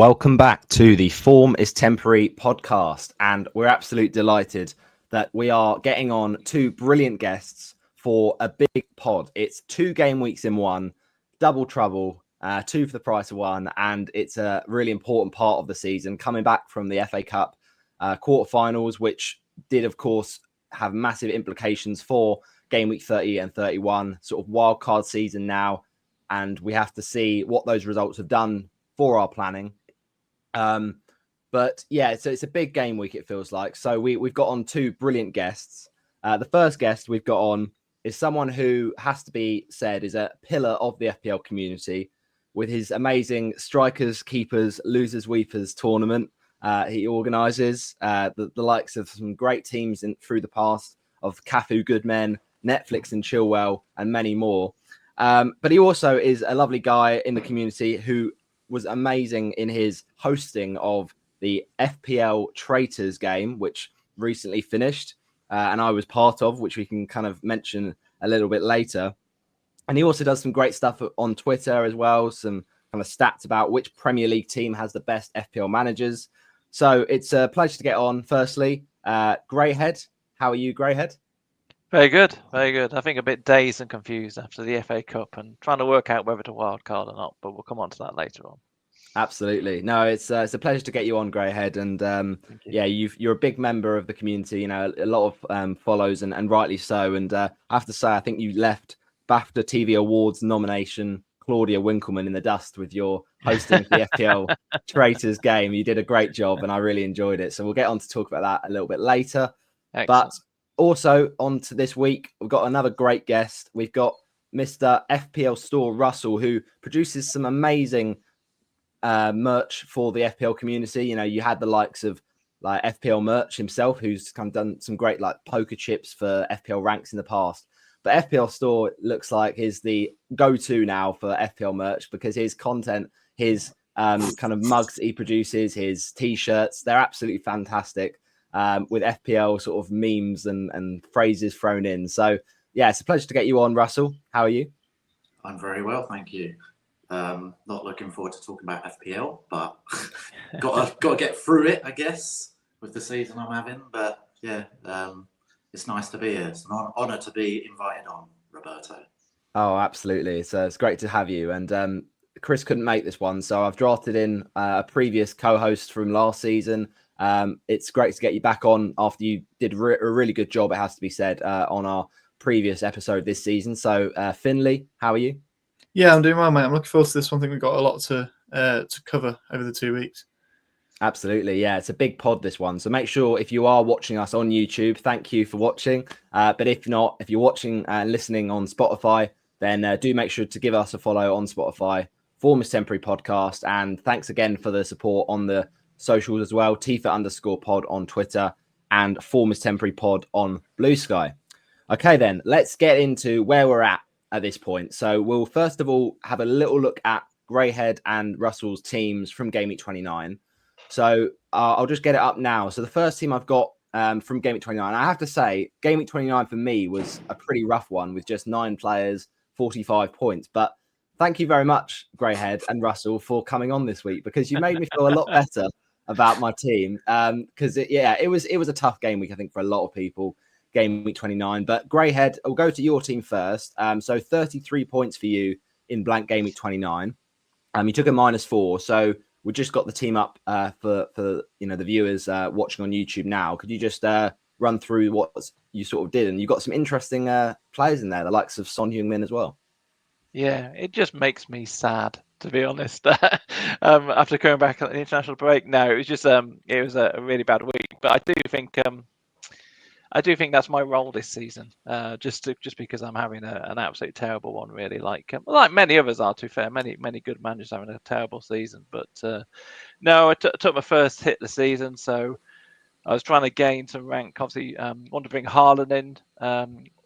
Welcome back to the Form is Temporary podcast, and we're absolutely delighted that we are getting on two brilliant guests for a big pod. It's 2 game weeks in one, double trouble, two for the price of one, and it's a really important part of the season, coming back from the FA Cup quarterfinals, which did, of course, have massive implications for game week 30 and 31, sort of wildcard season now, and we have to see what those results have done for our planning. But yeah, so it's a big game week, it feels like. So we've got on two brilliant guests. The first guest we've got on is someone who has to be said is a pillar of the FPL community with his amazing strikers, keepers, losers, weepers tournament. He organises the likes of some great teams through the past of Cafu Goodmen, Netflix and Chilwell, and many more. But he also is a lovely guy in the community who was amazing in his hosting of the FPL Traitors game, which recently finished, and I was part of, which we can kind of mention a little bit later. And he also does some great stuff on Twitter as well, some kind of stats about which Premier League team has the best FPL managers. So it's a pleasure to get on. Firstly, Greyhead. How are you, Greyhead? Very good, very good. I think a bit dazed and confused after the FA Cup and trying to work out whether to wildcard or not, but we'll come on to that later on. Absolutely. No, it's a pleasure to get you on, Greyhead. And yeah, you're a big member of the community, you know, a lot of follows and rightly so. And I have to say, I think you left BAFTA TV Awards nomination Claudia Winkleman in the dust with your hosting the FPL Traitors game. You did a great job and I really enjoyed it. So we'll get on to talk about that a little bit later. Excellent. But also on to this week, we've got another great guest. We've got Mr. FPL Store Russell, who produces some amazing merch for the FPL community. You know, you had the likes of like FPL Merch himself, who's kind of done some great like poker chips for FPL ranks in the past. But FPL Store looks like is the go-to now for FPL merch because his content, his kind of mugs he produces, his t-shirts, they're absolutely fantastic with FPL sort of memes and phrases thrown in. So yeah, it's a pleasure to get you on, Russell. How are you? I'm very well, thank you. Not looking forward to talking about FPL, but got to get through it, I guess, with the season I'm having. But yeah, it's nice to be here. It's an honour to be invited on, Roberto. Oh, absolutely. It's great to have you. And Chris couldn't make this one, so I've drafted in a previous co-host from last season. It's great to get you back on after you did a really good job, it has to be said, on our previous episode this season. So Finley, how are you? Yeah, I'm doing well, mate. I'm looking forward to this one. I think we've got a lot to cover over the 2 weeks. Absolutely. Yeah, it's a big pod, this one. So make sure if you are watching us on YouTube, thank you for watching. But if not, if you're watching and listening on Spotify, then do make sure to give us a follow on Spotify, Form is Temporary Podcast. And thanks again for the support on the socials as well. Tifa_pod on Twitter and Form is Temporary Pod on Blue Sky. Okay, then let's get into where we're at this point. So we'll first of all have a little look at Greyhead and Russell's teams from Game Week 29. So I'll just get it up now. So the first team I've got from Game Week 29, I have to say, Game Week 29 for me was a pretty rough one with just 9 players, 45 points. But thank you very much, Greyhead and Russell, for coming on this week because you made me feel a lot better about my team. Because it was a tough game week, I think, for a lot of people. Game Week 29. But Greyhead, I'll go to your team first. So 33 points for you in blank Game Week 29. You took a -4. So we just got the team up for the viewers watching on YouTube now. Could you just run through what you sort of did? And you got some interesting players in there, the likes of Son Heung-min as well. Yeah, it just makes me sad, to be honest. After coming back on the international break, no, it was just it was a really bad week. But I do think that's my role this season. Just because I'm having an absolutely terrible one, really. Like many others are, to be fair. Many good managers having a terrible season. But no, I took my first hit the season, so I was trying to gain some rank. Obviously, want to bring Haaland in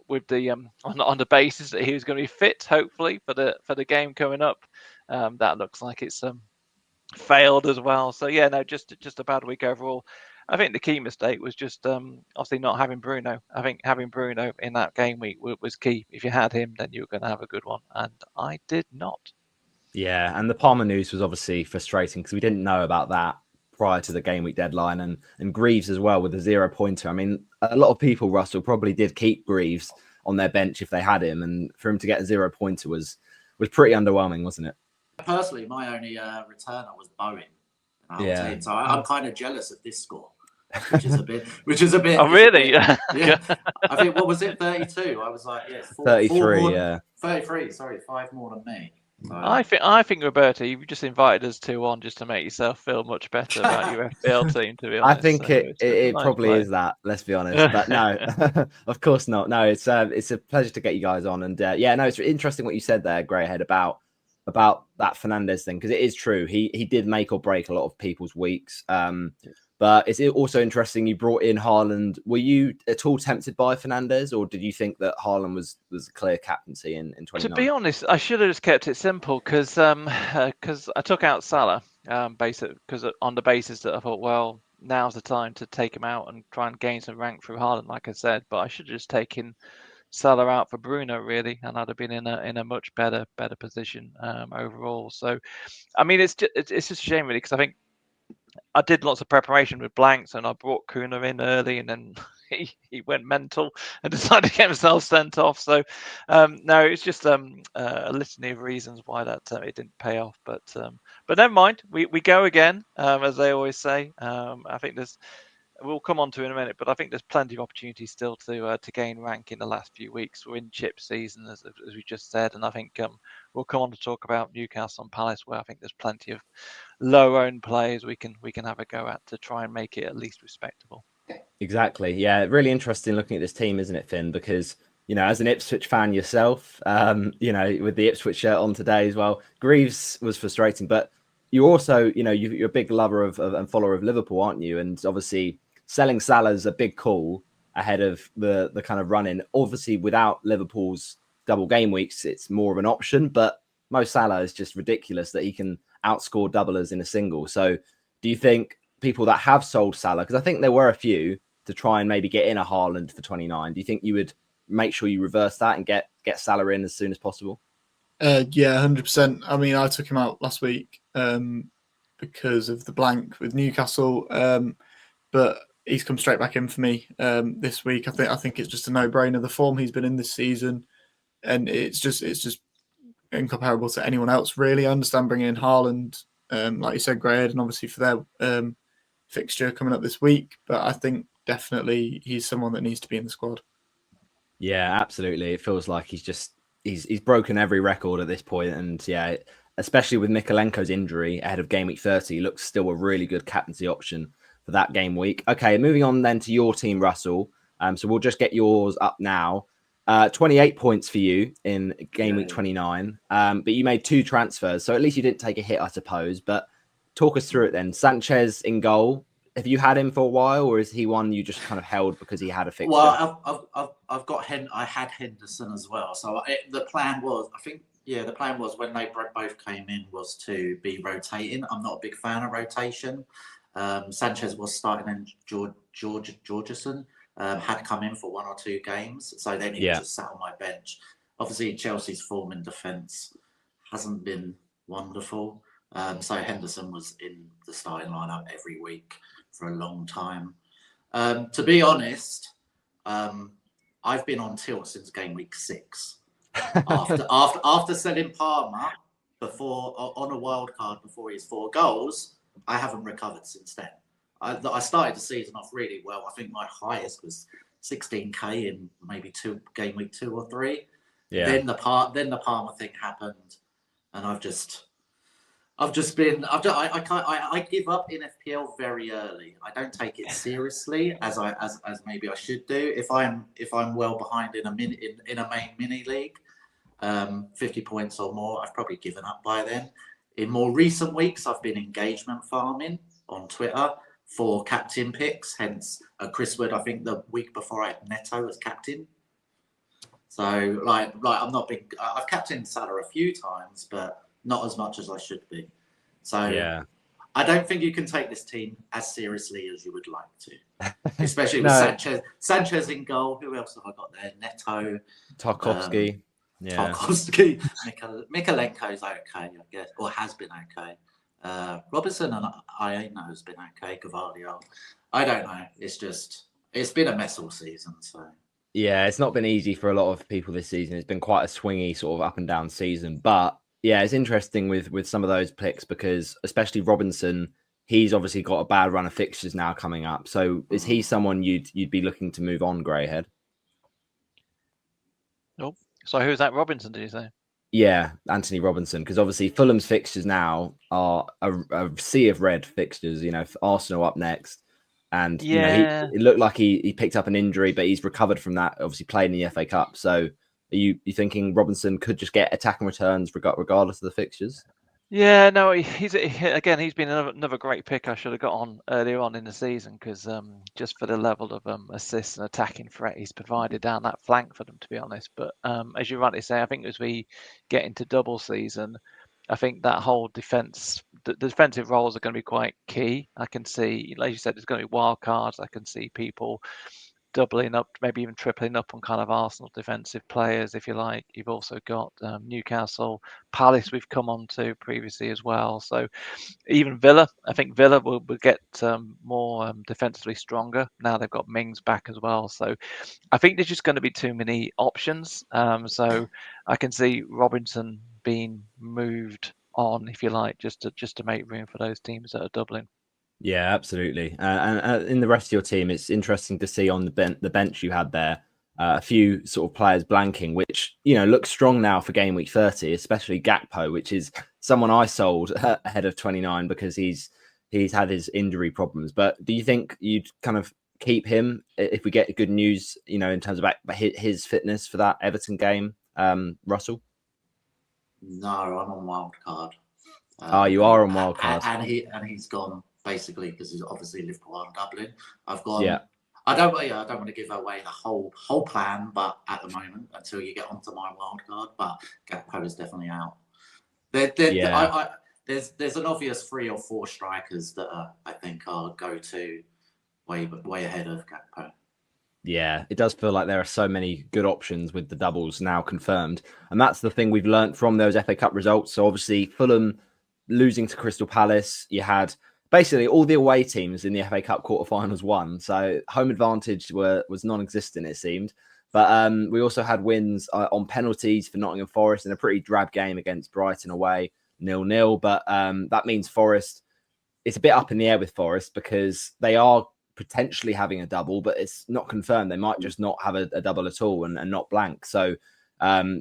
with the on the basis that he was going to be fit, hopefully for the game coming up. That looks like it's failed as well. So yeah, no, just a bad week overall. I think the key mistake was just obviously not having Bruno. I think having Bruno in that game week was key. If you had him, then you were going to have a good one, and I did not. Yeah, and the Palmer news was obviously frustrating because we didn't know about that prior to the game week deadline, and Greaves as well with a 0-pointer. I mean, a lot of people, Russell, probably did keep Greaves on their bench if they had him, and for him to get a 0-pointer was pretty underwhelming, wasn't it? Personally, my only returner was Bowen in our Yeah. team, so I'm kind of jealous of this score, which is a bit. Oh, really? Yeah. I think, what was it, 32? I was like, yes, 33. Yeah. 33. Sorry, 5 more than me. So, I think Roberto, you just invited us 2-1 just to make yourself feel much better about your FPL team. To be honest, I think so it nice probably play. is that. Let's be honest, but no, of course not. No, it's a pleasure to get you guys on, and yeah, no, it's interesting what you said there, Greyhead, about that Fernandez thing, because it is true. He did make or break a lot of people's weeks. But it's also interesting you brought in Haaland. Were you at all tempted by Fernandez, or did you think that Haaland was a clear captaincy in 29? To be honest, I should have just kept it simple because I took out Salah because on the basis that I thought, well, now's the time to take him out and try and gain some rank through Haaland, like I said. But I should have just taken Salah out for Bruno, really, and I'd have been in a much better position overall. So, I mean, it's just a shame, really, because I think I did lots of preparation with blanks, and I brought Kuna in early, and then he went mental and decided to get himself sent off. So no, it's just a litany of reasons why that it didn't pay off. But never mind, we go again, as they always say. I think we'll come on to it in a minute, but I think there's plenty of opportunities still to gain rank in the last few weeks. We're in chip season, as we just said, and I think we'll come on to talk about Newcastle and Palace, where I think there's plenty of low-owned players we can have a go at to try and make it at least respectable. Exactly. Yeah, really interesting looking at this team, isn't it, Finn? Because as an Ipswich fan yourself, with the Ipswich shirt on today as well, Greaves was frustrating, but you also, you're a big lover of and follower of Liverpool, aren't you? And obviously, selling Salah's a big call ahead of the kind of run-in. Obviously, without Liverpool's double game weeks, it's more of an option, but Mo Salah is just ridiculous that he can outscore doublers in a single. So do you think people that have sold Salah, because I think there were a few, to try and maybe get in a Haaland for 29, do you think you would make sure you reverse that and get Salah in as soon as possible? Yeah, 100%. I mean, I took him out last week because of the blank with Newcastle, but he's come straight back in for me this week. I think it's just a no-brainer. The form he's been in this season, and it's just incomparable to anyone else, really. I understand bringing in Haaland, like you said, Greyhead, and obviously for their fixture coming up this week, but I think definitely he's someone that needs to be in the squad. Yeah, absolutely. It feels like he's broken every record at this point, and yeah, especially with Mikalenko's injury ahead of game week 30, looks still a really good captaincy option for that game week. Okay, moving on then to your team, Russell. So we'll just get yours up now. 28 points for you in game week 29, but you made 2 transfers, so at least you didn't take a hit, I suppose. But talk us through it then. Sanchez in goal. Have you had him for a while, or is he one you just kind of held because he had a fixture? Well, I've got I had Henderson as well. So the plan was, the plan was when they both came in was to be rotating. I'm not a big fan of rotation. Sanchez was starting, and Georgeson had come in for 1 or 2 games, so then he just sat on my bench. Obviously, Chelsea's form in defence hasn't been wonderful, so Henderson was in the starting lineup every week for a long time. To be honest, I've been on tilt since game week 6. After selling Palmer on a wild card before his 4 goals, I haven't recovered since then. I started the season off really well. I think my highest was 16k in maybe game week 2 or 3. Yeah. Then the Palmer thing happened, and I give up in FPL very early. I don't take it seriously as maybe I should do. If I'm well behind in a main mini league, 50 points or more, I've probably given up by then. In more recent weeks, I've been engagement farming on Twitter for captain picks. Hence, Chris Wood, I think the week before I had Neto as captain. So like I'm not big. I've captained Salah a few times, but not as much as I should be. So yeah. I don't think you can take this team as seriously as you would like to, especially with Sanchez in goal. Who else have I got there? Neto, Tarkowski. Yeah. Tarkovsky, Mikalenko's okay, I guess, or has been okay. Robertson and Iena has been okay. Gavardio, I don't know. It's been a mess all season. So Yeah, it's not been easy for a lot of people this season. It's been quite a swingy sort of up and down season. But yeah, it's interesting with some of those picks because especially Robinson, he's obviously got a bad run of fixtures now coming up. So is he someone you'd be looking to move on, Greyhead? Oh, so who's that? Robinson, did you say? Yeah, Anthony Robinson, because obviously Fulham's fixtures now are a sea of red fixtures. You know, Arsenal up next, and you know it looked like he picked up an injury, but he's recovered from that. Obviously, playing in the FA Cup. So, are you thinking Robinson could just get attacking returns regardless of the fixtures? Yeah, no, he's been another great pick I should have got on earlier on in the season because just for the level of assists and attacking threat he's provided down that flank for them, to be honest. But as you rightly say, I think as we get into double season, I think that whole the defensive roles are going to be quite key. I can see, like you said, there's going to be wild cards. I can see people doubling up, maybe even tripling up on kind of Arsenal defensive players, if you like. You've also got Newcastle, Palace we've come on to previously as well. So even Villa, I think Villa will get more defensively stronger. Now they've got Mings back as well. So I think there's just going to be too many options. So I can see Robinson being moved on, if you like, just to make room for those teams that are doubling. Yeah, absolutely. And in the rest of your team, it's interesting to see on the bench you had there a few sort of players blanking, which looks strong now for game week 30, especially Gakpo, which is someone I sold ahead of 29 because he's had his injury problems. But do you think you'd kind of keep him if we get good news, in terms of his fitness for that Everton game, Russell? no, I'm on Wildcard. You are on Wildcard, and he's gone basically because he's obviously Liverpool and Dublin. I've gone. Yeah. I don't want to give away the whole plan, but at the moment, until you get onto my Wildcard, but Gakpo is definitely out. There's an obvious 3 or 4 strikers that I think are go-to way ahead of Gakpo. Yeah, it does feel like there are so many good options with the doubles now confirmed. And that's the thing we've learned from those FA Cup results. So obviously Fulham losing to Crystal Palace, you had basically all the away teams in the FA Cup quarterfinals won. So home advantage was non-existent, it seemed. But we also had wins on penalties for Nottingham Forest in a pretty drab game against Brighton away, 0-0. But that means Forest, it's a bit up in the air with Forest because they are potentially having a double, but it's not confirmed. They might just not have a double at all and not blank. So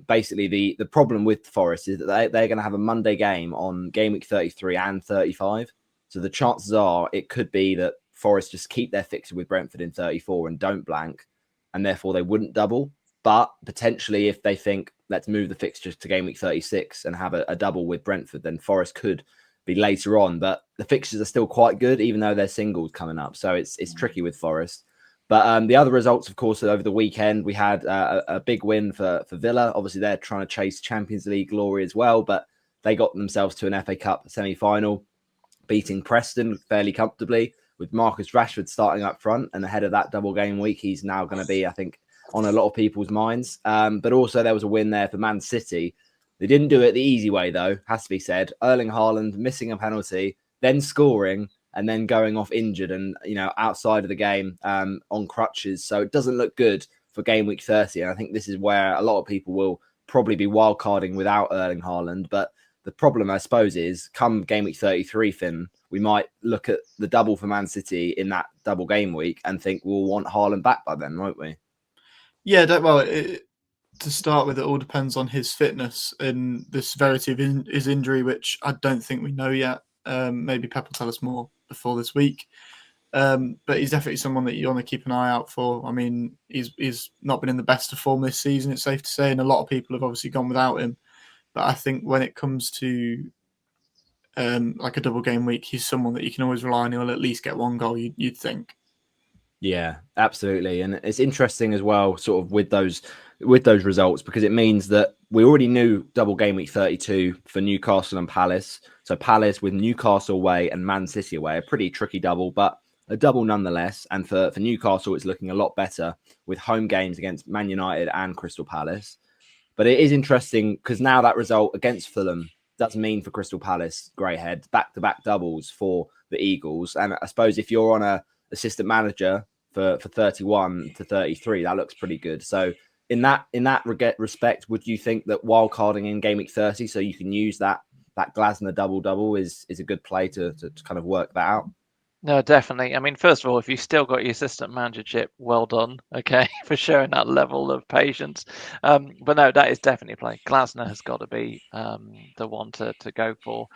basically the problem with Forest is that they're going to have a Monday game on game week 33 and 35. So the chances are it could be that Forest just keep their fixture with Brentford in 34 and don't blank, and therefore they wouldn't double. But potentially if they think, let's move the fixtures to game week 36 and have a double with Brentford, then Forest could be later on, but the fixtures are still quite good, even though they're singles coming up. So it's tricky with Forest. But the other results, of course, over the weekend, we had a big win for Villa. Obviously, they're trying to chase Champions League glory as well, but they got themselves to an FA Cup semi-final, beating Preston fairly comfortably with Marcus Rashford starting up front. And ahead of that double game week, he's now going to be, I think, on a lot of people's minds. But also there was a win there for Man City. They didn't do it the easy way, though, has to be said. Erling Haaland missing a penalty, then scoring, and then going off injured and, outside of the game on crutches. So it doesn't look good for game week 30. And I think this is where a lot of people will probably be wildcarding without Erling Haaland. But the problem, I suppose, is come game week 33, Finn, we might look at the double for Man City in that double game week and think we'll want Haaland back by then, won't we? Yeah, to start with, it all depends on his fitness and the severity of his injury, which I don't think we know yet. Maybe Pep will tell us more before this week. But he's definitely someone that you want to keep an eye out for. I mean, he's not been in the best of form this season, it's safe to say, and a lot of people have obviously gone without him. But I think when it comes to like a double game week, he's someone that you can always rely on. He'll at least get one goal, you'd think. Yeah, absolutely. And it's interesting as well, sort of with those results, because it means that we already knew double game week 32 for Newcastle and Palace. So Palace with Newcastle away and Man City away, a pretty tricky double, but a double nonetheless. And for Newcastle, it's looking a lot better with home games against Man United and Crystal Palace. But it is interesting because now that result against Fulham does mean for Crystal Palace, Greyhead, back-to-back doubles for the Eagles. And I suppose if you're on a assistant manager for 31 to 33, that looks pretty good. So in that respect, would you think that wildcarding in Game Week 30 so you can use that Glasner double is a good play to kind of work that out? No, definitely. I mean, first of all, if you've still got your assistant manager chip, well done, okay, for showing that level of patience. But no, that is definitely a play. Glasner has got to be the one to go for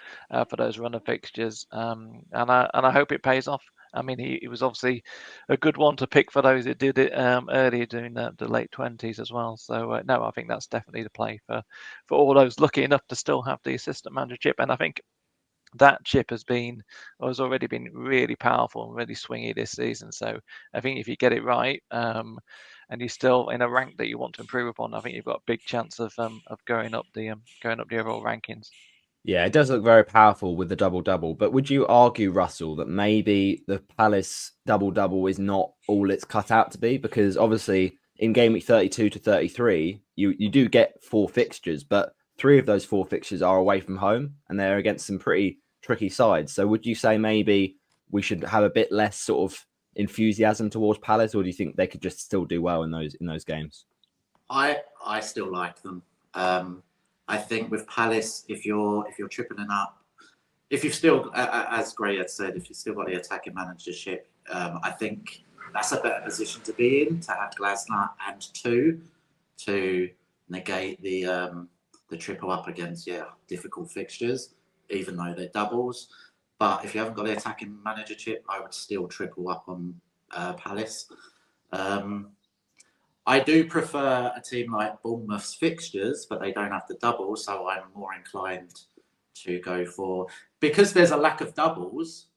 those runner fixtures, and I hope it pays off. I mean, he was obviously a good one to pick for those that did it earlier during the late 20s as well. So no, I think that's definitely the play for all those lucky enough to still have the assistant manager chip, and I think that chip has already been really powerful and really swingy this season. So I think if you get it right, and you're still in a rank that you want to improve upon, I think you've got a big chance of going up the overall rankings. Yeah, it does look very powerful with the double-double. But would you argue, Russell, that maybe the Palace double-double is not all it's cut out to be? Because obviously in Game Week 32 to 33, you do get 4 fixtures, but 3 of those 4 fixtures are away from home and they're against some pretty tricky sides. So would you say maybe we should have a bit less sort of enthusiasm towards Palace, or do you think they could just still do well in those games? I still like them. I think with Palace, if you're tripping up, if you've still, as Greyhead said, if you've still got the attacking managership, I think that's a better position to be in, to have Glasner and to negate the triple up against difficult fixtures, even though they're doubles. But if you haven't got the attacking managership, I would still triple up on Palace. I do prefer a team like Bournemouth's fixtures, but they don't have the double, so I'm more inclined to go for, because there's a lack of doubles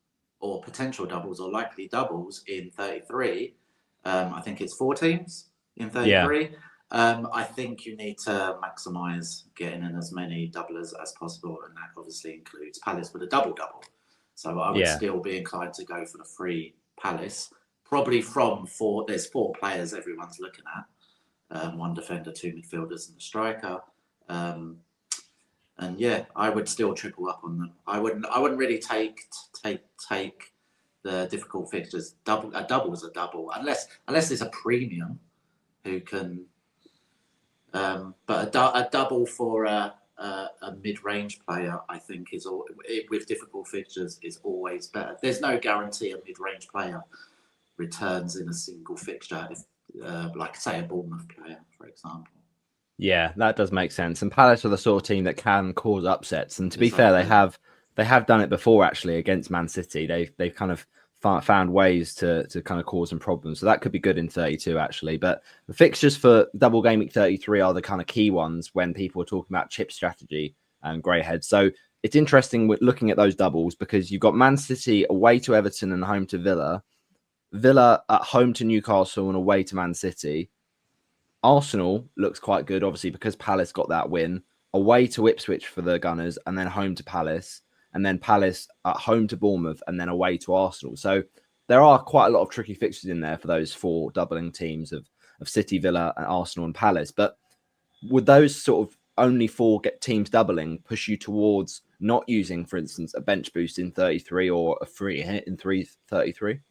or potential doubles or likely doubles in 33. I think it's 4 teams in 33. Yeah. I think you need to maximise getting in as many doublers as possible, and that obviously includes Palace with a double-double. So I would still be inclined to go for the free Palace. Probably from 4, there's 4 players everyone's looking at. 1 defender, 2 midfielders and a striker. And yeah, I would still triple up on them. I wouldn't really take the difficult fixtures. A double is a double, unless there's a premium who can. But a double for a mid-range player, I think, with difficult fixtures is always better. There's no guarantee a mid-range player returns in a single fixture, like say a Bournemouth player, for example. Yeah, that does make sense. And Palace are the sort of team that can cause upsets. And to be fair, they have done it before actually against Man City. They've kind of found ways to kind of cause some problems. So that could be good in 32 actually. But the fixtures for double game week 33 are the kind of key ones when people are talking about chip strategy and Greyhead. So it's interesting with looking at those doubles because you've got Man City away to Everton and home to Villa. Villa at home to Newcastle and away to Man City. Arsenal looks quite good, obviously, because Palace got that win. Away to Ipswich for the Gunners, and then home to Palace, and then Palace at home to Bournemouth, and then away to Arsenal. So there are quite a lot of tricky fixtures in there for those 4 doubling teams of City, Villa, and Arsenal and Palace. But would those sort of only 4 teams doubling push you towards not using, for instance, a bench boost in 33 or a free hit in 33?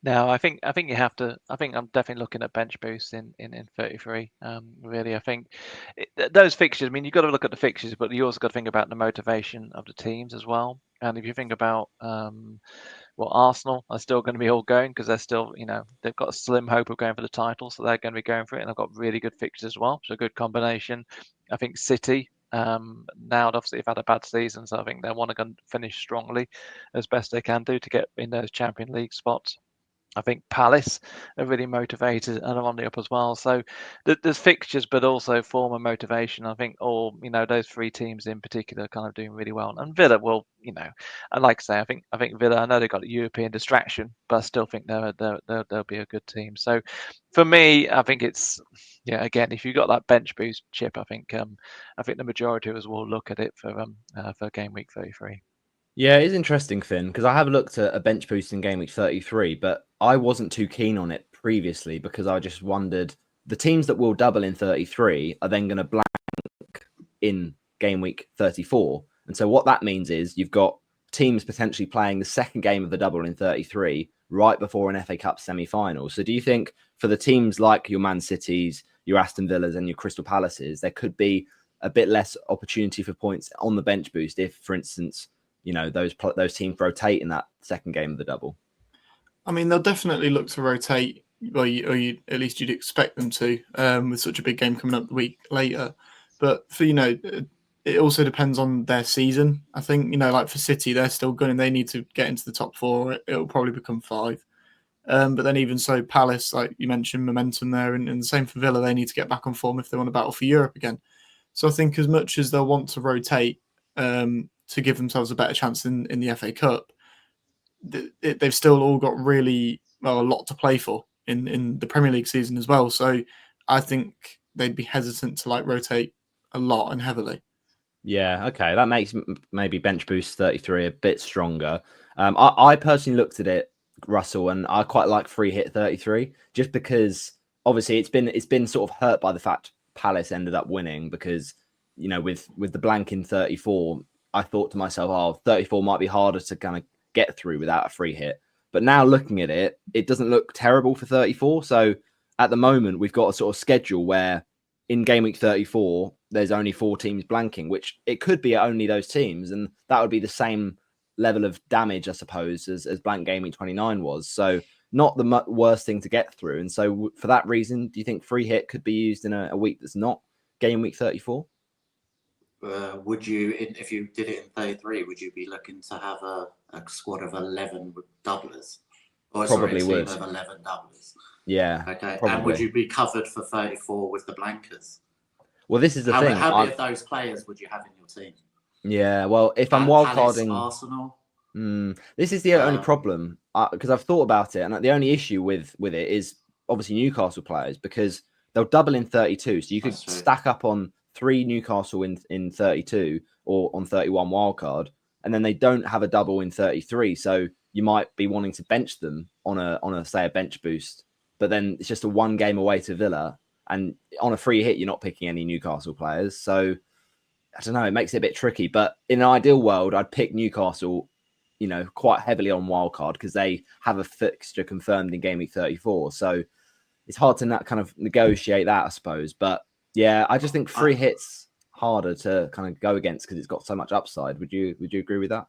No, I think you have to. I think I'm definitely looking at bench boosts in 33. Really, I think those fixtures. I mean, you've got to look at the fixtures, but you also got to think about the motivation of the teams as well. And if you think about Arsenal are still going to be all going because they're still, they've got a slim hope of going for the title, so they're going to be going for it. And they've got really good fixtures as well, so a good combination. I think City. Now obviously they've had a bad season, so I think they want to finish strongly as best they can do to get in those Champions League spots. I think Palace are really motivated and are on the up as well. So there's fixtures, but also form of motivation. I think those 3 teams in particular are kind of doing really well. And Villa will, and like I say, I think Villa, I know they've got a European distraction, but I still think they'll be a good team. So for me, I think it's, again, if you've got that bench boost chip, I think the majority of us will look at it for game week 33. Yeah, it's interesting, Finn, because I have looked at a bench boost in game week 33, but I wasn't too keen on it previously because I just wondered the teams that will double in 33 are then going to blank in game week 34. And so what that means is you've got teams potentially playing the second game of the double in 33 right before an FA Cup semi-final. So do you think for the teams like your Man Cities, your Aston Villas and your Crystal Palaces, there could be a bit less opportunity for points on the bench boost if, for instance, those teams rotate in that second game of the double? I mean, they'll definitely look to rotate, or at least you'd expect them to, with such a big game coming up the week later. But for it also depends on their season. I think like for City, they're still gunning. They need to get into the top 4. It'll probably become 5. But then even so, Palace, like you mentioned, momentum there, and the same for Villa. They need to get back on form if they want to battle for Europe again. So I think as much as they'll want to rotate to give themselves a better chance in the FA Cup, they've still all got really a lot to play for in the Premier League season as well. So I think they'd be hesitant to rotate a lot and heavily. Yeah, okay. That makes maybe bench boost 33 a bit stronger. I personally looked at it, Russell, and I quite like free hit 33 just because obviously it's been sort of hurt by the fact Palace ended up winning because, with the blank in 34, I thought to myself, 34 might be harder to kind of get through without a free hit. But now looking at it, it doesn't look terrible for 34. So at the moment, we've got a sort of schedule where in game week 34, there's only 4 teams blanking, which it could be only those teams. And that would be the same level of damage, I suppose, as blank game week 29 was. So not the worst thing to get through. And so for that reason, do you think free hit could be used in a week that's not game week 34? Would you, if you did it in 33, would you be looking to have a squad of 11 with doublers? Or Probably a team would. of 11 doublers? Yeah. Okay. Probably. And would you be covered for 34 with the blankers? Well, this is the thing. How many of those players would you have in your team? Yeah. Well, if I'm wildcarding Arsenal. This is the only problem because I've thought about it, and the only issue with it is obviously Newcastle players because they'll double in 32, so you could stack up on 3 Newcastle in 32 or on 31 wildcard, and then they don't have a double in 33, so you might be wanting to bench them on a say a bench boost, but then it's just a 1 game away to Villa, and on a free hit you're not picking any Newcastle players, so I don't know, it makes it a bit tricky. But in an ideal world, I'd pick Newcastle quite heavily on wildcard because they have a fixture confirmed in game week 34. So it's hard to kind of negotiate that, I suppose. But yeah, I just think free hits harder to kind of go against because it's got so much upside. Would you agree with that?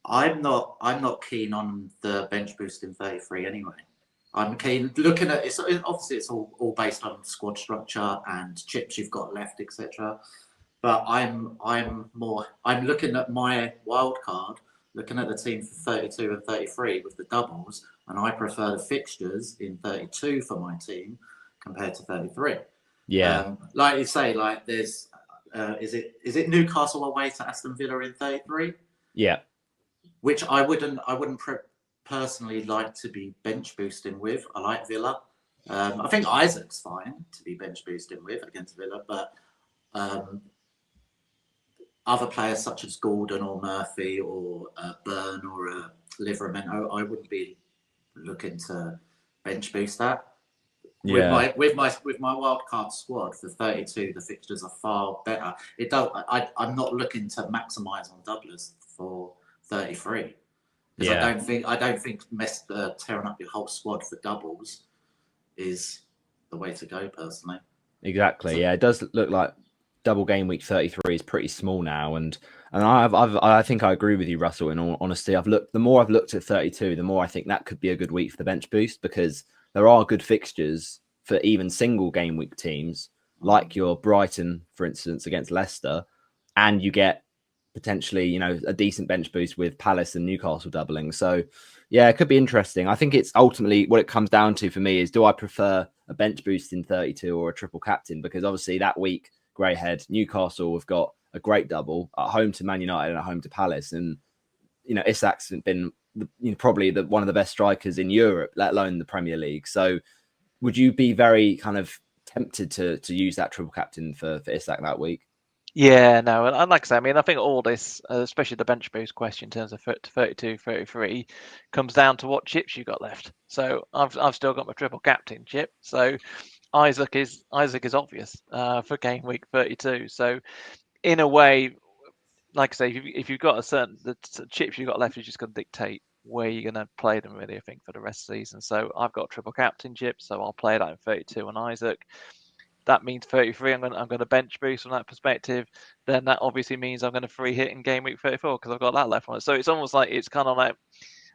I'm not keen on the bench boost in 33 anyway. I'm keen looking at it. Obviously, it's all based on squad structure and chips you've got left, etc. But I'm looking at my wild card, looking at the team for 32 and 33 with the doubles, and I prefer the fixtures in 32 for my team compared to 33. Yeah, like you say, there's is it Newcastle away to Aston Villa in 33? Yeah, which I wouldn't personally like to be bench boosting with. I like Villa. I think Isaac's fine to be bench boosting with against Villa, but other players such as Gordon or Murphy or Byrne or Livermore, I wouldn't be looking to bench boost that. Yeah. With my wildcard squad for 32, the fixtures are far better. I'm not looking to maximise on doublers for 33 because I don't think tearing up your whole squad for doubles is the way to go personally. Exactly. Yeah, it does look like double game week 33 is pretty small now, and I think I agree with you, Russell. In all honesty, the more I've looked at 32, the more I think that could be a good week for the bench boost because there are good fixtures for even single game week teams like your Brighton, for instance, against Leicester, and you get potentially a decent bench boost with Palace and Newcastle doubling. So yeah, it could be interesting. I think it's ultimately what it comes down to for me is, do I prefer a bench boost in 32 or a triple captain? Because obviously that week, Greyhead, Newcastle have got a great double at home to Man United and at home to Palace. And, Isak's been probably one of the best strikers in Europe, let alone the Premier League. So would you be very kind of tempted to use that triple captain for Isak that week? Yeah, no, and like I say, I think all this, especially the bench boost question in terms of 32, 33, comes down to what chips you got left. So I've still got my triple captain chip. So Isaac is obvious for game week 32. So in a way, like I say, if you've got the chips you've got left, you're just going to dictate where you're going to play them, really, I think, for the rest of the season. So I've got a triple captain chip, so I'll play that in 32 on Isaac. That means 33. I'm going to bench boost from that perspective. Then that obviously means I'm going to free hit in game week 34 because I've got that left on it. So it's almost like it's kind of like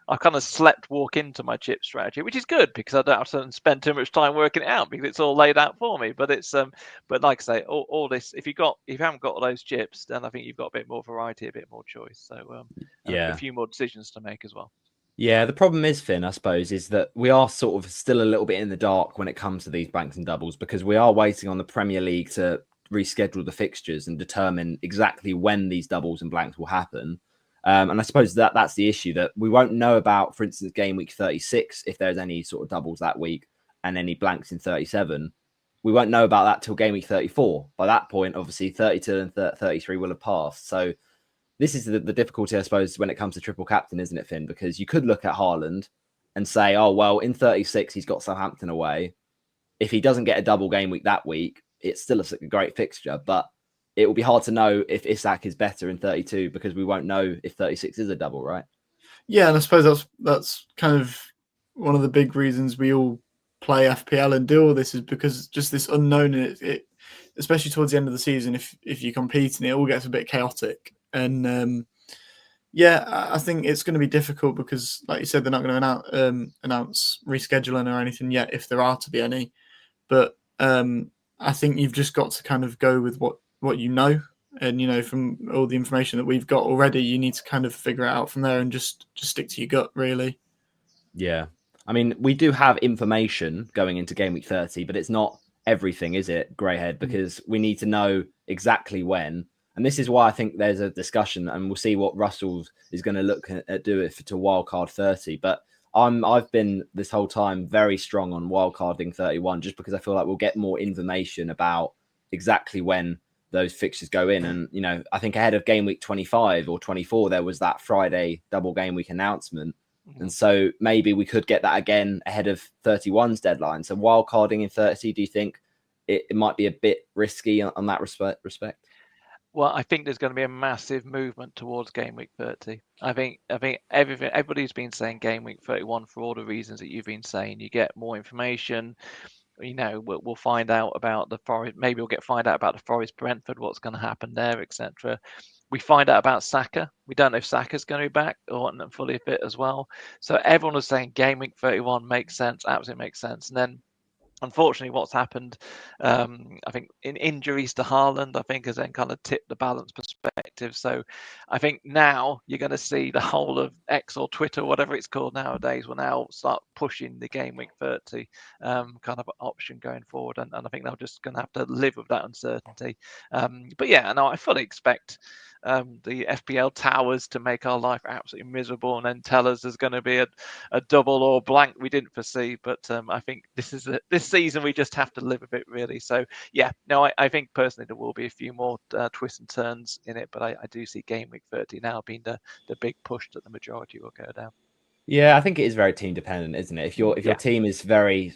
I kind of slept walk into my chip strategy, which is good because I don't have to spend too much time working it out because it's all laid out for me. But it's but like I say, all this, if you haven't got those chips, then I think you've got a bit more variety, a bit more choice. So a few more decisions to make as well. Yeah, the problem is, Finn, I suppose, is that we are sort of still a little bit in the dark when it comes to these blanks and doubles because we are waiting on the Premier League to reschedule the fixtures and determine exactly when these doubles and blanks will happen. And I suppose that's the issue, that we won't know about, for instance, game week 36, if there's any sort of doubles that week and any blanks in 37. We won't know about that till game week 34. By that point, obviously, 32 and 33 will have passed. So this is the difficulty, I suppose, when it comes to triple captain, isn't it, Finn? Because you could look at Haaland and say, oh, well, in 36, he's got Southampton away. If he doesn't get a double game week that week, it's still a great fixture. But it will be hard to know if Isak is better in 32 because we won't know if 36 is a double, right? Yeah, and I suppose that's kind of one of the big reasons we all play FPL and do all this, is because just this unknown, it especially towards the end of the season, if you compete and it all gets a bit chaotic. And I think it's going to be difficult because, like you said, they're not going to announce rescheduling or anything yet, if there are to be any. But I think you've just got to kind of go with what you know. And, from all the information that we've got already, you need to kind of figure it out from there and just stick to your gut, really. Yeah. I mean, we do have information going into game week 30, but it's not everything, is it, Greyhead? Because we need to know exactly when. And this is why I think there's a discussion, and we'll see what Russell is going to look at do it to wildcard 30. But I've been this whole time very strong on wildcarding 31, just because I feel like we'll get more information about exactly when those fixtures go in. And, I think ahead of game week 25 or 24, there was that Friday double game week announcement. And so maybe we could get that again ahead of 31's deadline. So wildcarding in 30, do you think it might be a bit risky on that respect? Well, I think there's going to be a massive movement towards game week 30. I think everybody's been saying game week 31 for all the reasons that you've been saying. You get more information. We'll find out about the Forest. Maybe we'll find out about the Forest Brentford, what's going to happen there, etc. We find out about Saka. We don't know if Saka's going to be back or fully fit as well. So everyone was saying game week 31 makes sense, absolutely makes sense. And then, unfortunately, what's happened, I think, in injuries to Haaland, I think, has then kind of tipped the balance perspective. So I think now you're going to see the whole of X or Twitter, whatever it's called nowadays, will now start pushing the game week 30 kind of option going forward. And I think they're just going to have to live with that uncertainty. But yeah, no, I fully expect the FPL towers to make our life absolutely miserable and then tell us there's going to be a double or blank we didn't foresee. But I think this season we just have to live with it, really. So yeah, no, I think personally there will be a few more twists and turns in it, but I do see game week 30 now being the big push that the majority will go down. Yeah, I think it is very team dependent, isn't it? If your team is very,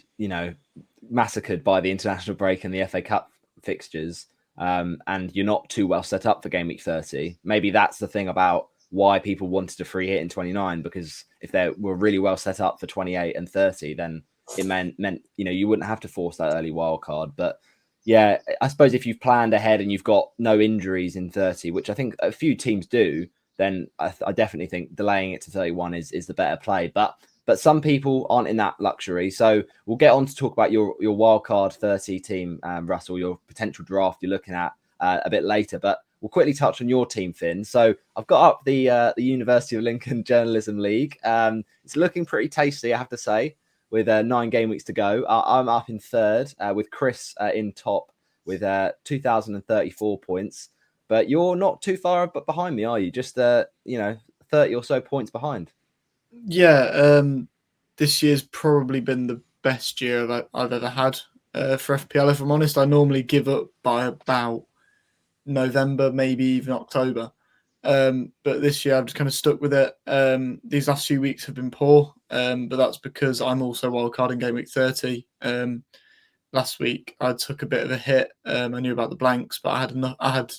massacred by the international break and the FA Cup fixtures, and you're not too well set up for game week 30, maybe that's the thing about why people wanted to free hit in 29, because if they were really well set up for 28 and 30, then it meant you wouldn't have to force that early wild card. But yeah, I suppose if you've planned ahead and you've got no injuries in 30, which I think a few teams do, then I definitely think delaying it to 31 is the better play. But some people aren't in that luxury. So we'll get on to talk about your wildcard 30 team, Russell, your potential draft you're looking at a bit later. But we'll quickly touch on your team, Finn. So I've got up the University of Lincoln Journalism League. It's looking pretty tasty, I have to say, with 9 game weeks to go. I'm up in third with Chris in top with 2,034 points. But you're not too far behind me, are you? Just 30 or so points behind. Yeah, this year's probably been the best year I've ever had for FPL, if I'm honest. I normally give up by about November, maybe even October. But this year I've just kind of stuck with it. These last few weeks have been poor, but that's because I'm also wildcarding game week 30. last week I took a bit of a hit. I knew about the blanks, but I had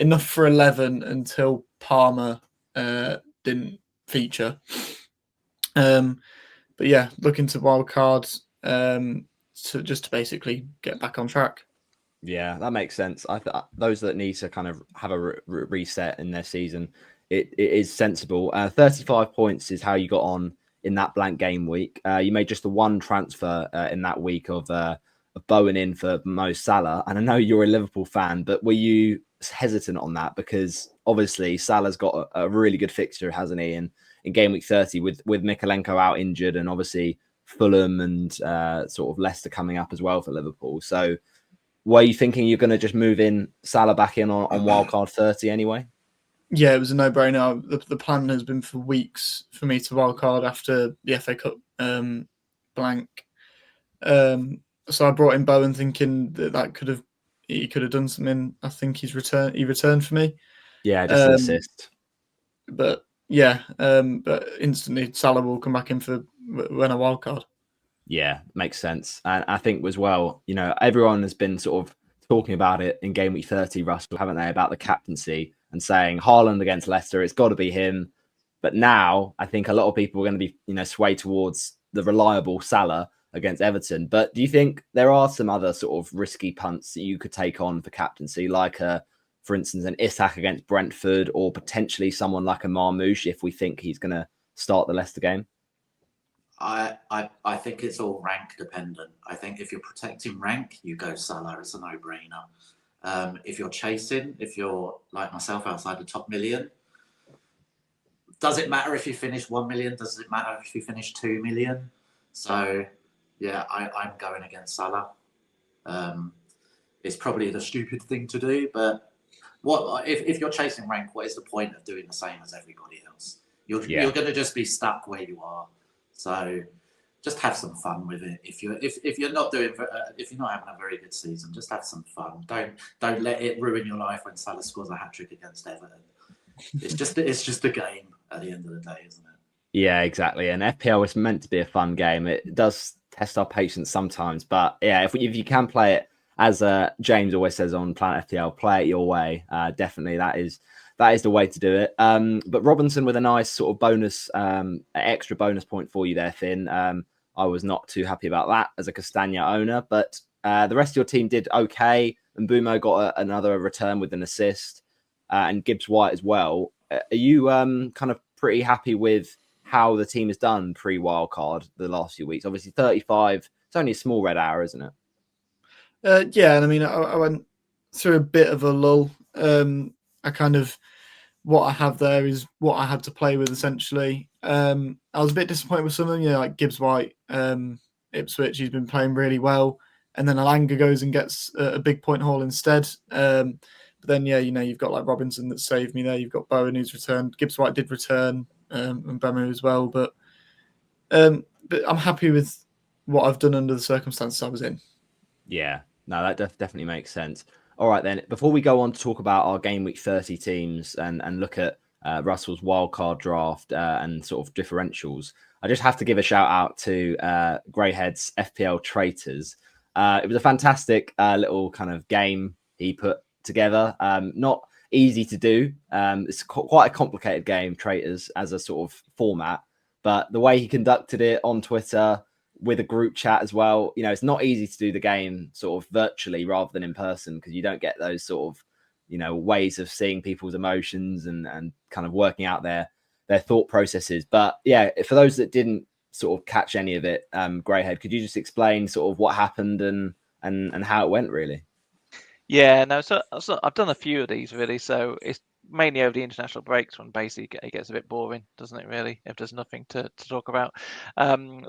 enough for 11 until Palmer didn't feature. But yeah, looking to wildcard to basically get back on track. Yeah, that makes sense. Those that need to kind of have a reset in their season, it is sensible. 35 points is how you got on in that blank game week. You made just the one transfer in that week of Bowen in for Mo Salah. And I know you're a Liverpool fan, but were you hesitant on that? Because obviously Salah's got a really good fixture, hasn't he? In game week 30 with Mikalenko out injured, and obviously Fulham and sort of Leicester coming up as well for Liverpool. So were you thinking you're going to just move in Salah back in on wildcard 30 anyway? Yeah, it was a no-brainer. The plan has been for weeks for me to wildcard after the FA Cup blank. So I brought in Bowen thinking that he could have done something. I think he returned for me. Yeah, just an assist. But instantly Salah will come back in for when a wildcard. Yeah, makes sense. And I think as well, everyone has been sort of talking about it in game week 30, Russell, haven't they, about the captaincy and saying Haaland against Leicester, it's got to be him. But now I think a lot of people are going to be, swayed towards the reliable Salah against Everton. But do you think there are some other sort of risky punts that you could take on for captaincy, like for instance, an Isak against Brentford, or potentially someone like a Marmoush if we think he's going to start the Leicester game? I think it's all rank dependent. I think if you're protecting rank, you go Salah. It's a no-brainer. If you're chasing, if you're like myself outside the top million, does it matter if you finish 1 million? Does it matter if you finish 2 million? So yeah, I'm going against Salah. It's probably the stupid thing to do, but if you're chasing rank, what is the point of doing the same as everybody else? You're going to just be stuck where you are. So just have some fun with it. If you're not having a very good season, just have some fun. Don't let it ruin your life when Salah scores a hat-trick against Everton. It's just a game at the end of the day, isn't it? Yeah, exactly. And FPL is meant to be a fun game. It does test our patience sometimes, but yeah, if you can play it, as James always says on Planet FPL, play it your way. Definitely, that is the way to do it. But Robinson with a nice sort of bonus, extra bonus point for you there, Finn. I was not too happy about that as a Castagna owner, but the rest of your team did okay. And Mbumo got another return with an assist, and Gibbs White as well. Are you kind of pretty happy with how the team has done pre-wildcard the last few weeks? Obviously, 35. It's only a small red hour, isn't it? Yeah, and I mean, I went through a bit of a lull. What I have there is what I had to play with, essentially. I was a bit disappointed with some of them, like Gibbs White, Ipswich. He's been playing really well, and then Alanga goes and gets a big point haul instead. But then, you've got like Robinson that saved me there. You've got Bowen who's returned. Gibbs White did return, and Bemu as well. But I'm happy with what I've done under the circumstances I was in. Yeah, no, that definitely makes sense. All right, then, before we go on to talk about our Game Week 30 teams and look at Russell's wildcard draft and sort of differentials, I just have to give a shout out to Greyhead's FPL Traitors. It was a fantastic little kind of game he put together. Not easy to do. It's quite a complicated game, Traitors, as a sort of format. But the way he conducted it on Twitter with a group chat as well, it's not easy to do the game sort of virtually rather than in person, because you don't get those sort of, ways of seeing people's emotions and kind of working out their thought processes. But yeah, for those that didn't sort of catch any of it, Greyhead, could you just explain sort of what happened and how it went, really? Yeah, no, so I've done a few of these really. So it's mainly over the international breaks when basically it gets a bit boring, doesn't it? Really, if there's nothing to talk about.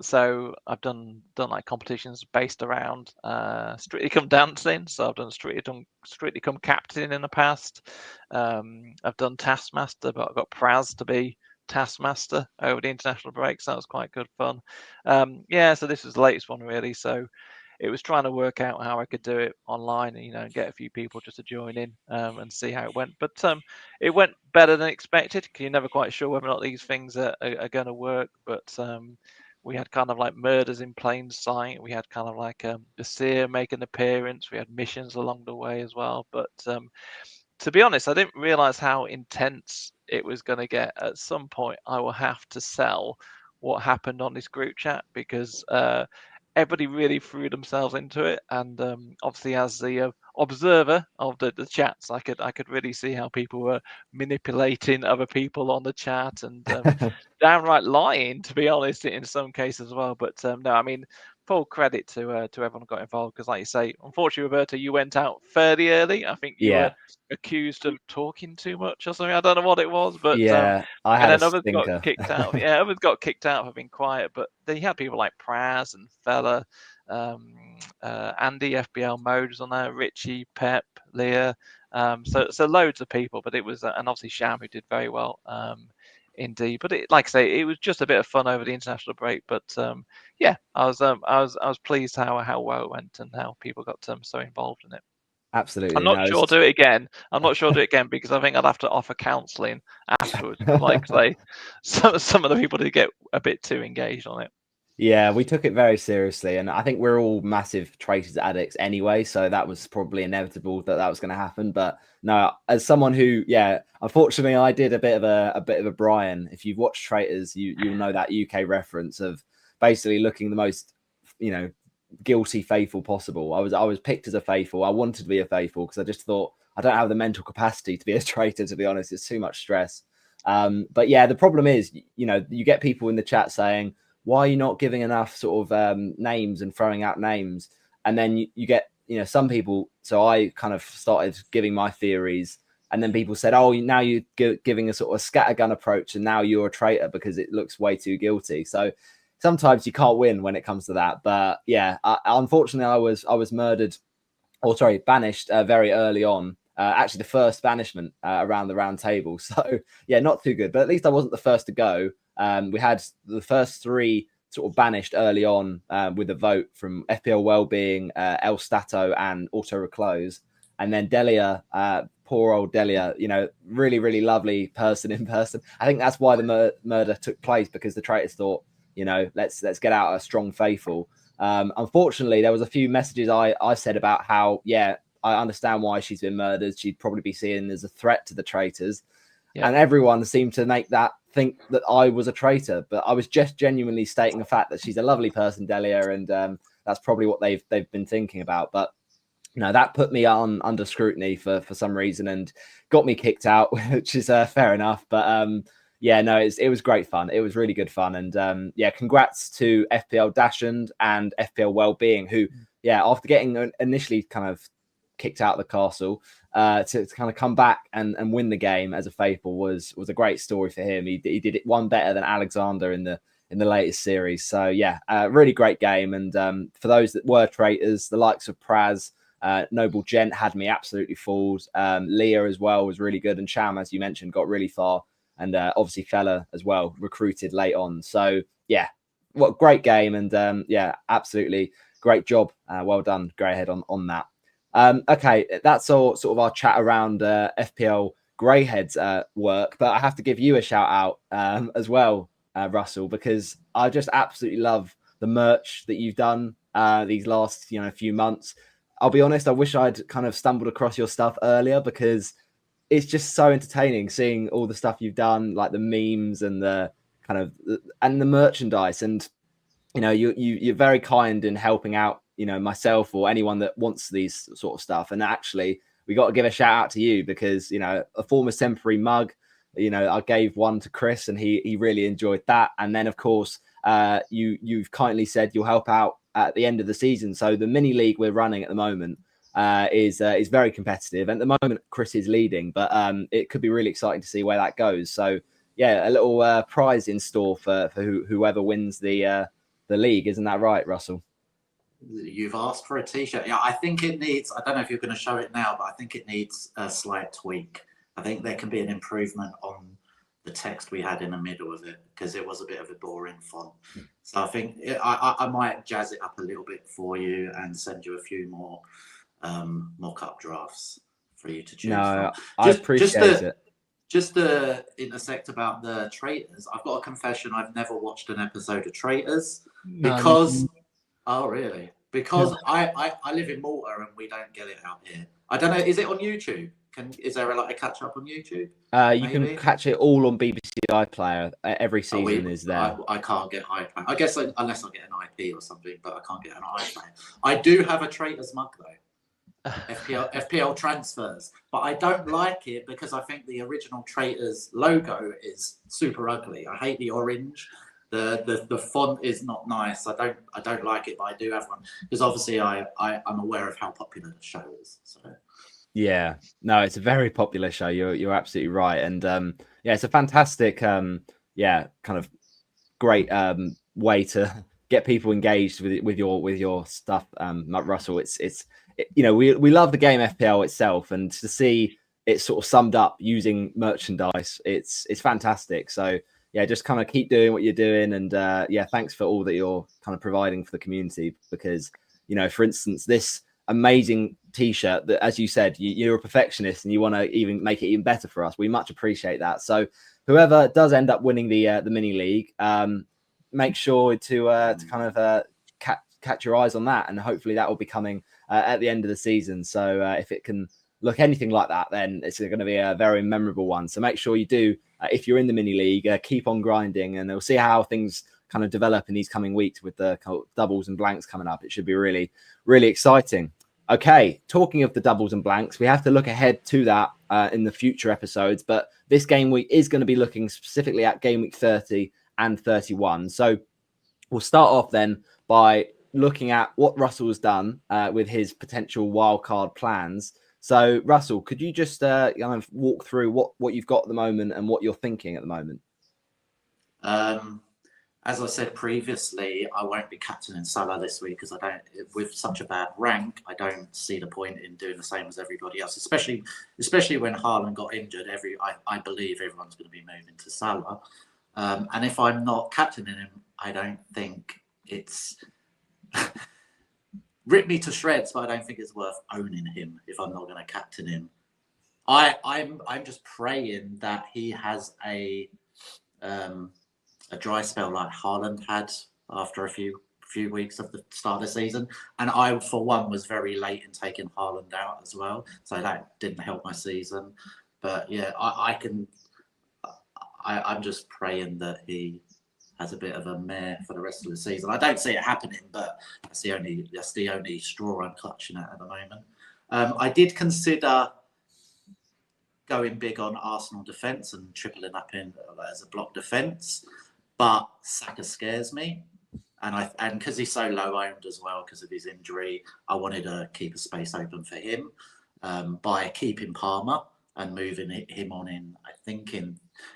So I've done like competitions based around Strictly Come Dancing. So I've done Strictly Come Captain in the past. I've done Taskmaster, but I've got Praz to be Taskmaster over the international breaks. That was quite good fun. So this was the latest one really. So it was trying to work out how I could do it online and, get a few people just to join in and see how it went. But it went better than expected. You're never quite sure whether or not these things are going to work. But we had kind of like murders in plain sight. We had kind of like the seer make an appearance. We had missions along the way as well. But to be honest, I didn't realize how intense it was going to get. At some point, I will have to sell what happened on this group chat, because everybody really threw themselves into it, and obviously as the observer of the chats, I could really see how people were manipulating other people on the chat and downright lying, to be honest, in some cases as well. But no, I mean, full credit to everyone who got involved, because like you say, unfortunately, Roberto, you went out fairly early. I think you were accused of talking too much or something. I don't know what it was, but I had and then a others stinker. got kicked out. Yeah, others got kicked out for being quiet. But then you had people like Praz and Fella, Andy, FPL Mode was on there, Richie, Pep, Leah. So loads of people. But it was, and obviously Sham, who did very well. Indeed, but like I say, it was just a bit of fun over the international break. But yeah, I was pleased how well it went and how people got so involved in it. Absolutely. I'm not sure I'll do it again. I'm not sure I'll do it again, because I think I'd have to offer counselling afterwards. But like say, some of the people did get a bit too engaged on it. Yeah, we took it very seriously, and I think we're all massive traitors addicts anyway, so that was probably inevitable that was going to happen. But no, as someone who, unfortunately, I did a bit of a Brian. If you've watched Traitors, you'll know that UK reference of basically looking the most, guilty faithful possible. I was picked as a faithful. I wanted to be a faithful because I just thought I don't have the mental capacity to be a traitor. To be honest, it's too much stress. But yeah, the problem is, you get people in the chat saying, why are you not giving enough sort of names and throwing out names? And then you get, some people. So I kind of started giving my theories, and then people said, oh, now you're giving a sort of scattergun approach, and now you're a traitor because it looks way too guilty. So sometimes you can't win when it comes to that. But yeah, unfortunately, I was banished very early on. Actually, the first banishment around the round table. So yeah, not too good. But at least I wasn't the first to go. We had the first three sort of banished early on with a vote from FPL Wellbeing, El Stato, and Auto Reclose. And then Delia, poor old Delia, really, really lovely person in person. I think that's why the murder took place, because the traitors thought, let's get out a strong faithful. Unfortunately, there was a few messages I said about how, I understand why she's been murdered. She'd probably be seen as a threat to the traitors. Yeah. And everyone seemed to make that think that I was a traitor, but I was just genuinely stating the fact that she's a lovely person, Delia, and that's probably what they've been thinking about. But that put me under scrutiny for some reason and got me kicked out, which is fair enough. But it was great fun. It was really good fun, and congrats to FPL Dashend and FPL Wellbeing, who after getting initially kind of kicked out of the castle, to kind of come back and win the game as a faithful was a great story for him. He did it one better than Alexander in the latest series. So really great game. And for those that were traitors, the likes of Praz, Noble Gent had me absolutely fooled. Leah as well was really good, and Cham, as you mentioned, got really far, and obviously Fella as well recruited late on. So what a great game, and absolutely great job. Well done, Greyhead, on that. Okay, that's all sort of our chat around FPL Greyhead's work, but I have to give you a shout out as well, Russell, because I just absolutely love the merch that you've done these last few months. I'll be honest, I wish I'd kind of stumbled across your stuff earlier, because it's just so entertaining seeing all the stuff you've done, like the memes and the kind of and the merchandise, and you're very kind in helping out myself or anyone that wants these sort of stuff. And actually, we got to give a shout out to you, because a former temporary mug, I gave one to Chris, and he really enjoyed that. And then of course you've kindly said you'll help out at the end of the season. So the mini league we're running at the moment is very competitive. At the moment Chris is leading, but it could be really exciting to see where that goes. So a little prize in store for whoever wins the league. Isn't that right, Russell? You've asked for a t-shirt. I think it needs, I don't know if you're going to show it now, but I think it needs a slight tweak. I think there can be an improvement on the text we had in the middle of it, because it was a bit of a boring font. So I think I might jazz it up a little bit for you and send you a few more mock-up drafts for you to choose from. I appreciate it. just to intersect about the traitors, I've got a confession. I've never watched an episode of Traitors because, oh really? Because I live in Malta and we don't get it out here. I don't know. Is it on YouTube? Is there like a catch up on YouTube? You can catch it all on BBC iPlayer. Every season is there. I can't get iPlayer. I guess unless I get an IP or something, but I can't get an iPlayer. I do have a Traitors mug though. FPL transfers, but I don't like it because I think the original Traitors logo is super ugly. I hate the orange. The font is not nice. I don't like it, but I do have one because obviously I'm aware of how popular the show is. So yeah, no, it's a very popular show. You're absolutely right, and yeah, it's a fantastic kind of great way to get people engaged with your stuff, Russell. It's we love the game FPL itself, and to see it sort of summed up using merchandise, it's fantastic. So yeah, just kind of keep doing what you're doing, and thanks for all that you're kind of providing for the community. Because for instance, this amazing T-shirt that, as you said, you're a perfectionist and you want to even make it even better for us. We much appreciate that. So whoever does end up winning the mini league, make sure to kind of catch your eyes on that, and hopefully that will be coming at the end of the season. So if it can look anything like that, then it's going to be a very memorable one. So make sure you do, if you're in the mini league, keep on grinding, and we'll see how things kind of develop in these coming weeks with the doubles and blanks coming up. It should be really, really exciting. Okay, talking of the doubles and blanks, we have to look ahead to that in the future episodes, but this game week is going to be looking specifically at game week 30 and 31. So we'll start off then by looking at what Russell's done with his potential wildcard plans. So Russell, could you just kind of walk through what you've got at the moment and what you're thinking at the moment? As I said previously, I won't be captaining Salah this week because with such a bad rank, I don't see the point in doing the same as everybody else, especially when Haaland got injured. I believe everyone's going to be moving to Salah. And if I'm not captaining him, I don't think it's rip me to shreds, but I don't think it's worth owning him if I'm not going to captain him. I'm just praying that he has a dry spell like Haaland had after a few weeks of the start of the season, and I for one was very late in taking Haaland out as well, so that didn't help my season. But yeah, I'm just praying that he has a bit of a mare for the rest of the season. I don't see it happening, but that's the only straw I'm clutching at the moment. I did consider going big on Arsenal defence and tripling up in as a block defence, but Saka scares me, and because he's so low owned as well because of his injury, I wanted to keep a space open for him by keeping Palmer and moving him on in, I think,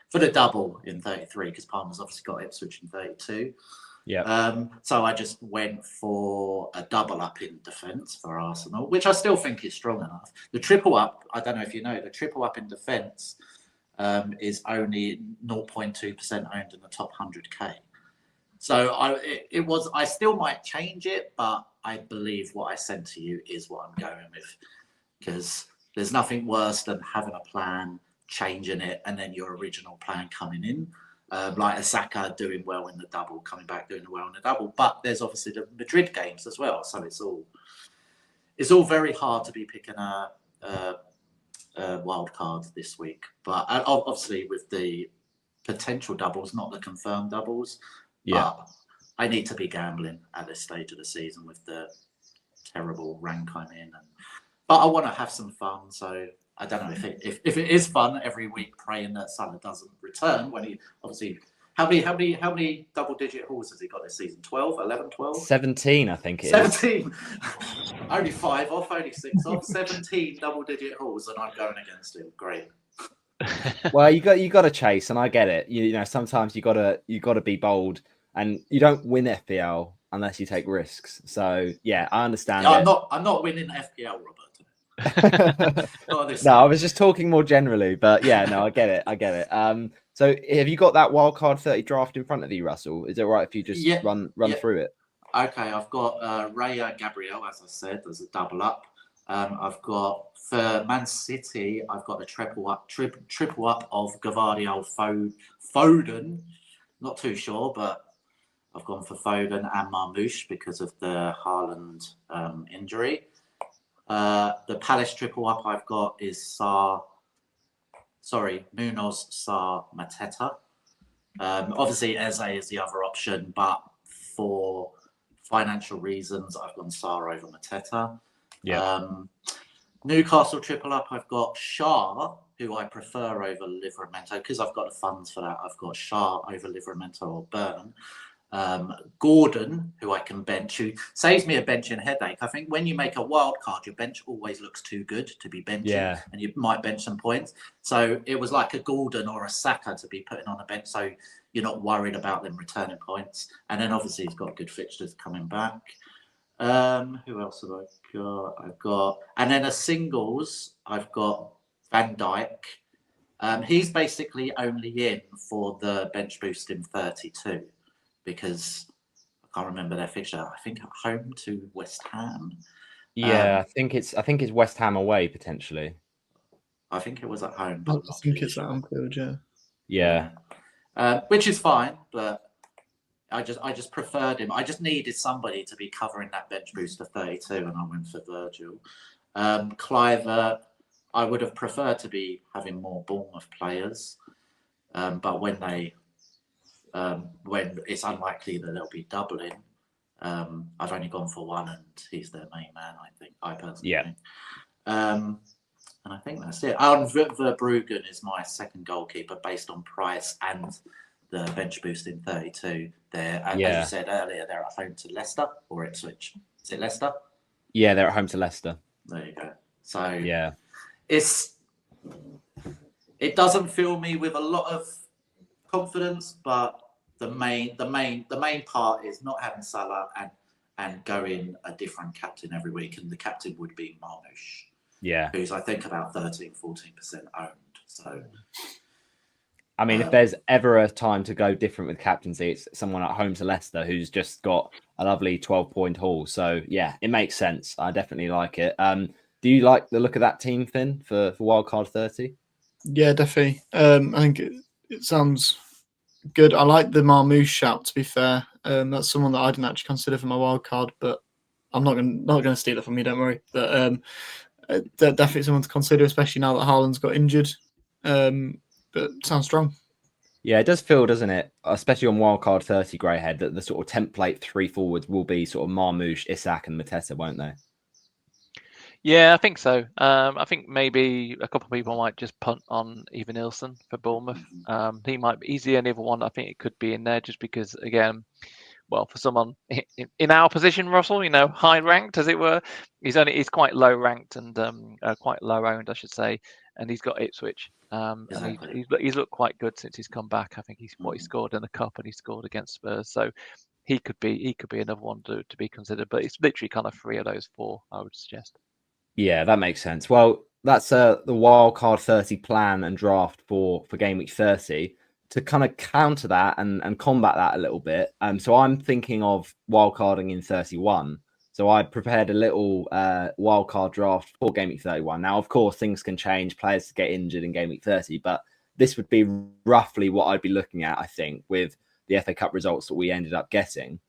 for the double in 33, because Palmer's obviously got Ipswich in 32. Yeah. So I just went for a double up in defence for Arsenal, which I still think is strong enough. The triple up, I don't know if you know, the triple up in defence is only 0.2% owned in the top 100k. So I still might change it, but I believe what I sent to you is what I'm going with, because there's nothing worse than having a plan, changing it, and then your original plan coming in. Like a Saka doing well in the double, coming back doing well in the double. But there's obviously the Madrid games as well, so it's all very hard to be picking a wild card this week. But obviously with the potential doubles, not the confirmed doubles. Yeah. But I need to be gambling at this stage of the season with the terrible rank I'm in. But I want to have some fun, so I don't know if it is fun every week praying that Salah doesn't return when he obviously. How many double-digit hauls has he got this season? 12, 11, 12? 17, I think it is. 17. Only 5 off, only 6 off. 17 double-digit hauls, and I'm going against him. Great. Well, you got to chase, and I get it. You know, sometimes you got to be bold, and you don't win FPL unless you take risks. So yeah, I understand. No, I'm not winning FPL, Roberto. No, I was just talking more generally, but yeah, no, I get it. So have you got that wildcard 30 draft in front of you, Russell? Is it right if you just run through it? Okay, I've got Raya Gabriel, as I said, there's a double up. I've got for Man City, I've got a triple up of Gavardio Foden. Not too sure, but I've gone for Foden and Marmoush because of the Haaland injury. The Palace triple up I've got is Munoz, Sarr, Mateta. Obviously, Eze is the other option, but for financial reasons, I've gone Sarr over Mateta. Yeah. Newcastle triple up, I've got Shah, who I prefer over Livramento because I've got the funds for that. I've got Shah over Livramento or Burn. Gordon, who I can bench, who saves me a benching headache. I think when you make a wild card, your bench always looks too good to be benching, and you might bench some points. So it was like a Gordon or a Saka to be putting on a bench, so you're not worried about them returning points. And then obviously he's got good fixtures coming back. Who else have I got? And then a singles, I've got Van Dijk. He's basically only in for the bench boost in 32 because I can't remember their fixture. I think at home to West Ham. Yeah, I think it's West Ham away potentially. I think it was at home. I think it's at Anfield, Yeah. Which is fine, but I just preferred him. I just needed somebody to be covering that bench boost for 32, and I went for Virgil. Cliver, I would have preferred to be having more Bournemouth players, but when it's unlikely that they'll be doubling, I've only gone for one, and he's their main man. I personally think. And I think that's it. Verbruggen is my second goalkeeper based on price and the bench boost in 32. As you said earlier, they're at home to Leicester or Ipswich. Is it Leicester? Yeah, they're at home to Leicester. There you go. So yeah, it doesn't fill me with a lot of confidence, but the main part is not having Salah and going a different captain every week, and the captain would be Marmoush. Yeah, who's I think about 13-14% owned. So I mean, if there's ever a time to go different with captaincy, it's someone at home to Leicester who's just got a lovely 12-point haul. So yeah, it makes sense. I definitely like it. Do you like the look of that team, Finn, for Wildcard 30? Yeah, definitely. I think it sounds good. I like the Marmoush shout, to be fair. That's someone that I didn't actually consider for my wildcard, but I'm not going to steal it from you, don't worry. But definitely someone to consider, especially now that Haaland's got injured. But sounds strong. Yeah, it does feel, doesn't it? Especially on Wildcard 30 Greyhead, that the sort of template three forwards will be sort of Marmoush, Isak, and Mateta, won't they? Yeah, I think so. I think maybe a couple of people might just punt on Even Nielsen for Bournemouth. He's the only other one I think it could be in there, just because, again, well, for someone in our position, Russell, high ranked as it were, he's quite low ranked and quite low owned, I should say, and he's got Ipswich. Exactly. And he's looked quite good since he's come back. I think he scored in the cup and he scored against Spurs, so he could be another one to be considered. But it's literally kind of three of those four, I would suggest. Yeah, that makes sense. Well, that's the Wildcard 30 plan and draft for Gameweek 30. To kind of counter that and combat that a little bit. So I'm thinking of wildcarding in 31. So I prepared a little wildcard draft for Gameweek 31. Now, of course, things can change. Players get injured in Gameweek 30, but this would be roughly what I'd be looking at, I think, with the FA Cup results that we ended up getting.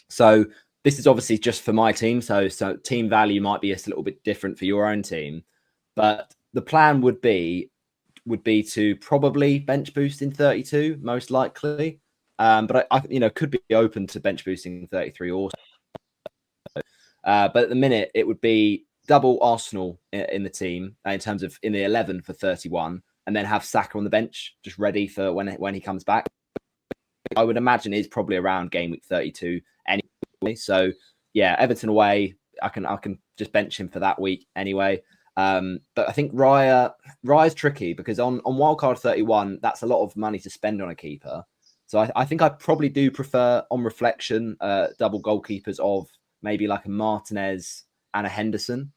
So this is obviously just for my team. So team value might be a little bit different for your own team. But the plan would be to probably bench boost in 32, most likely. But I could be open to bench boosting in 33 also. But at the minute, it would be double Arsenal in the team in terms of in the 11 for 31, and then have Saka on the bench just ready for when he comes back. I would imagine is probably around game week 32 anyway. So yeah, Everton away, I can just bench him for that week anyway. But I think Raya's tricky because on wildcard 31, that's a lot of money to spend on a keeper. So I think I probably do prefer, on reflection, double goalkeepers of maybe like a Martinez and a Henderson.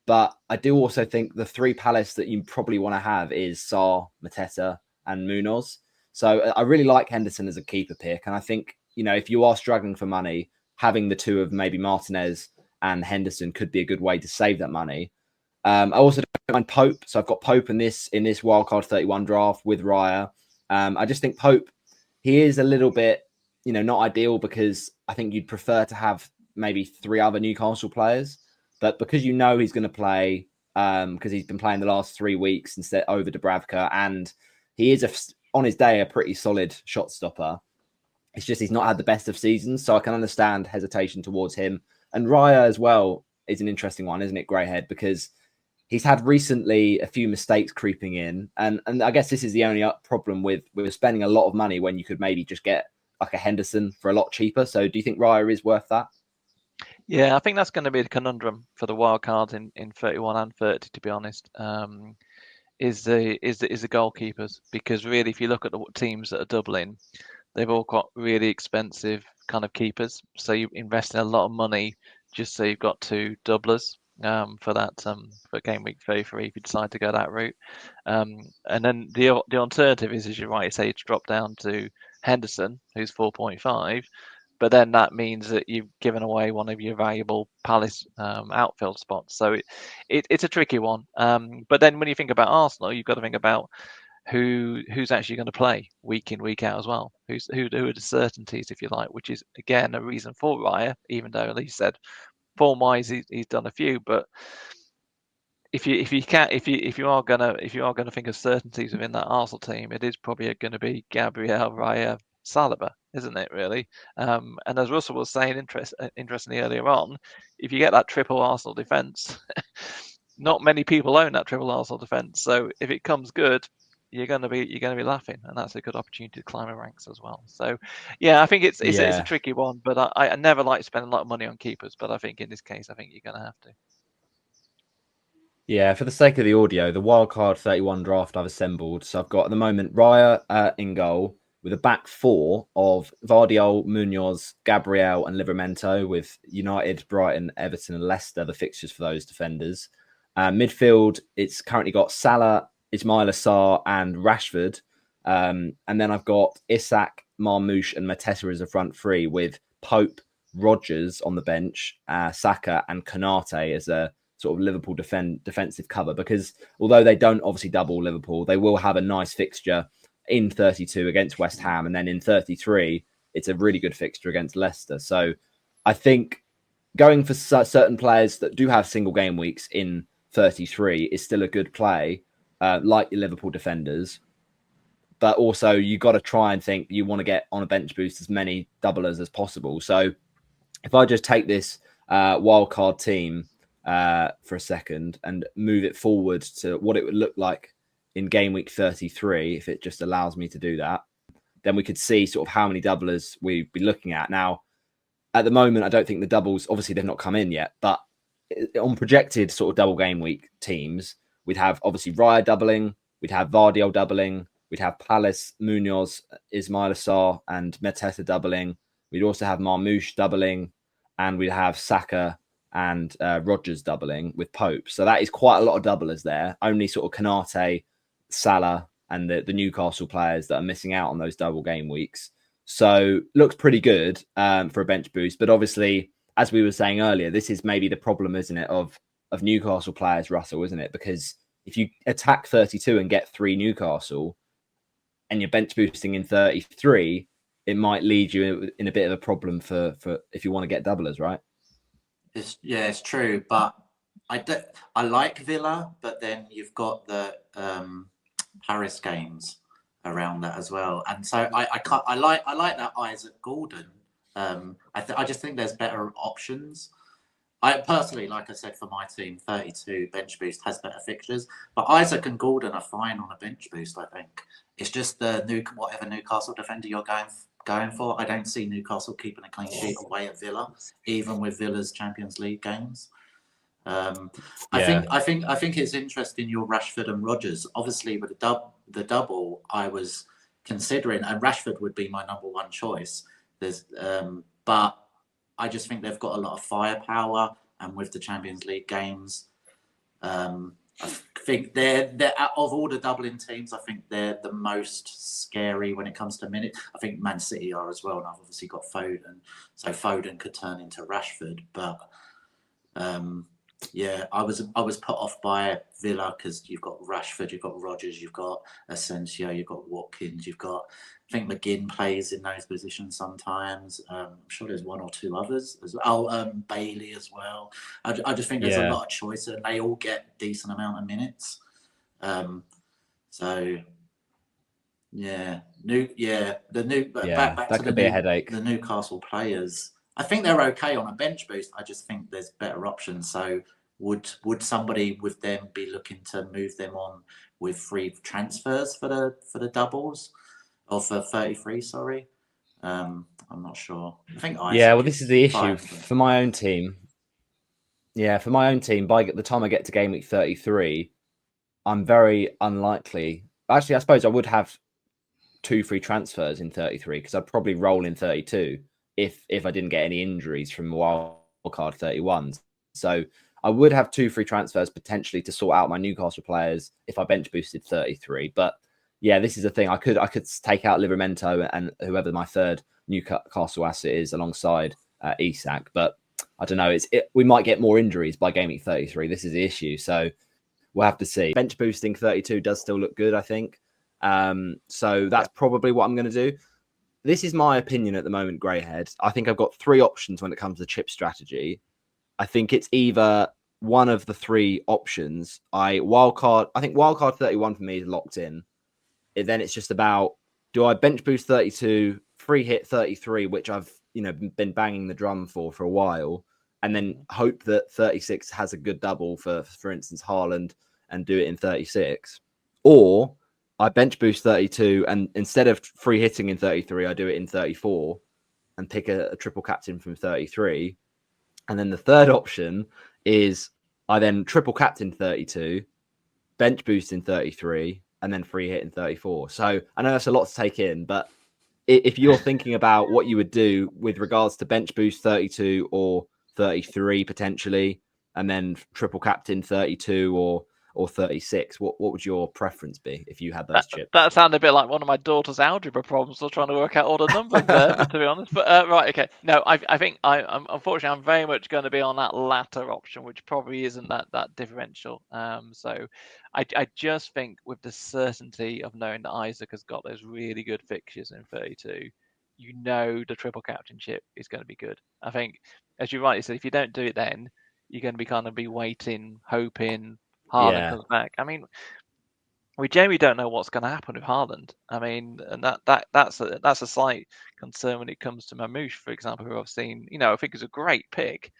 But I do also think the three Palace that you probably want to have is Sarr, Mateta, and Munoz. So I really like Henderson as a keeper pick. And I think, if you are struggling for money, having the two of maybe Martinez and Henderson could be a good way to save that money. I also don't mind Pope. So I've got Pope in this Wildcard 31 draft with Raya. I just think Pope, he is a little bit, not ideal, because I think you'd prefer to have maybe 3 other Newcastle players. But because he's going to play, because he's been playing the last 3 weeks instead over Dubravka, and he is on his day a pretty solid shot stopper. It's just he's not had the best of seasons, so I can understand hesitation towards him. And Raya as well is an interesting one, isn't it, Greyhead? Because he's had recently a few mistakes creeping in, and I guess this is the only problem with spending a lot of money when you could maybe just get like a Henderson for a lot cheaper. So do you think Raya is worth that? Yeah, I think that's going to be the conundrum for the wild cards in 31 and 30, to be honest. Is the goalkeepers, because really, if you look at the teams that are doubling, they've all got really expensive kind of keepers. So you invest in a lot of money just so you've got 2 doublers for that for Gameweek 33 if you decide to go that route. And then the alternative is, as you rightly say, to drop down to Henderson, who's 4.5. But then that means that you've given away one of your valuable Palace outfield spots. So it's a tricky one. But then when you think about Arsenal, you've got to think about who's actually going to play week in, week out as well. Who are the certainties, if you like, which is again a reason for Raya, even though, like you said, form-wise he's done a few. But if you are gonna think of certainties within that Arsenal team, it is probably going to be Gabriel, Raya, Saliba, isn't it, really? And as Russell was saying, interestingly earlier on, if you get that triple Arsenal defence, not many people own that triple Arsenal defence. So if it comes good, you're going to be laughing, and that's a good opportunity to climb the ranks as well. So, yeah, I think it's a tricky one, but I never like spending a lot of money on keepers. But I think in this case, I think you're going to have to. Yeah, for the sake of the audio, the Wildcard 31 draft I've assembled. So I've got at the moment Raya in goal, with a back 4 of Vardiol, Munoz, Gabriel, and Livramento, with United, Brighton, Everton, and Leicester the fixtures for those defenders. Midfield, it's currently got Salah, Ismail Assar, and Rashford. And then I've got Isak, Marmoush, and Mateta as a front 3, with Pope, Rodgers on the bench, Saka, and Konate as a sort of Liverpool defensive cover, because although they don't obviously double Liverpool, they will have a nice fixture in 32 against West Ham, and then in 33 it's a really good fixture against Leicester. So I think going for certain players that do have single game weeks in 33 is still a good play, like the Liverpool defenders. But also you got to try and think you want to get on a bench boost as many doublers as possible. So if I just take this wildcard team for a second and move it forward to what it would look like in game week 33, if it just allows me to do that, then we could see sort of how many doublers we'd be looking at. Now, at the moment, I don't think the doubles, obviously they've not come in yet, but on projected sort of double game week teams, we'd have obviously Raya doubling, we'd have Vardiol doubling, we'd have Palace, Munoz, Ismail Assar, and Mateta doubling. We'd also have Marmoush doubling, and we'd have Saka and Rodgers doubling with Pope. So that is quite a lot of doublers there. Only sort of Konate, Salah, and the Newcastle players that are missing out on those double game weeks. So looks pretty good for a bench boost. But obviously, as we were saying earlier, this is maybe the problem, isn't it, of Newcastle players, Russell, isn't it? Because if you attack 32 and get 3 Newcastle and you're bench boosting in 33, it might lead you in a bit of a problem for if you want to get doublers, right? It's true, but I like Villa, but then you've got the Paris games around that as well, and so I like that Isaac Gordon. I just think there's better options. I personally, like I said, for my team, 32 bench boost has better fixtures, but Isaac and Gordon are fine on a bench boost. I think it's just whatever Newcastle defender you're going for. I don't see Newcastle keeping a clean sheet away at Villa, even with Villa's Champions League games. I think it's interesting your Rashford and Rodgers. Obviously, with the double, I was considering, and Rashford would be my number 1 choice. But I just think they've got a lot of firepower, and with the Champions League games, I think they're of all the doubling teams, I think they're the most scary when it comes to minutes. I think Man City are as well, and I've obviously got Foden, so Foden could turn into Rashford. But Yeah, I was put off by Villa because you've got Rashford, you've got Rodgers, you've got Asensio, you've got Watkins, you've got, I think McGinn plays in those positions sometimes. I'm sure there's one or two others as well. Oh, Bailey as well. I just think there's a lot of choice and they all get decent amount of minutes. So yeah, back that to could be a headache. the Newcastle players. I think they're okay on a bench boost. I just think there's better options. So would somebody with them be looking to move them on with free transfers for the doubles or for 33? Sorry, I'm not sure. I think Well, this is the issue for my own team. Yeah, for my own team, by the time I get to game week 33, I'm very unlikely. Actually, I suppose I would have 2 free transfers in 33 because I'd probably roll in 32 if I didn't get any injuries from Wildcard 31. So I would have 2 free transfers potentially to sort out my Newcastle players if I bench boosted 33. But yeah, this is the thing. I could take out Livramento and whoever my third Newcastle asset is alongside Isak, but I don't know. We might get more injuries by game week 33. This is the issue. So we'll have to see. Bench boosting 32 does still look good, I think. So that's probably what I'm going to do. This is my opinion at the moment, Greyhead. I think I've got 3 options when it comes to chip strategy. I think it's either one of the 3 options. I think wildcard 31 for me is locked in. Then it's just about, do I bench boost 32, free hit 33, which I've been banging the drum for a while, and then hope that 36 has a good double for instance, Haaland, and do it in 36, or I bench boost 32 and instead of free hitting in 33, I do it in 34 and pick a triple captain from 33. And then the third option is I then triple captain 32, bench boost in 33, and then free hit in 34. So I know that's a lot to take in, but if you're thinking about what you would do with regards to bench boost 32 or 33 potentially, and then triple captain 32 or 36, what would your preference be if you had those chips? That sounded a bit like one of my daughter's algebra problems. I was trying to work out all the numbers there, to be honest. But right, okay. No, I think I'm unfortunately I'm very much going to be on that latter option, which probably isn't that differential. So I just think with the certainty of knowing that Isaac has got those really good fixtures in 32, the triple captainship is going to be good. I think, as you rightly said, if you don't do it then, you're going to be kind of waiting, hoping Haaland comes back. I mean, we genuinely don't know what's going to happen with Haaland. I mean, and that's a slight concern when it comes to Mamouche, for example, who I've seen. I think is a great pick,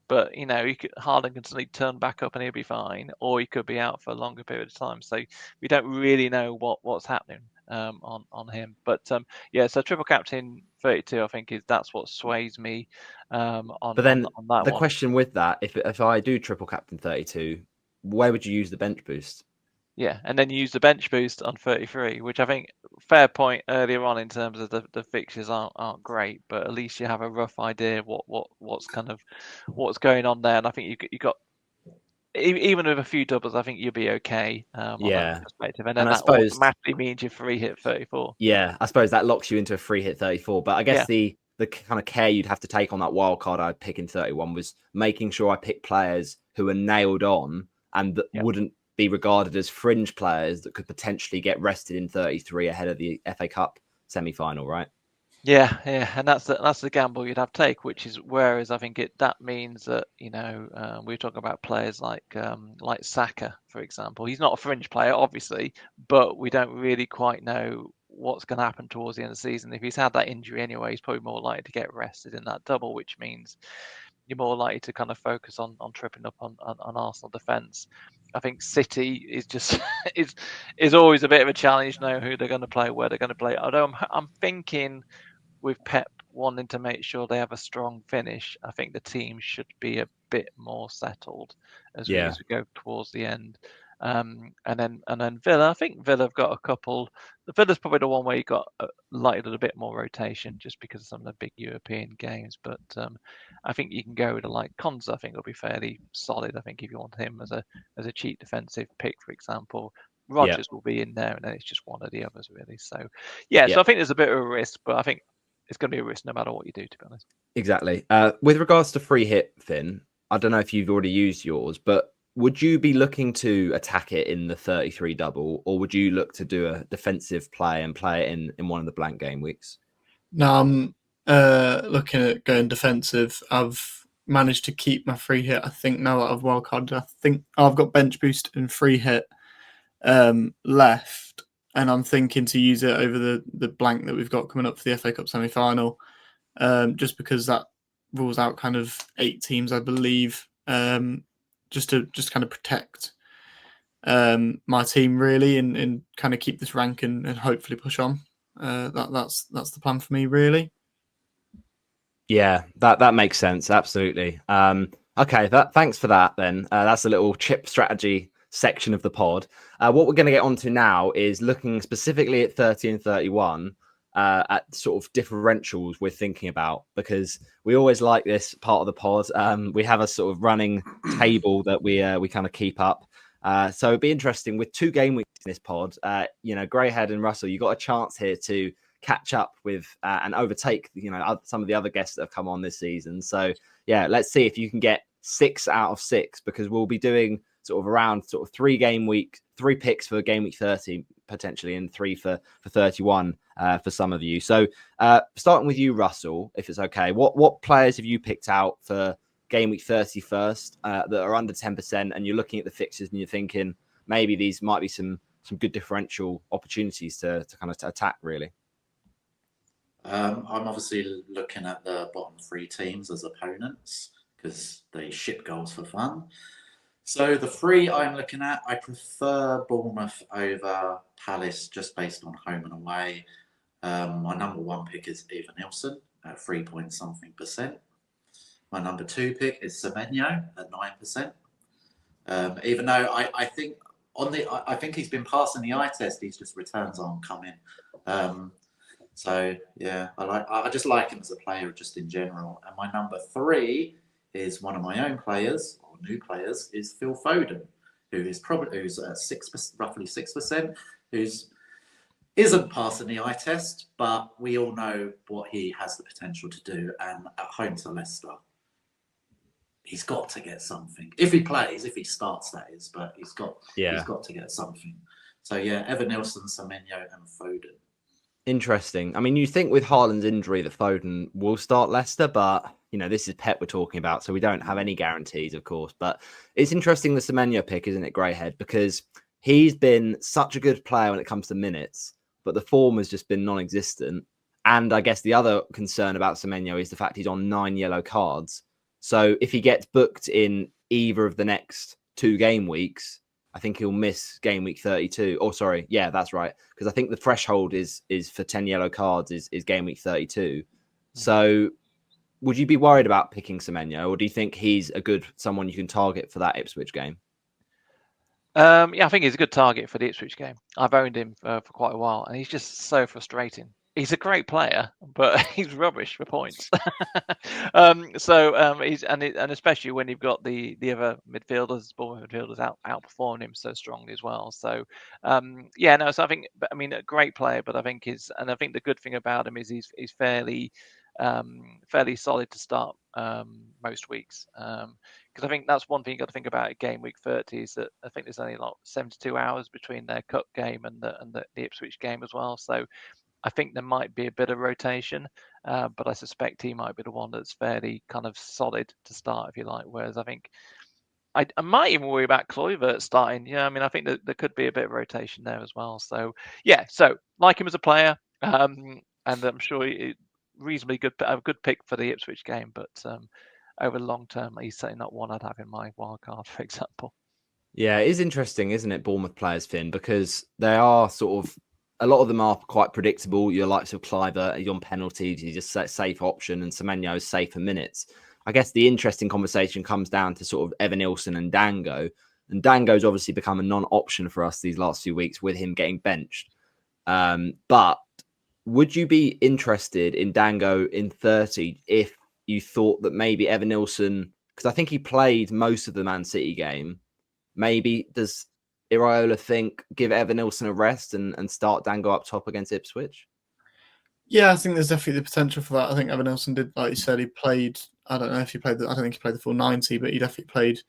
but Haaland can suddenly turn back up and he'll be fine, or he could be out for a longer period of time. So we don't really know what's happening on him. But so triple captain 32, I think that's what sways me. But then on that the one. question with that, if I do triple captain 32, where would you use the bench boost? Yeah, and then you use the bench boost on 33, which I think fair point earlier on in terms of the fixtures aren't great, but at least you have a rough idea of what's going on there. And I think you got even with a few doubles, I think you'll be okay on that perspective. And then that automatically means you free hit 34. Yeah, I suppose that locks you into a free hit 34. But I guess the kind of care you'd have to take on that wild card I'd pick in 31 was making sure I pick players who are nailed on and that wouldn't be regarded as fringe players that could potentially get rested in 33 ahead of the FA Cup semi-final, right? Yeah, and that's the gamble you'd have to take, which is whereas I think that means that we're talking about players like Saka, for example. He's not a fringe player, obviously, but we don't really quite know what's going to happen towards the end of the season. If he's had that injury anyway, he's probably more likely to get rested in that double, which means you're more likely to kind of focus on tripping up on Arsenal defence. I think City is just is always a bit of a challenge. Know who they're going to play, where they're going to play. Although I'm thinking with Pep wanting to make sure they have a strong finish, I think the team should be a bit more settled as we go towards the end. And then Villa, I think Villa have got a couple. Villa's probably the one where you got a little bit more rotation just because of some of the big European games. But I think you can go with Konza. I think will be fairly solid. I think if you want him as a cheap defensive pick, for example. Rodgers will be in there, and then it's just one of the others really. So so I think there's a bit of a risk, but I think it's going to be a risk no matter what you do, to be honest. Exactly. With regards to free hit, Finn, I don't know if you've already used yours, but would you be looking to attack it in the 33 double, or would you look to do a defensive play and play it in one of the blank game weeks? No, I'm looking at going defensive. I've managed to keep my free hit. I think now that I've wildcarded, I think I've got bench boost and free hit left, and I'm thinking to use it over the blank that we've got coming up for the FA Cup semi-final, just because that rules out kind of 8 teams, I believe, just to kind of protect my team really, and kind of keep this rank and hopefully push on. That's the plan for me, really. Yeah, that makes sense. Absolutely. Okay, thanks for that then. That's a little chip strategy section of the pod. What we're going to get onto now is looking specifically at 30 and 31 at sort of differentials we're thinking about, because we always like this part of the pod. We have a sort of running table that we kind of keep up. So it'd be interesting with 2 game weeks in this pod. Greyhead and Russell, you got a chance here to catch up with and overtake, some of the other guests that have come on this season. So yeah, let's see if you can get 6 out of 6, because we'll be doing sort of around sort of 3 picks for game week 30 potentially, and 3 for 31 for some of you. So starting with you, Russell, if it's okay, what players have you picked out for game week 30 first that are under 10%, and you're looking at the fixtures and you're thinking maybe these might be some good differential opportunities to kind of attack, really? I'm obviously looking at the bottom 3 teams as opponents because they ship goals for fun. So the 3 I'm looking at, I prefer Bournemouth over Palace just based on home and away. My number 1 pick is Evanilson at 3-point-something%. My number 2 pick is Semenyo at 9%. Even though I think I think he's been passing the eye test, his just returns aren't coming. So yeah, I just like him as a player just in general. And my number 3 is one of my own players or new players, is Phil Foden, who's at 6%, roughly 6%, who's isn't passing the eye test, but we all know what he has the potential to do. And at home to Leicester, he's got to get something. If he plays, if he starts, that is, but he's got to get something. So yeah, Evanilson, Semenyo, and Foden. Interesting. I mean, you think with Haaland's injury that Foden will start Leicester, but this is Pep we're talking about, so we don't have any guarantees, of course. But it's interesting the Semenyo pick, isn't it, Greyhead? Because he's been such a good player when it comes to minutes, but the form has just been non-existent. And I guess the other concern about Semenyo is the fact he's on 9 yellow cards. So if he gets booked in either of the next 2 game weeks, I think he'll miss game week 32. Oh, sorry. Yeah, that's right. Because I think the threshold is for 10 yellow cards is game week 32. So would you be worried about picking Semenyo, or do you think he's someone you can target for that Ipswich game? Yeah, I think he's a good target for the Ipswich game. I've owned him for quite a while, and he's just so frustrating. He's a great player, but he's rubbish for points. He's and especially when you've got the other midfielders, Bournemouth midfielders outperforming him so strongly as well. So So I think, a great player, but I think the good thing about him is he's fairly solid to start most weeks. Because I think that's one thing you got to think about at game week 30 is that I think there's only like 72 hours between their cup game and the Ipswich game as well. So I think there might be a bit of rotation, but I suspect he might be the one that's fairly kind of solid to start, if you like. Whereas I think I might even worry about Kluivert starting. Yeah, I think that there could be a bit of rotation there as well. So yeah, so like him as a player, and I'm sure reasonably a good pick for the Ipswich game, but over the long term, he's certainly not one I'd have in my wildcard, for example. Yeah, it is interesting, isn't it, Bournemouth players, Finn, because they are sort of, a lot of them are quite predictable. Your likes of Kluivert, he's on penalties, he's just a safe option, and Semenyo is safe for minutes. I guess the interesting conversation comes down to sort of Evanilson and Dango. And Dango's obviously become a non-option for us these last few weeks with him getting benched. But would you be interested in Dango in 30 if you thought that maybe Evanilson, because I think he played most of the Man City game, maybe does Iraola think give Evanilson a rest and start Dango up top against Ipswich? Yeah, I think there's definitely the potential for that. I think Evanilson did, like you said, he played I don't know if he played. I don't think he played the full 90, but he definitely played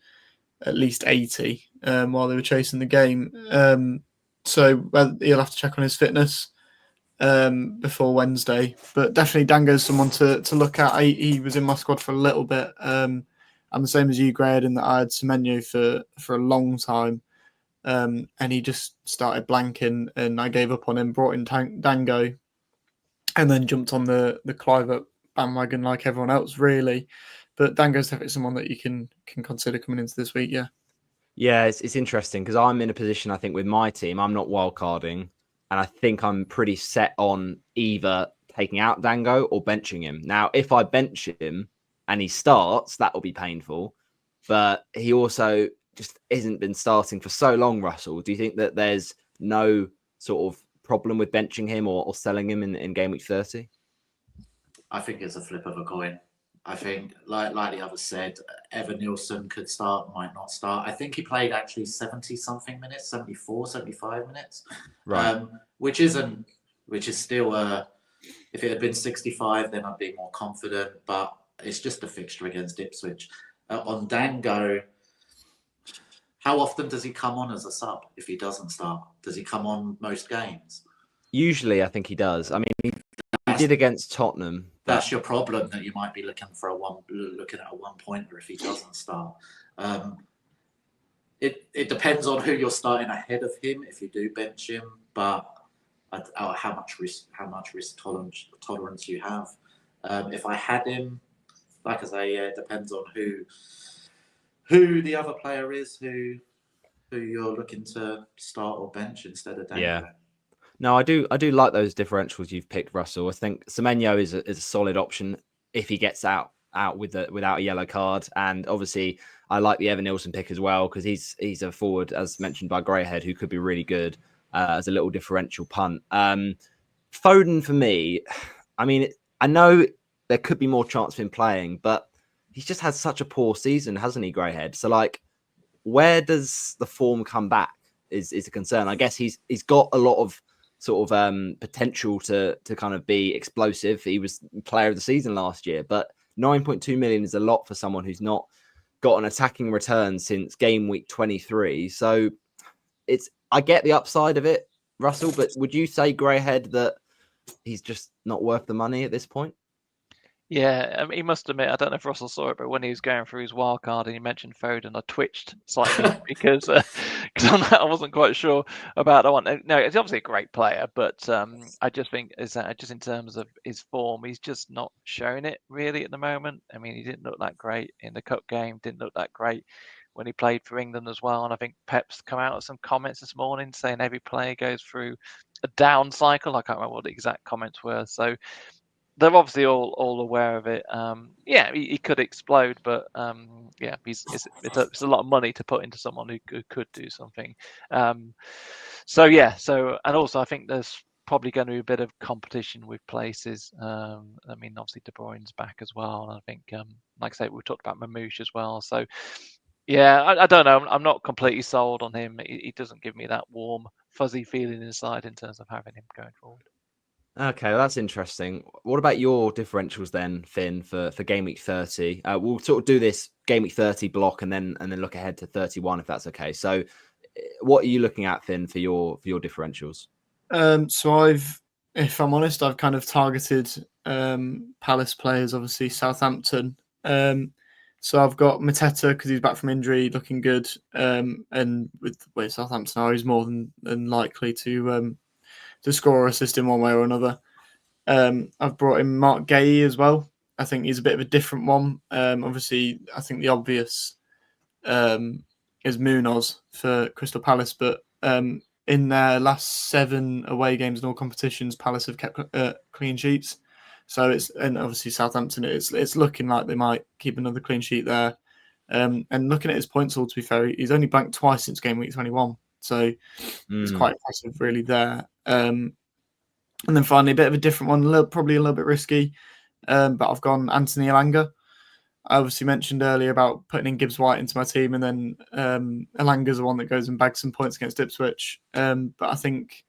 at least 80 while they were chasing the game. So he'll have to check on his fitness before Wednesday. But definitely Dango's someone to look at. He was in my squad for a little bit. I'm the same as you, Greyhead, in that I had Semenyo for a long time. And he just started blanking, and I gave up on him, brought in Dango, and then jumped on the Clive up bandwagon like everyone else, really. But Dango's definitely someone that you can consider coming into this week, yeah. Yeah, it's interesting because I'm in a position, I think, with my team, I'm not wildcarding, and I think I'm pretty set on either taking out Dango or benching him. Now, if I bench him and he starts, that will be painful, but he also just hasn't been starting for so long, Russell. Do you think that there's no sort of problem with benching him or selling him in game week 30? I think it's a flip of a coin. I think, like the others said, Evan Nielsen could start, might not start. I think he played actually 70-something minutes, 74, 75 minutes. Right. Which is still, if it had been 65, then I'd be more confident. But it's just a fixture against Ipswich. On Dango, how often does he come on as a sub if he doesn't start? Does he come on most games? Usually, I think he does. I mean, he did against Tottenham. That's your problem, that you might be looking at a one pointer if he doesn't start. It depends on who you're starting ahead of him if you do bench him, but how much risk tolerance you have. If I had him, like I say, it depends on who the other player is, who you're looking to start or bench instead of Dango. Yeah. No, I do like those differentials you've picked, Russell. I think Semenyo is a solid option if he gets out without a yellow card. And obviously, I like the Evan Nielsen pick as well because he's a forward, as mentioned by Greyhead, who could be really good as a little differential punt. Foden, for me, I mean, I know there could be more chance of him playing, but he's just had such a poor season, hasn't he, Greyhead? So, like, where does the form come back is a concern. I guess he's got a lot of sort of potential to kind of be explosive. He was player of the season last year, but 9.2 million is a lot for someone who's not got an attacking return since game week 23. So I get the upside of it, Russell, but would you say, Greyhead, that he's just not worth the money at this point? Yeah, I mean, he must admit, I don't know if Russell saw it, but when he was going through his wild card and he mentioned Foden, I twitched slightly because I wasn't quite sure about that one. No, he's obviously a great player, but I just think just in terms of his form, he's just not showing it really at the moment. I mean, he didn't look that great in the cup game, didn't look that great when he played for England as well. And I think Pep's come out with some comments this morning saying every player goes through a down cycle. I can't remember what the exact comments were. So they're obviously all aware of it. Yeah, he could explode, but yeah, it's a lot of money to put into someone who could do something. So yeah, and also I think there's probably going to be a bit of competition with places. I mean, obviously De Bruyne's back as well, and I think, like I say, we talked about Mamouche as well. So yeah, I don't know. I'm not completely sold on him. He doesn't give me that warm, fuzzy feeling inside in terms of having him going forward. Okay, well, that's interesting. What about your differentials then, Finn, for game week 30? We'll sort of do this game week 30 block and then look ahead to 31 if that's okay. So, what are you looking at, Finn, for your differentials? So if I'm honest, I've kind of targeted Palace players, obviously Southampton. So I've got Mateta because he's back from injury, looking good, and with where Southampton are, he's more than likely to score or assist in one way or another. I've brought in Mark Gay as well. I think he's a bit of a different one. Obviously, I think the obvious is Munoz for Crystal Palace, but in their last 7 away games in all competitions, Palace have kept clean sheets. So and obviously Southampton, it's looking like they might keep another clean sheet there. And looking at his points, all to be fair, he's only blanked twice since game week 21. So it's quite impressive, really, there. And then finally, a bit of a different one, probably a little bit risky, but I've gone Anthony Elanga. I obviously mentioned earlier about putting in Gibbs White into my team, and then Elanga's the one that goes and bags some points against Ipswich. But I think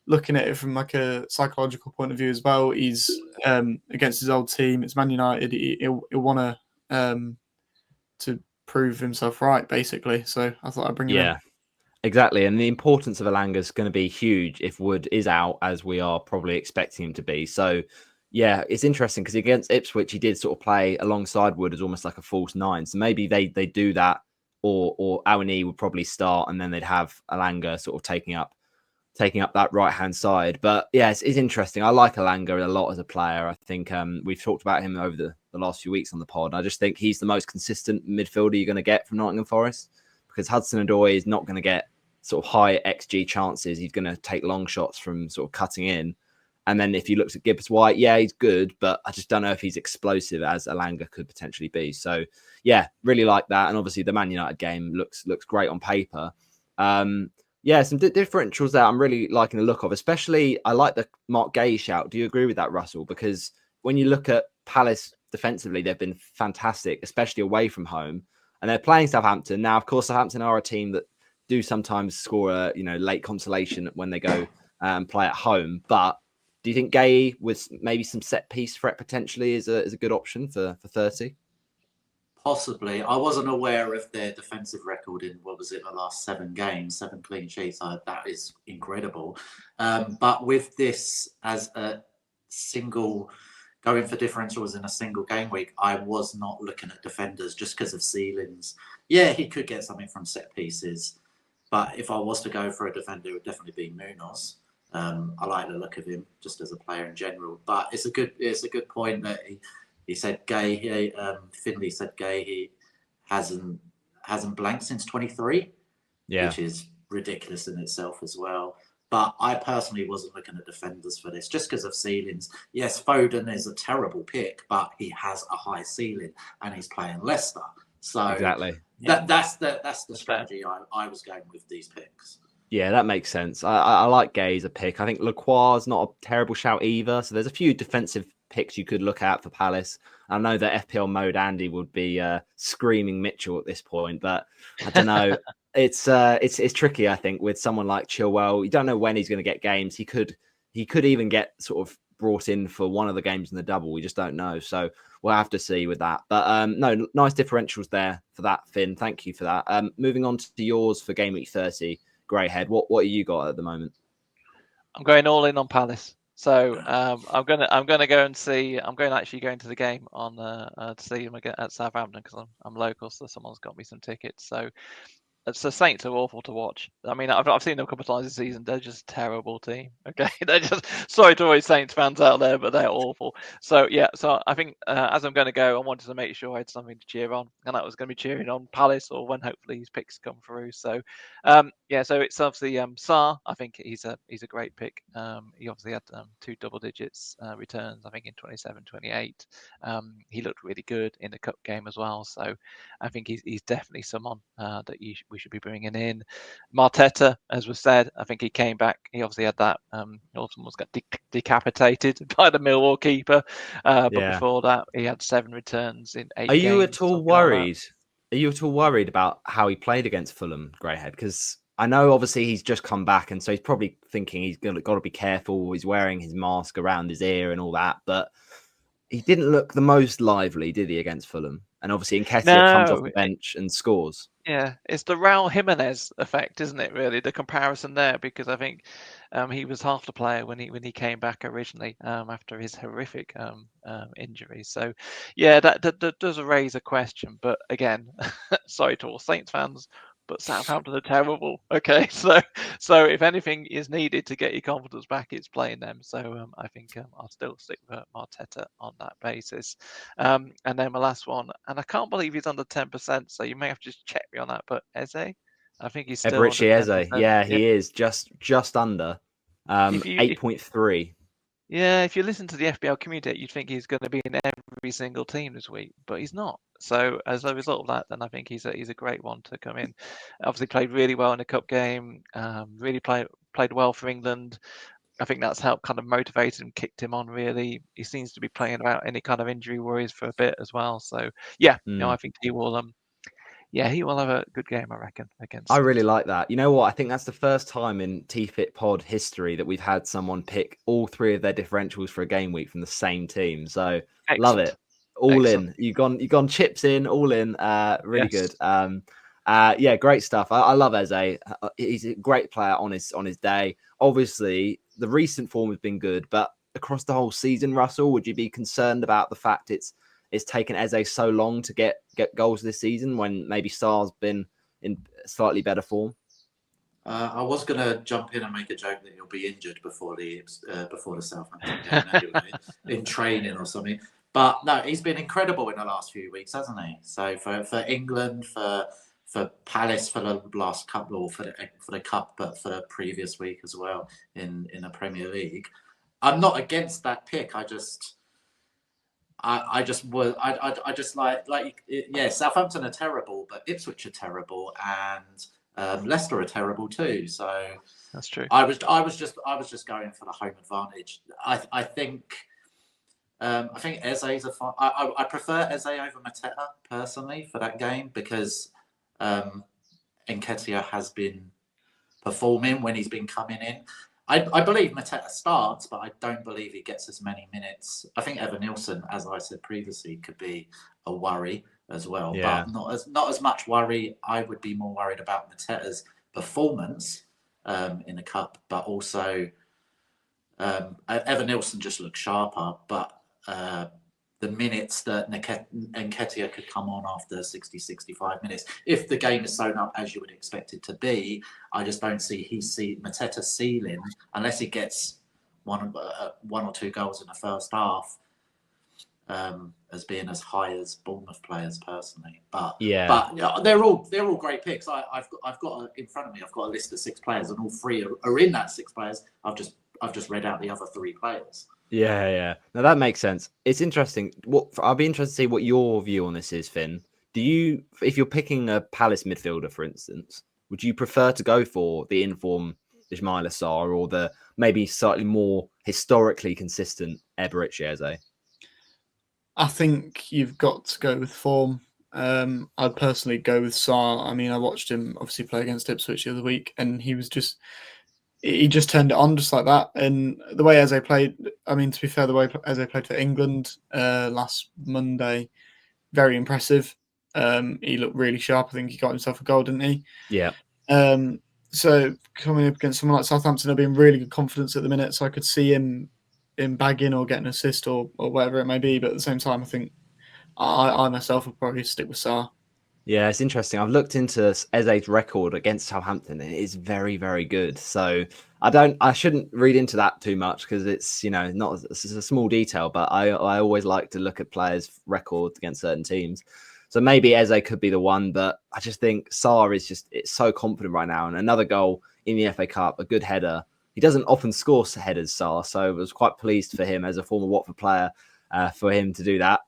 looking at it from like a psychological point of view as well, he's against his old team. It's Man United. He'll want to to prove himself right, basically. So I thought I'd bring him in. Yeah, exactly. And the importance of Elanga is going to be huge if Wood is out, as we are probably expecting him to be. So, yeah, it's interesting because against Ipswich, he did sort of play alongside Wood as almost like a false nine. So maybe they do that, or Awani would probably start, and then they'd have Elanga sort of taking up that right hand side. But yeah, it's interesting. I like Elanga a lot as a player. I think we've talked about him over the last few weeks on the pod. I just think he's the most consistent midfielder you're going to get from Nottingham Forest, because Hudson-Odoi is not going to get sort of high XG chances. He's going to take long shots from sort of cutting in. And then if you looked at Gibbs White, yeah, he's good, but I just don't know if he's explosive as Elanga could potentially be. So yeah, really like that. And obviously the Man United game looks great on paper. Yeah, some differentials there I'm really liking the look of, especially I like the Mark Gay shout. Do you agree with that, Russell? Because when you look at Palace defensively, they've been fantastic, especially away from home. And they're playing Southampton. Now, of course, Southampton are a team that do sometimes score a late consolation when they go and play at home. But do you think Gay with maybe some set piece threat potentially is a good option for 30? Possibly. I wasn't aware of their defensive record in, what was it, the last 7 games, 7 clean sheets. That is incredible. But with this as a single, going for differentials in a single game week, I was not looking at defenders just because of ceilings. Yeah, he could get something from set pieces. But if I was to go for a defender, it would definitely be Munoz. I like the look of him just as a player in general. But it's a good point that he said Gay. Finley said Gay. He hasn't blanked since 23, which is ridiculous in itself as well. But I personally wasn't looking at defenders for this just because of ceilings. Yes, Foden is a terrible pick, but he has a high ceiling and he's playing Leicester. So exactly, that's the strategy I was going with these picks. Yeah, that makes sense. I like Gay as a pick. I think Lacroix's not a terrible shout either. So there's a few defensive picks you could look at for Palace. I know that FPL mode Andy would be screaming Mitchell at this point, but I don't know. It's tricky, I think, with someone like Chilwell. You don't know when he's going to get games. He could even get sort of brought in for one of the games in the double. We just don't know. So we'll have to see with that. But no, nice differentials there for that, Finn. Thank you for that. Moving on to yours for Game Week 30. Greyhead, what have you got at the moment? I'm going all in on Palace. So I'm gonna go and see. I'm going to actually go into the game on to see them again at Southampton because I'm local, so someone's got me some tickets. So the Saints are awful to watch. I mean, I've seen them a couple of times this season. They're just a terrible team. Okay, they're just sorry to all Saints fans out there, but they're awful. So yeah, so I think as I'm going to go, I wanted to make sure I had something to cheer on, and that was going to be cheering on Palace, or when hopefully his picks come through. So yeah, so it's obviously Sarr. I think he's a great pick. He obviously had 2 double digits returns. I think in 27, 28. He looked really good in the cup game as well. So I think he's definitely someone that we should be bringing in. Marteta, as was said, I think he came back. He obviously had that. Almost got decapitated by the Millwall keeper. But before that, he had 7 returns in 8 games. Are you at all worried? Are you at all worried about how he played against Fulham, Greyhead? Because I know obviously he's just come back, and so he's probably thinking he's got to be careful. He's wearing his mask around his ear and all that, but he didn't look the most lively, did he, against Fulham? And obviously, Nketiah comes off the bench and scores. Yeah, it's the Raul Jimenez effect, isn't it? Really, the comparison there, because I think he was half the player when he came back originally after his horrific injury. So yeah, that does raise a question. But again, sorry to all Saints fans, but Southampton are terrible. Okay, so if anything is needed to get your confidence back, it's playing them. So I think I'll still stick with Marteta on that basis. And then my last one, and I can't believe he's under 10%, so you may have to just check me on that. But Eze, I think he's still Eberechi Eze. Yeah, he is just under 8.3. Yeah, if you listen to the FPL community, you'd think he's going to be in every single team this week, but he's not. So as a result of that, then I think he's a great one to come in. Obviously played really well in the cup game. Really played well for England. I think that's helped kind of motivate him, kicked him on. Really, he seems to be playing without any kind of injury worries for a bit as well. So yeah, I think he will. Yeah, he will have a good game, I reckon. Against. I really like that. You know what? I think that's the first time in TFIT pod history that we've had someone pick all 3 of their differentials for a game week from the same team. So Excellent. Love it. all Excellent. in. You've gone chips in, all in. Really Yes. good. Yeah, great stuff. I love Eze. He's a great player on his day. Obviously, the recent form has been good, but across the whole season, Russell, would you be concerned about the fact it's taken Eze so long to get goals this season when maybe Sarr's been in slightly better form? I was going to jump in and make a joke that he'll be injured before the Southampton game anyway, in training or something. But no, he's been incredible in the last few weeks, hasn't he? So for England, for Palace, for the last couple, or for the cup, but for the previous week as well in the Premier League. I'm not against that pick. I just Southampton are terrible, but Ipswich are terrible, and Leicester are terrible too. So That's true. I was just going for the home advantage. I think Eze is I prefer Eze over Mateta personally for that game because Nketiah has been performing when he's been coming in. I believe Mateta starts, but I don't believe he gets as many minutes. I think Evan Nilsson, as I said previously, could be a worry as well, Yeah. but not as much worry. I would be more worried about Mateta's performance in the cup, but also Evan Nilsson just looks sharper. But the minutes that Nketiah could come on after 60, 65 minutes, if the game is sewn up as you would expect it to be, I just don't see Mateta's ceiling, unless he gets one or two goals in the first half, as being as high as Bournemouth players personally. But they're all great picks. I've got in front of me. I've got a list of 6 players, and all 3 are in that 6 players. I've just read out the other 3 players. Yeah. Now that makes sense. It's interesting. I'll be interested to see what your view on this is, Finn. If you're picking a Palace midfielder, for instance, would you prefer to go for the inform Ismaila Sarr or the maybe slightly more historically consistent Eberechi Eze? I think you've got to go with form. I'd personally go with Sarr. I mean, I watched him obviously play against Ipswich the other week, and he just turned it on just like that. And the way Eze played, I mean, to be fair, the way Eze played for England last Monday, very impressive. He looked really sharp. I think he got himself a goal, didn't he? Yeah. So coming up against someone like Southampton, I've been really good confidence at the minute, so I could see him bagging or getting an assist or whatever it may be. But at the same time, I think I myself will probably stick with Sarr. Yeah, it's interesting. I've looked into Eze's record against Southampton, and it is very, very good. So I shouldn't read into that too much because it's it's a small detail, but I always like to look at players' records against certain teams. So maybe Eze could be the one, but I just think Sarr it's so confident right now. And another goal in the FA Cup, a good header. He doesn't often score headers, Sarr, so I was quite pleased for him as a former Watford player. For him to do that.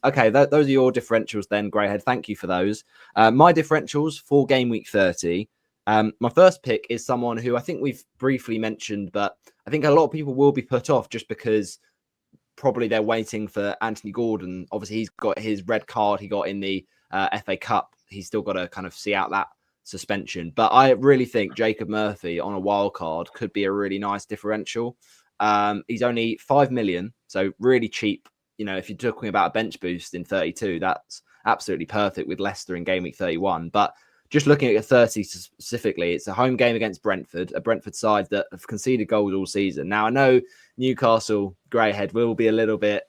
Okay, those are your differentials then, Greyhead. Thank you for those. My differentials for Game Week 30. My first pick is someone who I think we've briefly mentioned, but I think a lot of people will be put off just because probably they're waiting for Anthony Gordon. Obviously, he's got his red card he got in the FA Cup. He's still got to kind of see out that suspension. But I really think Jacob Murphy on a wild card could be a really nice differential. He's only 5 million, so really cheap. If you're talking about a bench boost in 32, that's absolutely perfect with Leicester in Game Week 31. But just looking at 30 specifically, it's a home game against Brentford, a Brentford side that have conceded goals all season. Now, I know Newcastle Greyhead will be a little bit,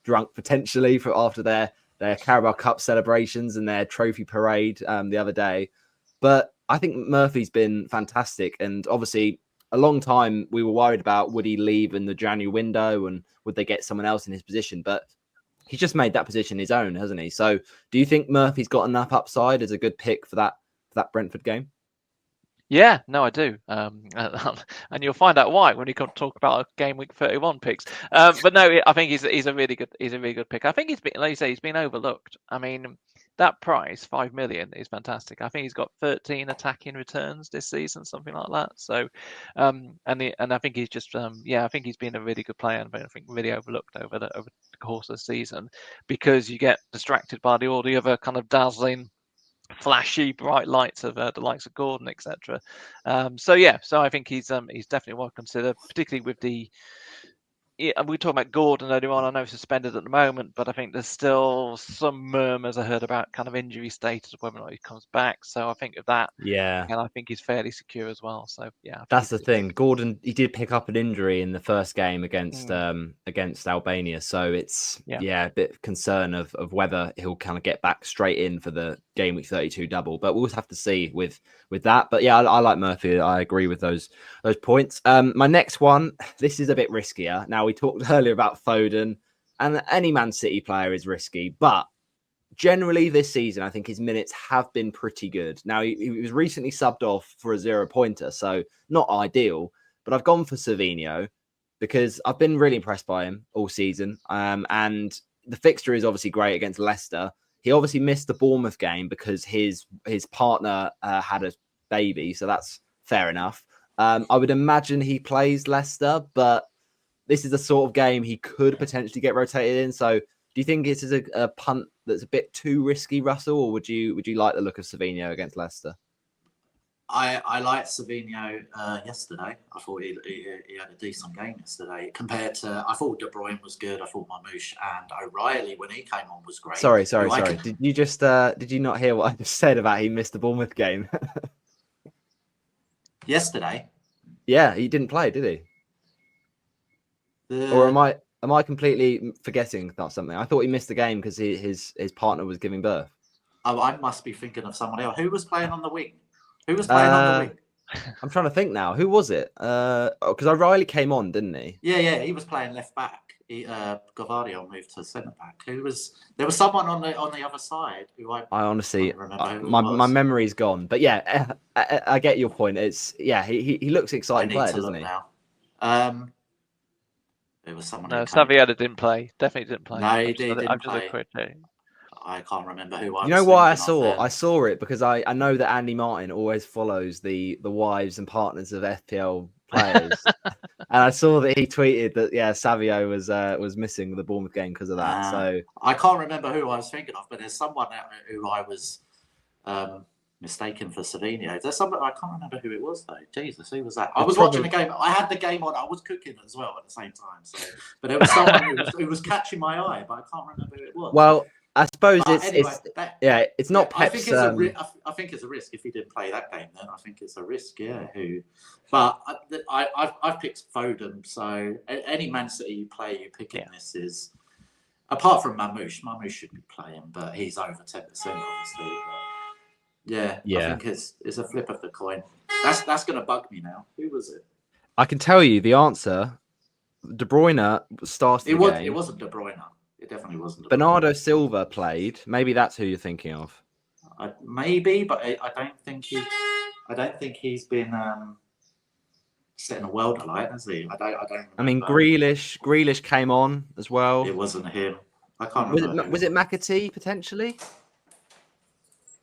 drunk potentially after their Carabao Cup celebrations and their trophy parade the other day. But I think Murphy's been fantastic. And obviously, a long time we were worried about would he leave in the January window and would they get someone else in his position? But he's just made that position his own, hasn't he? So do you think Murphy's got enough upside as a good pick for that Brentford game? Yeah, no, I do. And you'll find out why when we come talk about Game Week 31 picks. But no, I think he's a really good pick. I think he's been, like you say, he's been overlooked. I mean, that price, 5 million, is fantastic. I think he's got 13 attacking returns this season, something like that. So, and I think he's just, I think he's been a really good player, and I think really overlooked over the course of the season because you get distracted by all the other kind of dazzling, flashy, bright lights of the likes of Gordon, etc. So I think he's definitely well considered, particularly with the we talk about Gordon earlier on. I know suspended at the moment, but I think there's still some murmurs I heard about kind of injury status, whether or not he comes back. So I think of that. Yeah. And I think he's fairly secure as well. So yeah, That's the thing. Gordon, he did pick up an injury in the first game against Albania, so it's a bit concern of whether he'll kind of get back straight in for the Gameweek 32 double. But we'll have to see with that. But yeah, I like Murphy. I agree with those points. My next one, this is a bit riskier. Now we talked earlier about Foden, and any Man City player is risky, but generally this season, I think his minutes have been pretty good. Now, he was recently subbed off for a 0-pointer, so not ideal. But I've gone for Savinho because I've been really impressed by him all season. And the fixture is obviously great against Leicester. He obviously missed the Bournemouth game because his partner had a baby, so that's fair enough. I would imagine he plays Leicester, but this is the sort of game he could potentially get rotated in. So do you think this is a punt that's a bit too risky, Russell, or would you like the look of Savinho against Leicester? I liked Savinho yesterday. I thought he had a decent game yesterday compared to. I thought De Bruyne was good. I thought Marmoush and O'Reilly when he came on was great. Sorry. Did you just did you not hear what I just said about he missed the Bournemouth game yesterday? Yeah, he didn't play, did he? Or am I completely forgetting about something? I thought he missed the game because his partner was giving birth. Oh, I must be thinking of someone else. Who was playing on the wing? Who was playing on the wing? I'm trying to think now. Who was it? Because O'Reilly came on, didn't he? Yeah. He was playing left back. Gavardio moved to centre back. There was someone on the other side who I honestly my memory's gone. But yeah, I get your point. It's he looks exciting player, doesn't he? Now. It was someone. No, Saviota didn't play. Definitely didn't play. No, he didn't play. I can't remember who I was. You know why I saw? I saw it because I know that Andy Martin always follows the wives and partners of FPL players, and I saw that he tweeted that Savio was missing the Bournemouth game because of that. So I can't remember who I was thinking of, but there's someone who I was mistaken for Savinho. There's somebody I can't remember who it was though. Jesus, who was that? I was watching the game. I had the game on. I was cooking as well at the same time. So, but there was someone who was catching my eye, but I can't remember who it was. Well, I suppose it's not Pep's. I think it's a risk if he didn't play that game. Then I think it's a risk. But I've picked Foden. So any Man City you play, you pick in this is apart from Marmoush. Marmoush should be playing, but he's over 10% obviously. But, yeah, I think it's a flip of the coin. That's going to bug me now. Who was it? I can tell you the answer. De Bruyne started the game. It wasn't De Bruyne. It definitely wasn't. Bernardo Silva played. Maybe that's who you're thinking of. Maybe, but I don't think he's been setting a world alight, has he? I don't remember. I mean, Grealish came on as well. It wasn't him. I can't remember. Was it McAtee potentially?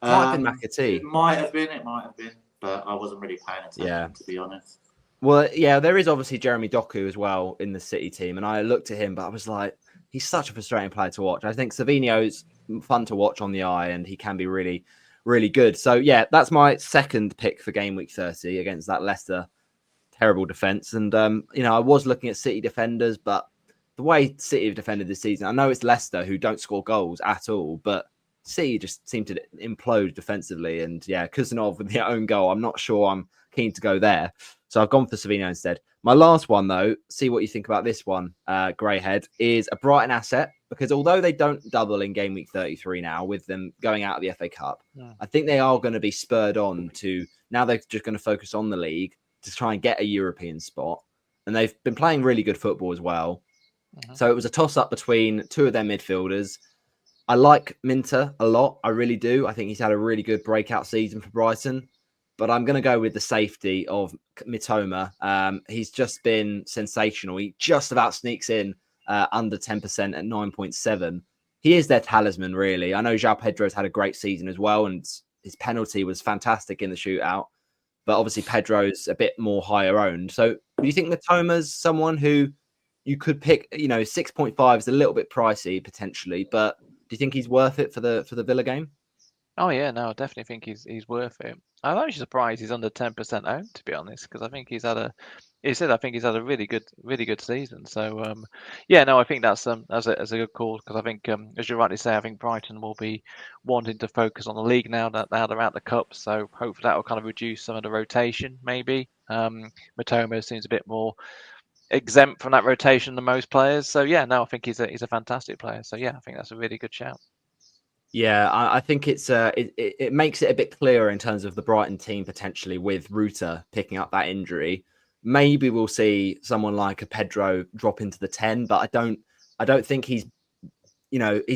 Might have been McAtee. It might have been, but I wasn't really paying attention, to be honest. Well, yeah, there is obviously Jeremy Doku as well in the City team, and I looked at him, but I was like, he's such a frustrating player to watch. I think Savinho's fun to watch on the eye, and he can be really, really good. So, yeah, that's my second pick for Game Week 30 against that Leicester terrible defence. And, I was looking at City defenders, but the way City have defended this season, I know it's Leicester who don't score goals at all, but City just seem to implode defensively. And, Kuznov with their own goal, I'm not sure I'm keen to go there. So I've gone for Savinho instead. My last one, though, see what you think about this one, Greyhead, is a Brighton asset, because although they don't double in Game Week 33 now with them going out of the FA Cup, I think they are going to be spurred on to, now they're just going to focus on the league to try and get a European spot. And they've been playing really good football as well. So it was a toss-up between two of their midfielders. I like Minter a lot. I really do. I think he's had a really good breakout season for Brighton. But I'm going to go with the safety of Mitoma. He's just been sensational. He just about sneaks in under 10% at 9.7. He is their talisman, really. I know João Pedro's had a great season as well, and his penalty was fantastic in the shootout. But obviously, Pedro's a bit more higher owned. So do you think Mitoma's someone who you could pick? 6.5 is a little bit pricey, potentially. But do you think he's worth it for the Villa game? Oh yeah, no, I definitely think he's worth it. I'm actually surprised he's under 10% owned, to be honest, because I think he's had a really good season. So yeah, no, I think that's a good call, because I think as you rightly say, I think Brighton will be wanting to focus on the league now that they're out the cup. So hopefully that will kind of reduce some of the rotation, maybe. Matoma seems a bit more exempt from that rotation than most players. So yeah, no, I think he's a fantastic player. So yeah, I think that's a really good shout. Yeah, I think it makes it a bit clearer in terms of the Brighton team potentially with Ruta picking up that injury. Maybe we'll see someone like a Pedro drop into the 10, but I don't think he's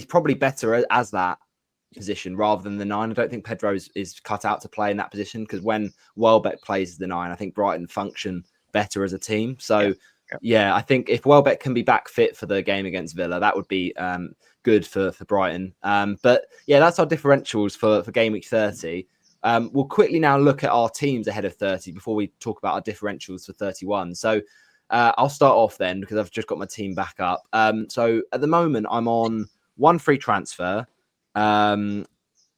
probably better as that position rather than the 9. I don't think Pedro is cut out to play in that position, because when Welbeck plays the 9, I think Brighton function better as a team. So yeah, I think if Welbeck can be back fit for the game against Villa, that would be good for Brighton. But yeah, that's our differentials for game week 30. We'll quickly now look at our teams ahead of 30 before we talk about our differentials for 31. So I'll start off then, because I've just got my team back up. So at the moment, I'm on 1 free transfer. And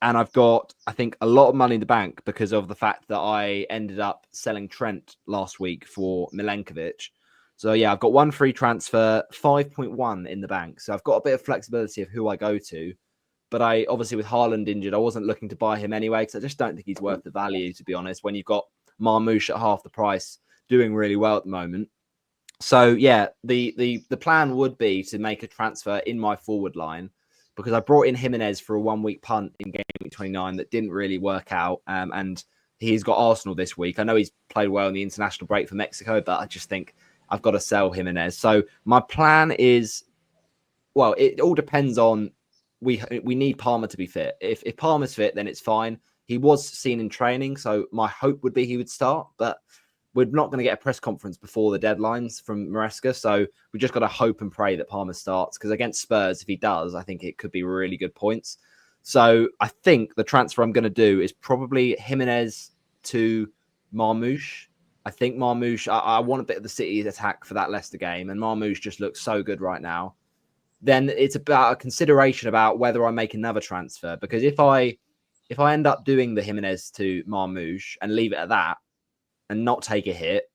I've got, I think, a lot of money in the bank because of the fact that I ended up selling Trent last week for Milenkovic. So yeah, I've got 1 free transfer, 5.1 in the bank. So I've got a bit of flexibility of who I go to. But I obviously, with Haaland injured, I wasn't looking to buy him anyway, because I just don't think he's worth the value, to be honest, when you've got Marmoush at half the price doing really well at the moment. So yeah, the plan would be to make a transfer in my forward line, because I brought in Jimenez for a 1-week punt in game week 29 that didn't really work out. And he's got Arsenal this week. I know he's played well in the international break for Mexico, but I just think I've got to sell Jimenez. So my plan is, well, it all depends on, we need Palmer to be fit. If Palmer's fit, then it's fine. He was seen in training, so my hope would be he would start, but we're not going to get a press conference before the deadlines from Maresca, so we just got to hope and pray that Palmer starts, because against Spurs, if he does, I think it could be really good points. So I think the transfer I'm going to do is probably Jimenez to Marmoush. I think Marmoush, I want a bit of the City attack for that Leicester game, and Marmoush just looks so good right now. Then it's about a consideration about whether I make another transfer, because if I end up doing the Jimenez to Marmoush and leave it at that, and not take a hit,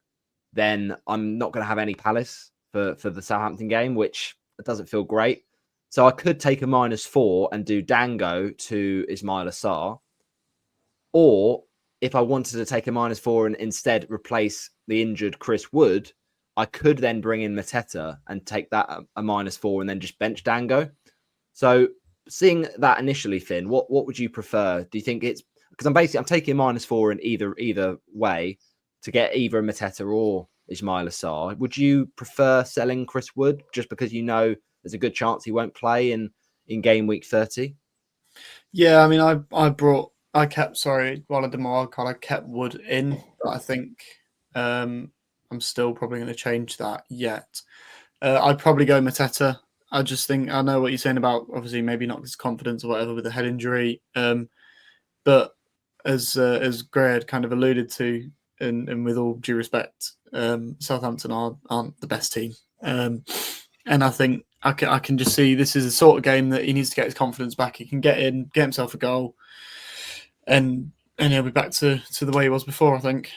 then I'm not going to have any Palace for the Southampton game, which doesn't feel great. So I could take a -4 and do Dango to Ismail Assar. Or if I wanted to take a -4 and instead replace the injured Chris Wood, I could then bring in Mateta and take that a -4 and then just bench Dango. So seeing that initially, Finn, what would you prefer? Do you think it's, because I'm taking a -4 in either way to get either Mateta or Ismail Assar. Would you prefer selling Chris Wood just because you know there's a good chance he won't play in game week 30? Yeah, I mean, I kept while I did my wildcard, I kept Wood in, but I think I'm still probably going to change that yet. I'd probably go Mateta. I just think, I know what you're saying about obviously maybe not his confidence or whatever with the head injury, but as Greyhead kind of alluded to, and with all due respect, Southampton aren't the best team, and I think I can just see this is the sort of game that he needs to get his confidence back. He can get in, get himself a goal, and he'll be back to the way he was before, I think.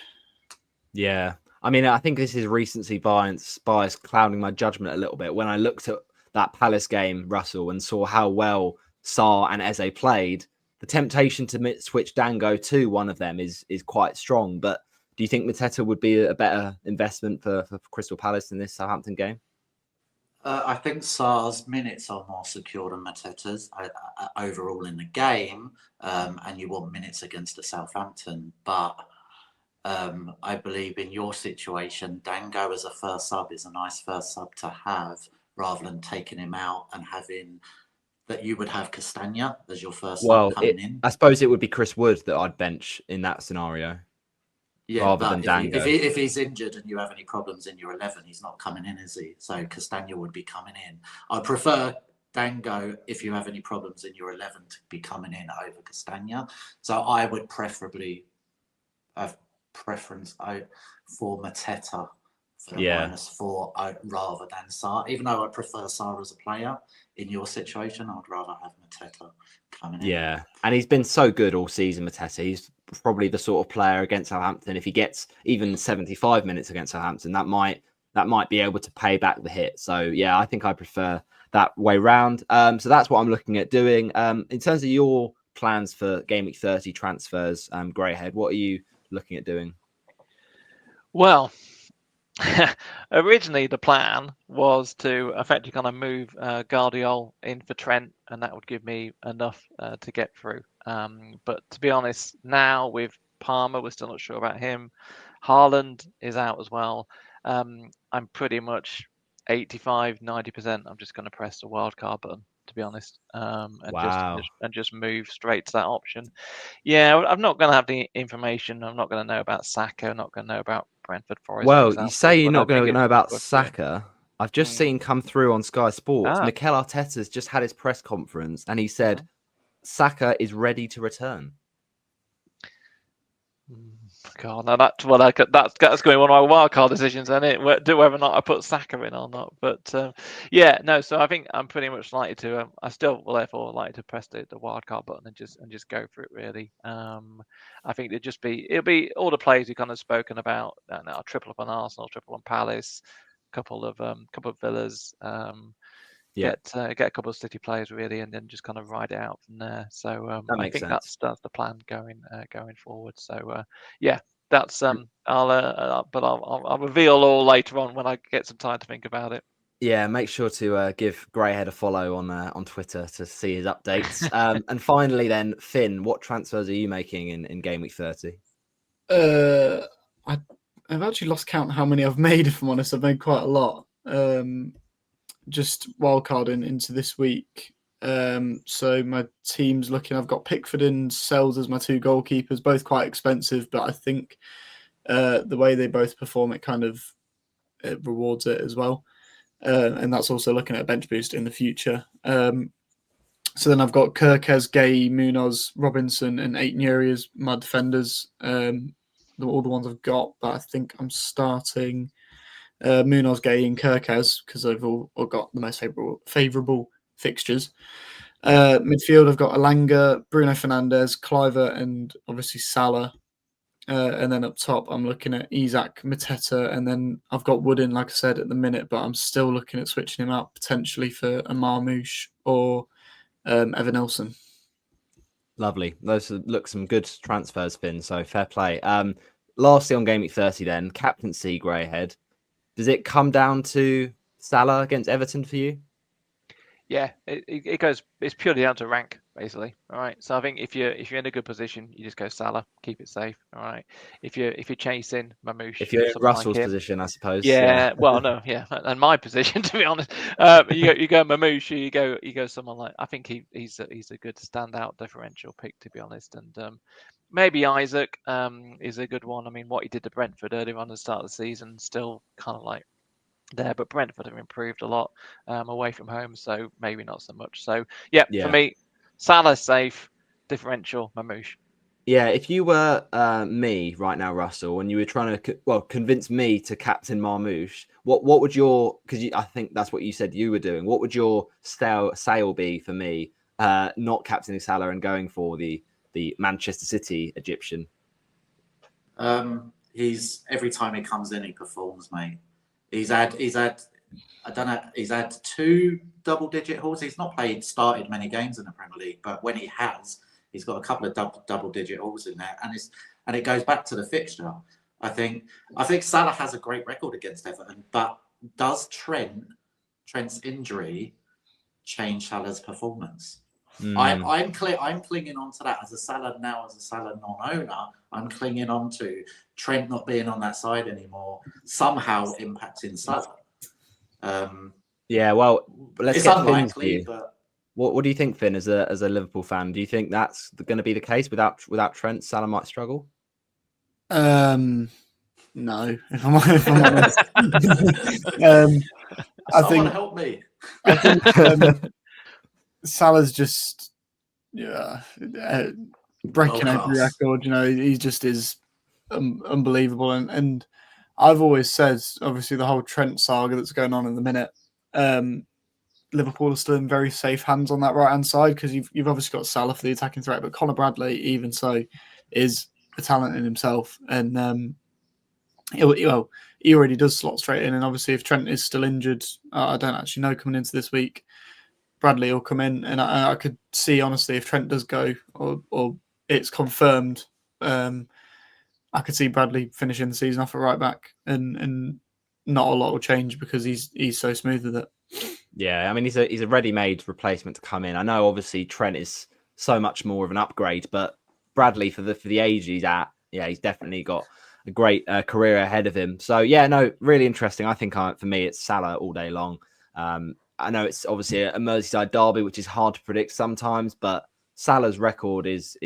Yeah, I mean, I think this is recency bias clouding my judgment a little bit. When I looked at that Palace game, Russell, and saw how well Sarr and Eze played, the temptation to switch Dango to one of them is quite strong. But do you think Mateta would be a better investment for Crystal Palace in this Southampton game? I think Sarr's minutes are more secure than Mateta's overall in the game, and you want minutes against the Southampton. But I believe in your situation, Dango as a first sub is a nice first sub to have, rather than taking him out and having that you would have Castagna as your first sub coming in. I suppose it would be Chris Wood that I'd bench in that scenario. Yeah, rather than Dango. If he's injured and you have any problems in your 11, he's not coming in, is he? So Castagna would be coming in. I prefer Dango, if you have any problems in your 11, to be coming in over Castagna. So I would preferably have preference for Mateta for the -4 rather than Sarr. Even though I prefer Sarr as a player, in your situation, I would rather have Mateta coming in. Yeah, and he's been so good all season, Mateta. He's probably the sort of player against Southampton. If he gets even 75 minutes against Southampton, that might be able to pay back the hit. So yeah, I think I prefer that way round. So that's what I'm looking at doing. In terms of your plans for Gameweek 30 transfers, Greyhead, what are you looking at doing? Well, originally the plan was to effectively kind of move Guardiola in for Trent, and that would give me enough to get through. But to be honest, now with Palmer, we're still not sure about him. Haaland is out as well. I'm pretty much 85-90%. I'm just going to press the wildcard button, to be honest, and just move straight to that option. Yeah, I'm not going to have the information. I'm not going to know about Saka. I'm not going to know about Brentford Forest. Well, you say you're not going to know about Saka. I've just seen come through on Sky Sports. Mikel Arteta's just had his press conference, and he said Saka is ready to return. God, now that's going to be one of my wildcard decisions, isn't it? Whether or not I put Saka in or not. But yeah, no. So I think I'm pretty much likely to. I still will therefore like to press the wildcard button and just go for it. Really, I think it'll be all the players we kind of spoken about. I'll triple up on Arsenal, triple on Palace, couple of Villas. Get a couple of City players really, and then just kind of ride it out from there. So I think that's the plan going forward. So yeah, that's I'll reveal all later on when I get some time to think about it. Yeah, make sure to give Greyhead a follow on Twitter to see his updates. And finally, then Finn, what transfers are you making in Gameweek 30? I've actually lost count how many I've made. If I'm honest, I've made quite a lot. Just wildcarding into this week. So my team's looking. I've got Pickford and Sells as my two goalkeepers, both quite expensive, but I think the way they both perform, it kind of rewards it as well. And that's also looking at a bench boost in the future. So then I've got Kirkes, Gay, Munoz, Robinson, and Aït-Nouri as my defenders. All the ones I've got, but I think I'm starting Munoz, Gay, and Kirkes because they've all got the most favourable fixtures. Midfield, I've got Elanga, Bruno Fernandes, Cliver, and obviously Salah. And then up top, I'm looking at Isak, Mateta, and then I've got Wood in, like I said, at the minute, but I'm still looking at switching him out potentially for a Marmoush or Evan Nelson. Lovely. Those look some good transfers, Finn, so fair play. Lastly on Gameweek 30 then, captaincy, Greyhead. Does it come down to Salah against Everton for you? Yeah, it goes. It's purely down to rank, basically. All right. So I think if you're in a good position, you just go Salah, keep it safe. All right. If you're chasing Mamouche, if you're in Russell's position, I suppose. Yeah. Well, no. Yeah. And my position, to be honest, you go Mamouche, you go someone like. I think he's a good standout differential pick, to be honest, and maybe Isaac is a good one. I mean, what he did to Brentford earlier on the start of the season, still kind of like there, but Brentford have improved a lot away from home, so maybe not so much. So yeah. For me, Salah safe, differential, Mamouche. Yeah, if you were me right now, Russell, and you were trying to convince me to captain Marmoush, what would your, because I think that's what you said you were doing, what would your sale be for me not captaining Salah and going for the Manchester City Egyptian? He's every time he comes in, he performs, mate. He's had I don't know, he's had 2 double-digit hauls. He's not started many games in the Premier League, but when he has, he's got a couple of double-digit hauls in there, and it goes back to the fixture. I think Salah has a great record against Everton, but does Trent's injury change Salah's performance? I'm clinging on to that as a Salah non-owner. I'm clinging on to Trent not being on that side anymore, somehow impacting Salah. Yeah, well, let's it's get unlikely, Finn's view. But what do you think, Finn, as a Liverpool fan? Do you think that's going to be the case without Trent? Salah might struggle. No, if I'm honest. I think help me. I think Salah's just breaking every record. You know, he just is unbelievable, and I've always said, obviously, the whole Trent saga that's going on in the minute. Liverpool are still in very safe hands on that right hand side because you've obviously got Salah for the attacking threat, but Conor Bradley, even so, is a talent in himself, and he already does slot straight in. And obviously, if Trent is still injured, I don't actually know coming into this week, Bradley will come in, and I could see honestly if Trent does go or it's confirmed. I could see Bradley finishing the season off at right back, and not a lot will change because he's so smooth with it. Yeah, I mean he's a ready-made replacement to come in. I know obviously Trent is so much more of an upgrade, but Bradley for the age he's at, yeah, he's definitely got a great career ahead of him. So yeah, no, really interesting. I think for me it's Salah all day long. I know it's obviously a Merseyside derby, which is hard to predict sometimes, but Salah's record is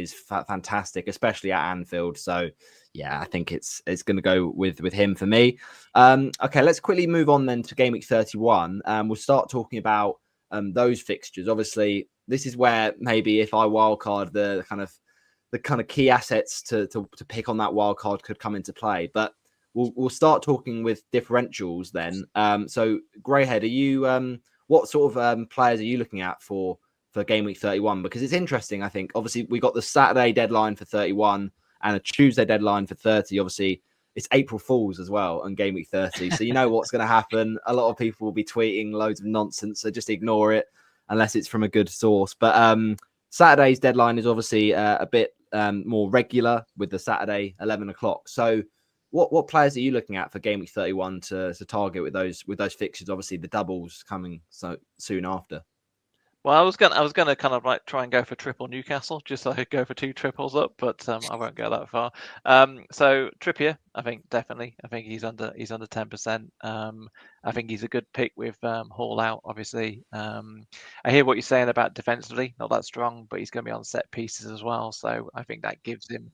fantastic, especially at Anfield. So yeah, I think it's going to go with him for me. Okay, let's quickly move on then to Gameweek 31. We'll start talking about those fixtures. Obviously, this is where maybe if I wildcard the kind of key assets to pick on that wildcard could come into play. But we'll start talking with differentials then. So Greyhead, are you what sort of players are you looking at for Gameweek 31? Because it's interesting, I think. Obviously, we got the Saturday deadline for 31 and a Tuesday deadline for 30. Obviously, it's April Fools as well on Gameweek 30. So you know what's going to happen. A lot of people will be tweeting loads of nonsense, so just ignore it unless it's from a good source. But Saturday's deadline is obviously a bit more regular with the Saturday 11 o'clock. So what players are you looking at for Gameweek 31 to target with those fixtures? Obviously, the doubles coming so soon after. Well, I was gonna kind of like try and go for triple Newcastle, just so I could go for 2 triples up, but I won't go that far. So Trippier, I think definitely. I think he's under 10%. I think he's a good pick with Hall out, obviously. I hear what you're saying about defensively, not that strong, but he's going to be on set pieces as well. So I think that gives him.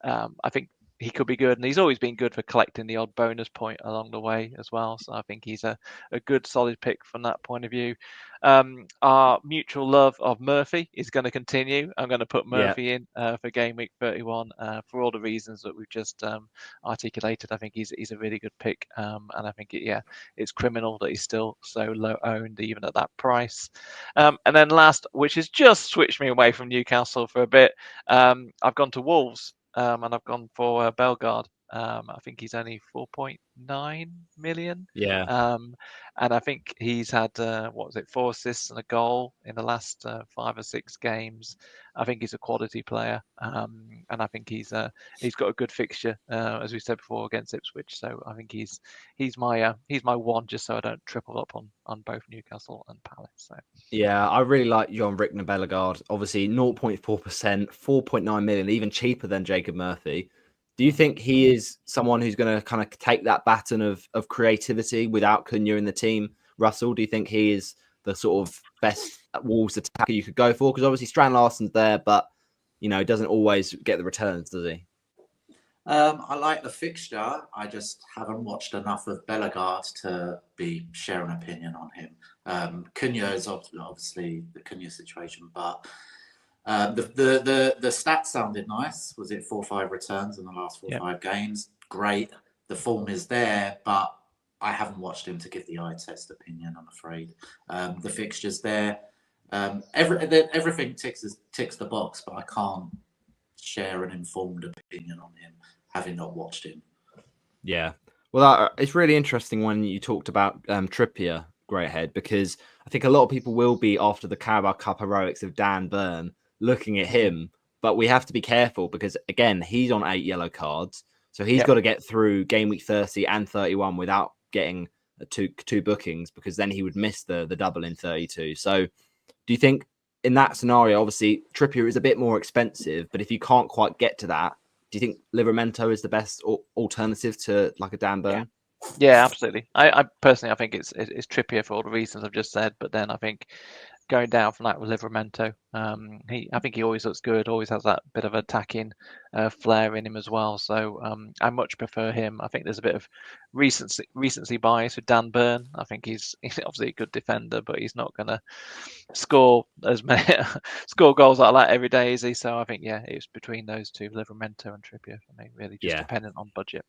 I think he could be good, and he's always been good for collecting the odd bonus point along the way as well. So I think he's a good solid pick from that point of view. Our mutual love of Murphy is going to continue. I'm going to put Murphy in for Gameweek 31 for all the reasons that we've just articulated. I think he's a really good pick, and I think it's criminal that he's still so low owned even at that price. And then last, which has just switched me away from Newcastle for a bit, I've gone to Wolves. And I've gone for Bellegarde. I think he's only 4.9 million. Yeah. And I think he's had 4 assists and a goal in the last 5 or 6 games. I think he's a quality player, and I think he's got a good fixture, as we said before, against Ipswich. So I think he's my one, just so I don't triple up on both Newcastle and Palace. So. Yeah, I really like John Rickner Bellegarde. Obviously, 0.4%, 4.9 million, even cheaper than Jacob Murphy. Do you think he is someone who's going to kind of take that baton of creativity without Cunha in the team? Russell, do you think he is the sort of best Wolves attacker you could go for? Because obviously Strand Larsen's there, but he doesn't always get the returns, does he? I like the fixture. I just haven't watched enough of Bellegarde to be sharing an opinion on him. Cunha is obviously the Cunha situation, but the stats sounded nice. Was it 4 or 5 returns in the last 4 or 5 games? Great. The form is there, but I haven't watched him to give the eye test opinion, I'm afraid. The fixture's there. Everything ticks the box, but I can't share an informed opinion on him, having not watched him. Yeah. Well, it's really interesting when you talked about Trippier, Greyhead, because I think a lot of people will be after the Carabao Cup heroics of Dan Burn looking at him, but we have to be careful because, again, he's on 8 yellow cards. So he's got to get through Gameweek 30 and 31 without getting two bookings, because then he would miss the double in 32. So do you think in that scenario, obviously Trippier is a bit more expensive, but if you can't quite get to that, do you think Livramento is the best alternative to like a Dan Burn? Yeah, absolutely. I personally, I think it's Trippier for all the reasons I've just said, but then I think going down from that with Livramento, I think he always looks good, always has that bit of attacking flair in him as well. So I much prefer him. I think there's a bit of recency bias with Dan Burn. I think he's obviously a good defender, but he's not going to score as many score goals like that every day, is he? So I think it's between those two, Livramento and Trippier for me, really, just dependent on budget.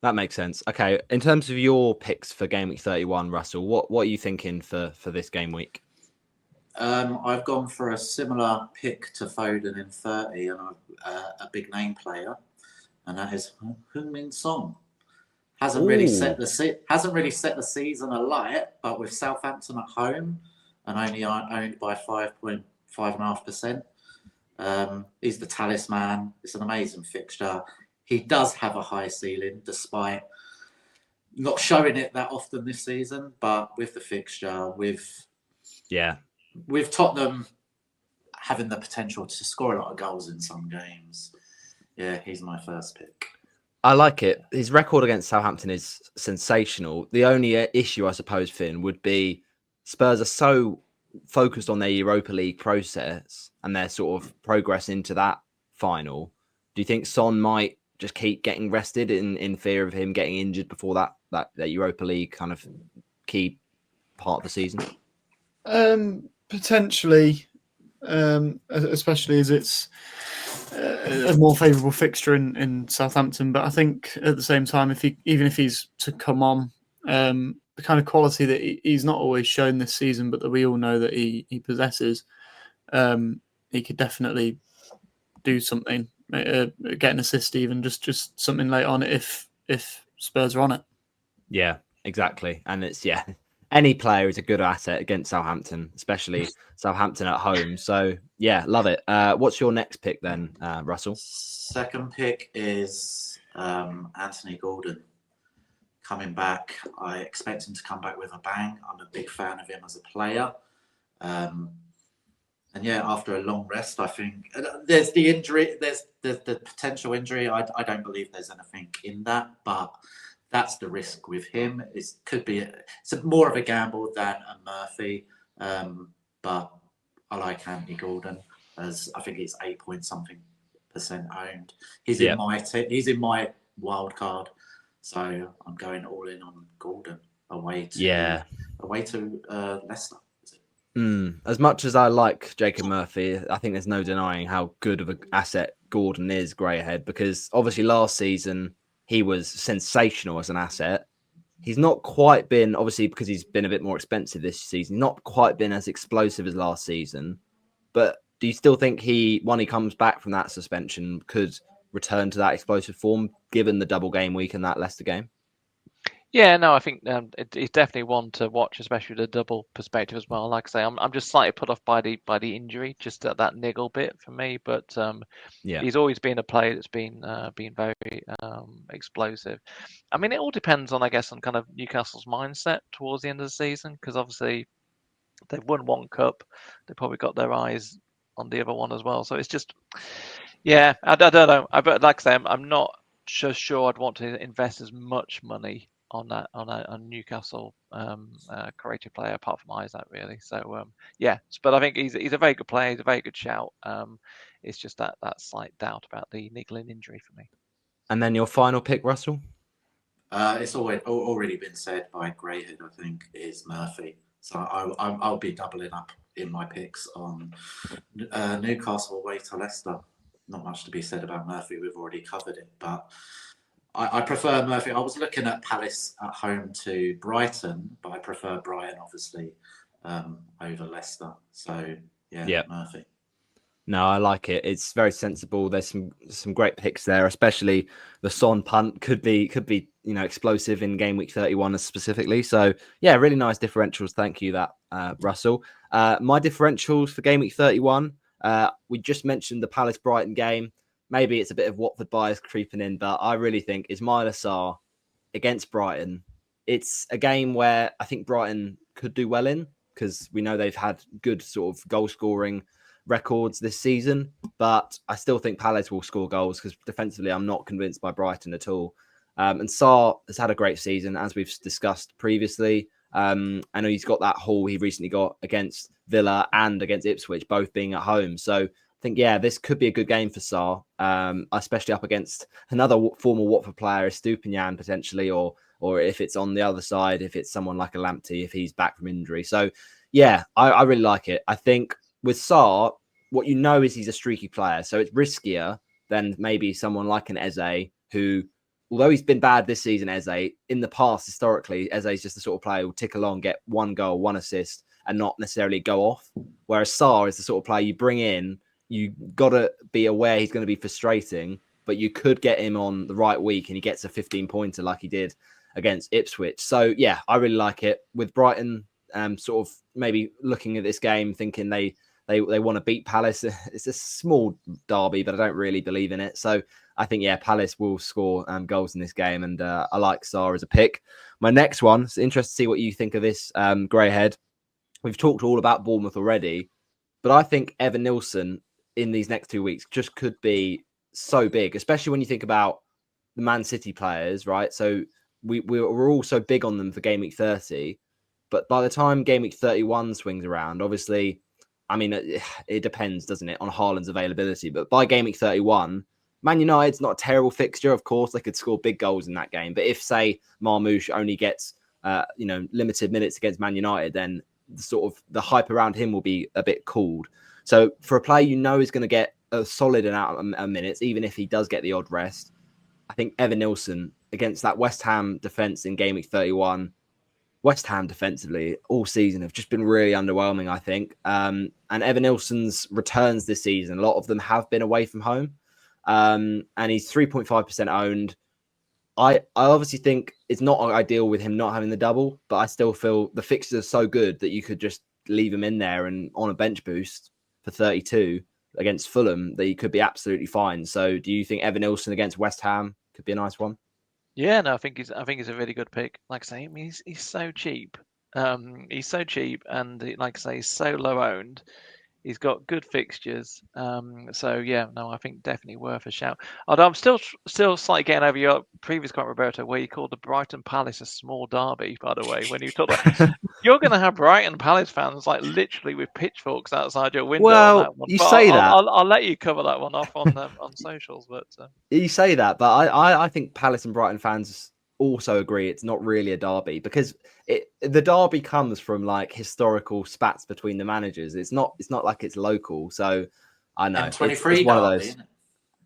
That makes sense. Okay, in terms of your picks for Game Week 31, Russell, what are you thinking for this game week? I've gone for a similar pick to Foden in 30 and a big name player, and that is Heung-min Son. Hasn't really set the season alight, but with Southampton at home and only owned by 5.5%, he's the talisman. It's an amazing fixture. He does have a high ceiling, despite not showing it that often this season. But with the fixture, with Tottenham having the potential to score a lot of goals in some games, yeah, he's my first pick. I like it. His record against Southampton is sensational. The only issue, I suppose, Finn, would be Spurs are so focused on their Europa League process and their sort of progress into that final. Do you think Son might just keep getting rested in fear of him getting injured before that Europa League kind of key part of the season? Potentially, especially as it's a more favourable fixture in Southampton. But I think at the same time, even if he's to come on, the kind of quality that he's not always shown this season, but that we all know that he possesses, he could definitely do something, get an assist, even just something late on if Spurs are on it. Yeah, exactly. And it's any player is a good asset against Southampton, especially Southampton at home. So yeah, love it. What's your next pick then, Russell? Second pick is Anthony Gordon. Coming back, I expect him to come back with a bang. I'm a big fan of him as a player. And yeah, after a long rest, I think there's the injury, there's the potential injury. I don't believe there's anything in that, but that's the risk with him. It's more of a gamble than a Murphy. But I like Anthony Gordon, as I think he's 8-point-something% owned. He's in my wild card. So I'm going all in on Gordon away to Leicester. As much as I like Jacob Murphy, I think there's no denying how good of an asset Gordon is, Greyhead, because obviously last season he was sensational as an asset. He's not quite been, obviously because he's been a bit more expensive this season, not quite been as explosive as last season. But do you still think when he comes back from that suspension, could return to that explosive form, given the double game week and that Leicester game? Yeah, no, I think it's definitely one to watch, especially the double perspective as well. Like I say, I'm just slightly put off by the injury, just that niggle bit for me. But he's always been a player that's been very explosive. I mean, it all depends on, I guess, on kind of Newcastle's mindset towards the end of the season, because obviously they've won one cup, they've probably got their eyes on the other one as well. So it's just, yeah, I don't know. But like I say, I'm not sure I'd want to invest as much money on Newcastle creative player apart from Isaac, really. So but I think he's a very good player. He's a very good shout. It's just that slight doubt about the niggling injury for me. And then your final pick, Russell? It's already been said by Greyhead, I think, is Murphy. So I'll be doubling up in my picks on Newcastle away to Leicester. Not much to be said about Murphy. We've already covered it, but I prefer Murphy. I was looking at Palace at home to Brighton, but I prefer Brighton, obviously, over Leicester. So, Murphy. No, I like it. It's very sensible. There's some great picks there, especially the Son punt could be explosive in game week 31 specifically. So, yeah, really nice differentials. Thank you, Russell. My differentials for game week 31, we just mentioned the Palace-Brighton game. Maybe it's a bit of Watford bias creeping in, but I really think Ismail Assar against Brighton. It's a game where I think Brighton could do well in, because we know they've had good sort of goal scoring records this season, but I still think Palace will score goals, because defensively I'm not convinced by Brighton at all. And Sarr has had a great season, as we've discussed previously. I know he's got that haul he recently got against Villa and against Ipswich, both being at home. So I think, this could be a good game for Sarr, especially up against another former Watford player, Estupinian potentially, or if it's on the other side, if it's someone like a Lamptey, if he's back from injury. So, I really like it. I think with Sarr, what you know is he's a streaky player, so it's riskier than maybe someone like an Eze, who although he's been bad this season, Eze, in the past, historically, Eze's just the sort of player who will tick along, get 1 goal, 1 assist, and not necessarily go off. Whereas Sarr is the sort of player you bring in, you got to be aware he's going to be frustrating, but you could get him on the right week and he gets a 15-pointer like he did against Ipswich. So, yeah, I really like it. With Brighton sort of maybe looking at this game, thinking they want to beat Palace. It's a small derby, but I don't really believe in it. So I think, yeah, Palace will score goals in this game, and I like Sarr as a pick. My next one, it's interesting to see what you think of this, Greyhead. We've talked all about Bournemouth already, but I think Evan Nilsson in these next 2 weeks just could be so big, especially when you think about the Man City players, right? So we're all so big on them for Game Week 30, but by the time Game Week 31 swings around, obviously, I mean, it depends, doesn't it, on Haaland's availability. But by Game Week 31, Man United's not a terrible fixture. Of course, they could score big goals in that game. But if, say, Marmoush only gets, limited minutes against Man United, then the hype around him will be a bit cooled. So for a player is going to get a solid amount of minutes, even if he does get the odd rest, I think Evan Nilsson against that West Ham defence in Game Week 31, West Ham defensively all season have just been really underwhelming, I think. And Evan Nilsson's returns this season, a lot of them have been away from home. And he's 3.5% owned. I obviously think it's not ideal with him not having the double, but I still feel the fixtures are so good that you could just leave him in there and on a bench boost for 32 against Fulham that he could be absolutely fine. So do you think Evan Nilsson against West Ham could be a nice one? Yeah, no, I think he's a really good pick. Like I say, I mean, he's so cheap. He's so cheap, and like I say, he's so low owned. He's got good fixtures. So yeah, no, I think definitely worth a shout. Although I'm still slightly getting over your previous comment, Roberto, where you called the Brighton Palace a small derby. By the way, when you talk about you're going to have Brighton Palace fans like literally with pitchforks outside your window. Well, on that one. You But say that. I'll let you cover that one off on socials. But you say that, but I think Palace and Brighton fans also agree it's not really a derby, because the derby comes from like historical spats between the managers. It's not like it's local. So I know M23 it's one of those.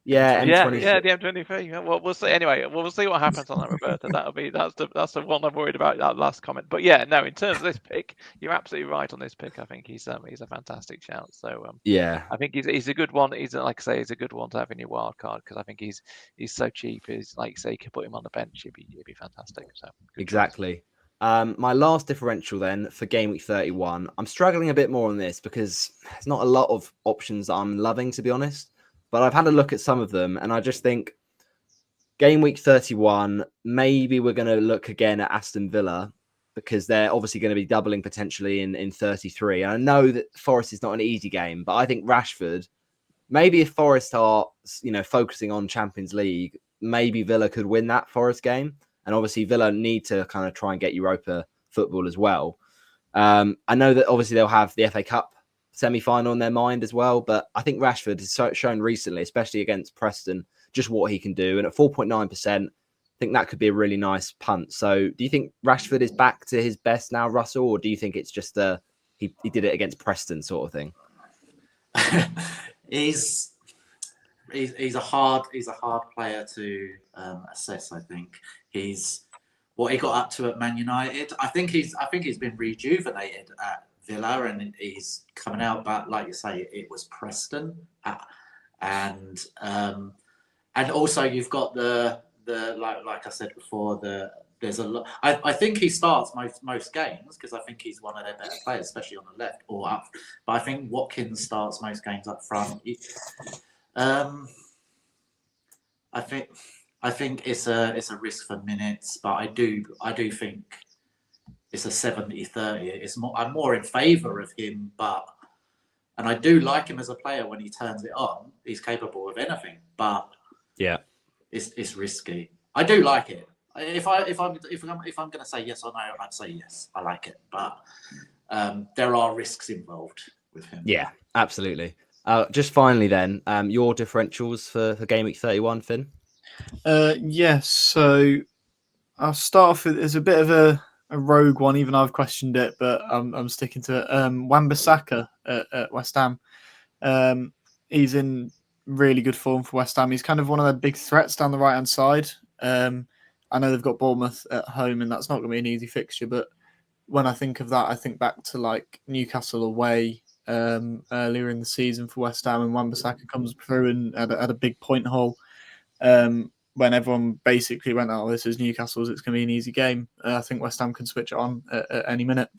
Yeah, M23. Yeah, the M23. Yeah, well, we'll see. Anyway, we'll see what happens on that, Roberto. That's the one I'm worried about. That last comment. But yeah, no. In terms of this pick, you're absolutely right on this pick. I think he's a fantastic shout. So yeah, I think he's a good one. He's like I say, he's a good one to have in your wild card, because I think he's so cheap. He's like you say, you can put him on the bench. He'd be fantastic. So exactly. My last differential then for Game Week 31. I'm struggling a bit more on this because there's not a lot of options that I'm loving, to be honest. But I've had a look at some of them, and I just think Game Week 31, maybe we're going to look again at Aston Villa, because they're obviously going to be doubling potentially in 33. And I know that Forest is not an easy game, but I think Rashford, maybe if Forest are, focusing on Champions League, maybe Villa could win that Forest game. And obviously Villa need to kind of try and get Europa football as well. I know that obviously they'll have the FA Cup semi-final in their mind as well, but I think Rashford has shown recently, especially against Preston, just what he can do. And at 4.9%, I think that could be a really nice punt. So do you think Rashford is back to his best now, Russell, or do you think it's just he did it against Preston sort of thing? He's a hard player to assess. I think he's what he got up to at Man United. I think he's been rejuvenated at Villa, and he's coming out. But like you say, it was Preston, and also you've got the like I said before, there's a lot. I think he starts most games because I think he's one of their better players, especially on the left or up. But I think Watkins starts most games up front. I think it's a risk for minutes, but I do think it's a 70-30. I'm more in favour of him, and I do like him as a player when he turns it on. He's capable of anything, but yeah, it's risky. I do like it. If I'm going to say yes or no, I'd say yes. I like it, but there are risks involved with him. Yeah, absolutely. Just finally then, your differentials for Game Week 31, Finn? Yes, so I'll start off with, it's a bit of a rogue one, even I've questioned it, but I'm sticking to it. Wan-Bissaka at West Ham. He's in really good form for West Ham. He's kind of one of the big threats down the right-hand side. I know they've got Bournemouth at home, and that's not going to be an easy fixture. But when I think of that, I think back to like Newcastle away earlier in the season for West Ham, and Wan-Bissaka comes through and at a big point haul. When everyone basically went, "Oh, this is Newcastle's; it's going to be an easy game." I think West Ham can switch it on at any minute.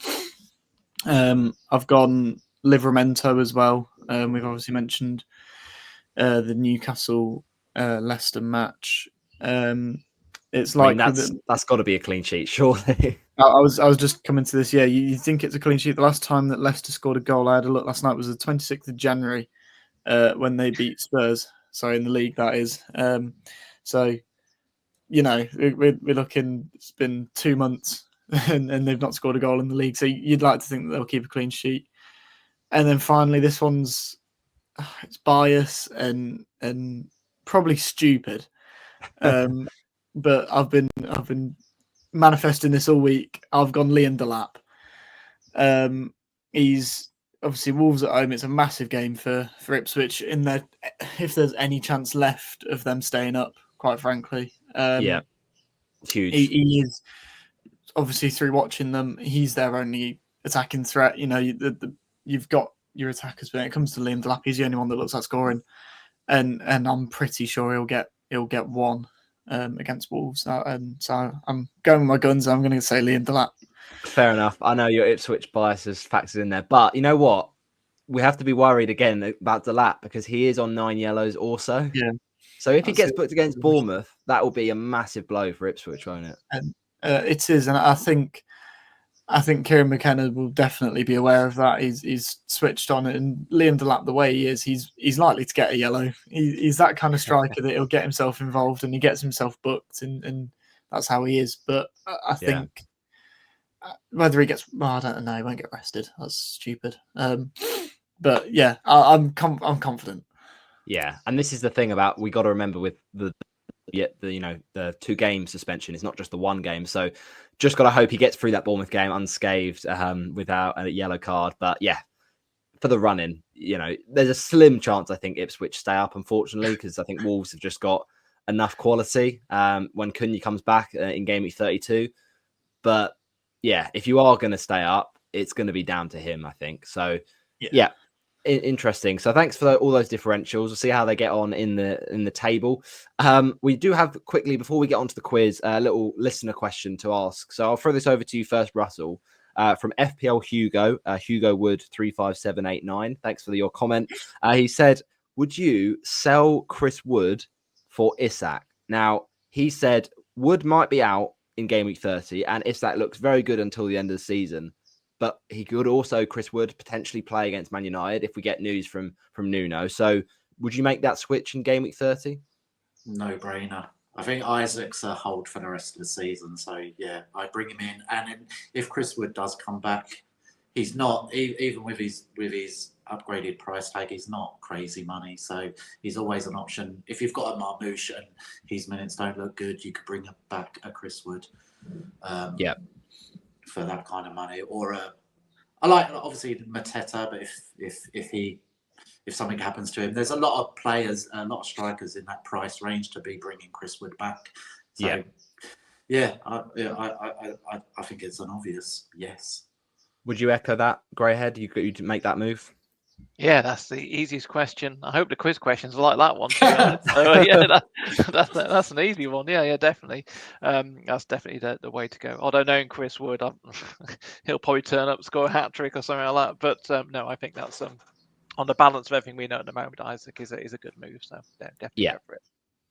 I've gone Livramento as well. We've obviously mentioned the Newcastle Leicester match. It's like that's got to be a clean sheet, surely. I was just coming to this. Yeah, you think it's a clean sheet? The last time that Leicester scored a goal, I had a look last night, was the 26th of January when they beat Spurs. Sorry, in the league, that is. So, we're looking. It's been 2 months, and they've not scored a goal in the league. So you'd like to think that they'll keep a clean sheet. And then finally, this one's it's bias and probably stupid. But I've been manifesting this all week. I've gone Liam Delap. He's obviously Wolves at home. It's a massive game for Ipswich. In there, if there's any chance left of them staying up, quite frankly, yeah, huge. He is obviously, through watching them, he's their only attacking threat. You've got your attackers, but when it comes to Liam Delap, he's the only one that looks like scoring, and I'm pretty sure he'll get one against Wolves. And so I'm going with my guns. I'm going to say Liam Delap. Fair enough. I know your Ipswich bias is factored in there, but you know what? We have to be worried again about Delap because he is on 9 yellows also. Yeah. So if he gets booked against Bournemouth, that will be a massive blow for Ipswich, won't it? And it is, and I think Kieran McKenna will definitely be aware of that. He's switched on it, and Liam Delap, the way he is, he's likely to get a yellow. He's that kind of striker that he'll get himself involved and he gets himself booked, and that's how he is. But I think whether he gets, I don't know, he won't get rested. That's stupid. But yeah, I'm confident. Yeah, and this is the thing about we got to remember with the 2 game suspension. It's not just the 1 game, so just got to hope he gets through that Bournemouth game unscathed without a yellow card. But yeah, for the run-in, there's a slim chance I think Ipswich stay up, unfortunately, because I think Wolves have just got enough quality when Cunha comes back in Gameweek 32. But yeah, if you are going to stay up, it's going to be down to him, I think. So yeah. Interesting. So thanks for all those differentials. We'll see how they get on in the table. We do have, quickly before we get onto the quiz, a little listener question to ask. So I'll throw this over to you first, Russell, from FPL Hugo Wood 35789. Thanks for your comment. He said, would you sell Chris Wood for Isak? Now, he said Wood might be out in Game Week 30 and Isak looks very good until the end of the season. But he could also, Chris Wood, potentially play against Man United if we get news from Nuno. So would you make that switch in Game Week 30? No brainer. I think Isaac's a hold for the rest of the season. So yeah, I bring him in. And then if Chris Wood does come back, he's not, even with his upgraded price tag, he's not crazy money. So he's always an option. If you've got a Marmouche and his minutes don't look good, you could bring back a Chris Wood. For that kind of money, or I like obviously Mateta, but if something happens to him, there's a lot of players, a lot of strikers in that price range to be bringing Chris Wood back. So I think it's an obvious yes. Would you echo that, Greyhead? You'd make that move? Yeah, that's the easiest question. I hope the quiz questions are like that one. So, yeah, that's an easy one. Yeah, definitely. That's definitely the way to go. Although knowing Chris Wood, he'll probably turn up, score a hat trick or something like that. But no, I think that's on the balance of everything we know at the moment. Isaac is a good move. So definitely go for it.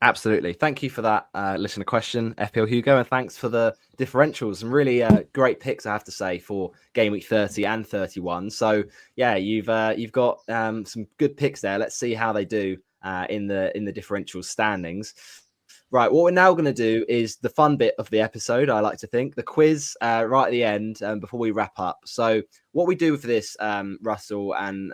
Absolutely. Thank you for that listener question, FPL Hugo, and thanks for the differentials. Some really great picks, I have to say, for Game Week 30 and 31. So yeah, you've got some good picks there. Let's see how they do in the differential standings. Right, what we're now going to do is the fun bit of the episode, I like to think, the quiz right at the end before we wrap up. So what we do for this, Russell, and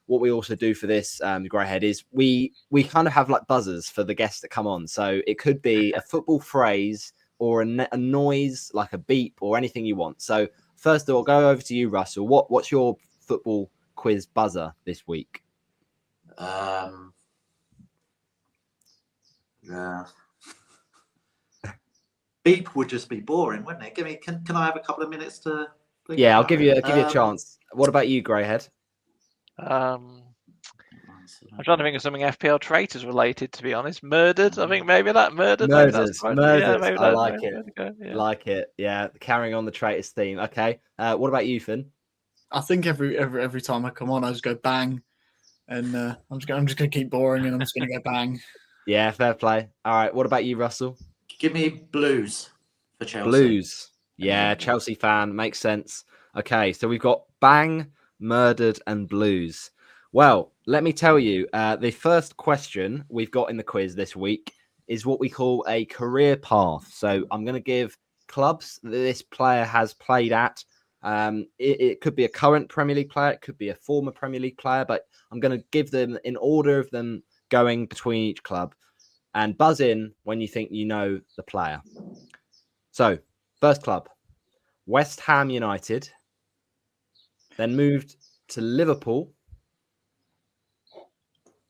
what we also do for this, Greyhead, is we kind of have like buzzers for the guests that come on. So it could be a football phrase or a noise, like a beep or anything you want. So first of all, go over to you, Russell. What's your football quiz buzzer this week? beep would just be boring, wouldn't it? Can I have a couple of minutes to think Yeah, I'll about give you it? a chance. What about you, Greyhead? I'm trying to think of something FPL traitors related, to be honest. Murdered, I think maybe that murdered. Maybe that's Murders. yeah, maybe I that, like maybe it. yeah. Like it. Yeah, carrying on the traitors theme. Okay. What about you, Finn? I think every time I come on, I just go bang, and I'm just gonna keep boring, and I'm just gonna go bang. Yeah, fair play. All right. What about you, Russell? Give me Blues for Chelsea. Blues. Yeah, Chelsea fan. Makes sense. Okay, so we've got bang, murdered, and blues. Well, let me tell you, the first question we've got in the quiz this week is what we call a career path. So I'm going to give clubs that this player has played at. It could be a current Premier League player, it could be a former Premier League player, but I'm going to give them in order of them going between each club, and buzz in when you think you know the player. So, first club, West Ham United, then moved to Liverpool,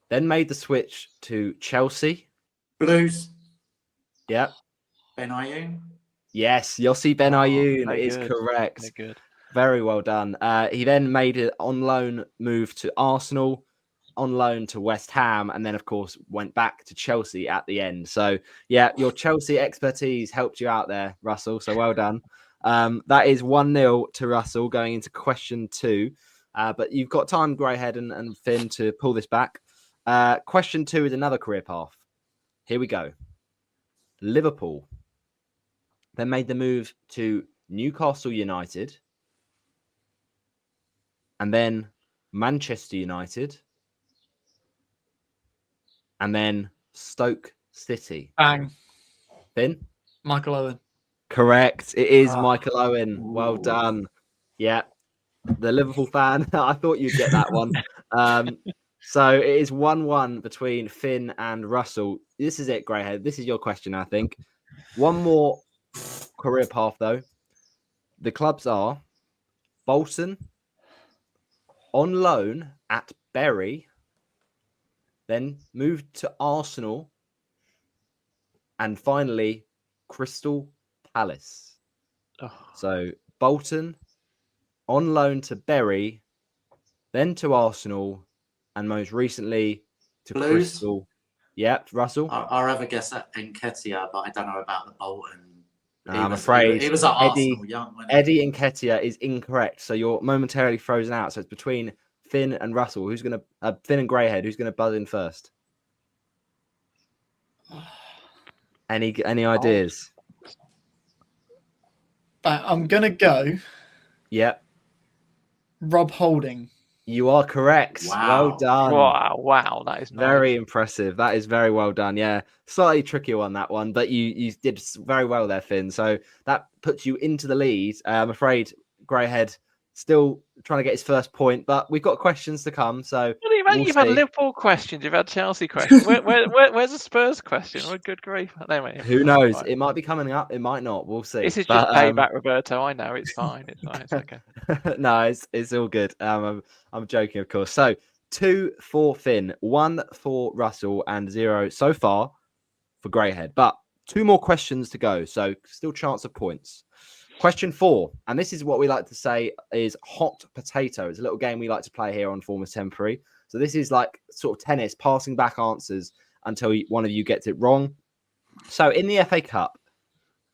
then made the switch to Chelsea. Blues. Yep. Ben Ayoun. Yes, Yossi Ben Ayoun is good. correct. Very good. Very well done. He then made it on loan move to Arsenal, on loan to West Ham, and then, of course, went back to Chelsea at the end. So, yeah, your Chelsea expertise helped you out there, Russell. So, well done. That is 1-0 to Russell going into question 2. But you've got time, Greyhead and Finn, to pull this back. Question 2 is another career path. Here we go. Liverpool then made the move to Newcastle United, and then Manchester United, and then Stoke City. Bang. Finn? Michael Owen. Correct. It is Michael Owen. Well done. Yeah. The Liverpool fan. I thought you'd get that one. So it is 1-1 between Finn and Russell. This is it, Greyhead. This is your question, I think. One more career path, though. The clubs are Bolton, on loan at Bury, then moved to Arsenal, and finally Crystal Palace. So Bolton, on loan to Bury, then to Arsenal, and most recently to Blues. Crystal. Yep, Russell. I'll have a guess at Nketiah, but I don't know about the Bolton. I'm afraid he was at Arsenal young. Eddie Nketiah is incorrect. So you're momentarily frozen out. So it's between Finn and Russell. Finn and Greyhead, who's gonna buzz in first? Any ideas? I'm gonna go. Yep. Rob Holding. You are correct. Wow. Well done. Wow, that is very impressive. That is very well done. Yeah, slightly trickier on that one, but you did very well there, Finn. So that puts you into the lead. I'm afraid Greyhead still trying to get his first point, but we've got questions to come. So you've had Liverpool questions, you've had Chelsea questions. Where's the Spurs question? Oh, good grief! Anyway, who knows? Right. It might be coming up. It might not. We'll see. This is just payback, Roberto. I know it's fine. It's fine. It's okay. No, it's all good. I'm joking, of course. So 2 for Finn, 1 for Russell, and 0 so far for Greyhead. But 2 more questions to go. So still chance of points. Question 4, and this is what we like to say is hot potato. It's a little game we like to play here on Form is Temporary. So this is like sort of tennis, passing back answers until one of you gets it wrong. So in the FA Cup,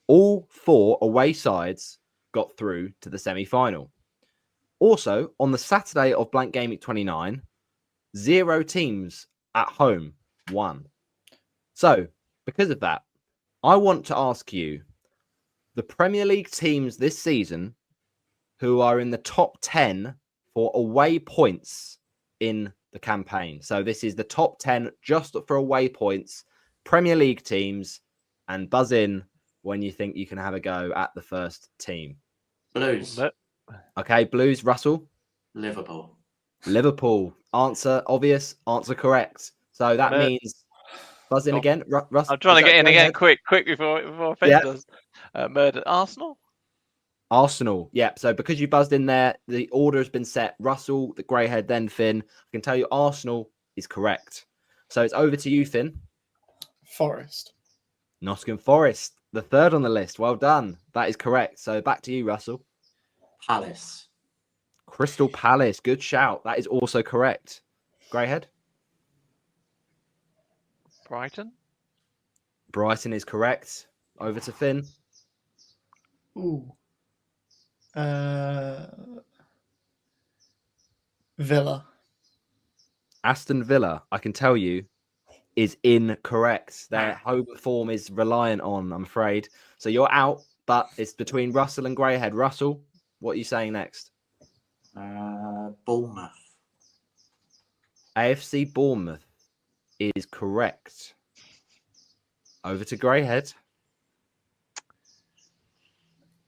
all 4 away sides got through to the semi-final. Also, on the Saturday of blank Gameweek 29, 0 teams at home won. So, because of that, I want to ask you, the Premier League teams this season who are in the top 10 for away points in the campaign. So this is the top 10 just for away points, Premier League teams, and buzz in when you think you can have a go at the first team. Blues. Okay, Blues, Russell? Liverpool. Answer obvious, answer correct. So that means buzz in again. Russell, I'm trying to get in again quick before Finn does. Murder. Arsenal, yeah. So because you buzzed in there, the order has been set. Russell, the Greyhead, then Finn. I can tell you Arsenal is correct. So it's over to you, Finn. Forest. Nottingham Forest, the third on the list. Well done. That is correct. So back to you, Russell. Palace. Crystal Palace. Good shout. That is also correct. Greyhead. Brighton. Brighton is correct. Over to Finn. Ooh. Villa. Aston Villa, I can tell you, is incorrect. Their home form is reliant on, I'm afraid. So you're out, but it's between Russell and Greyhead. Russell, what are you saying next? Bournemouth. AFC Bournemouth is correct. Over to Greyhead.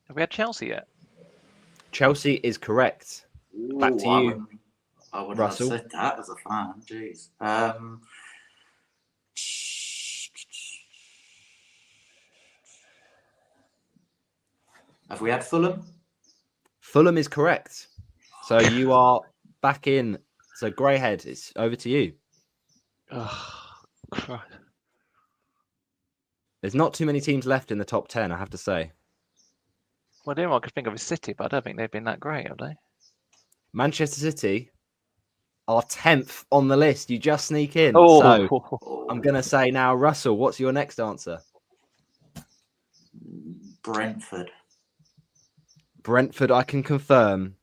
Have we had Chelsea yet? Chelsea is correct. Back to you, I wouldn't Russell. have said that as a fan. Jeez. Have we had Fulham? Fulham is correct. So you are back in. So Greyhead, it's over to you. Oh, Christ. There's not too many teams left in the top 10, I have to say. Well, the only one I could think of is City, but I don't think they've been that great, have they? Manchester City are 10th on the list. You just sneak in. Oh, So I'm going to say now, Russell, what's your next answer? Brentford. Brentford, I can confirm,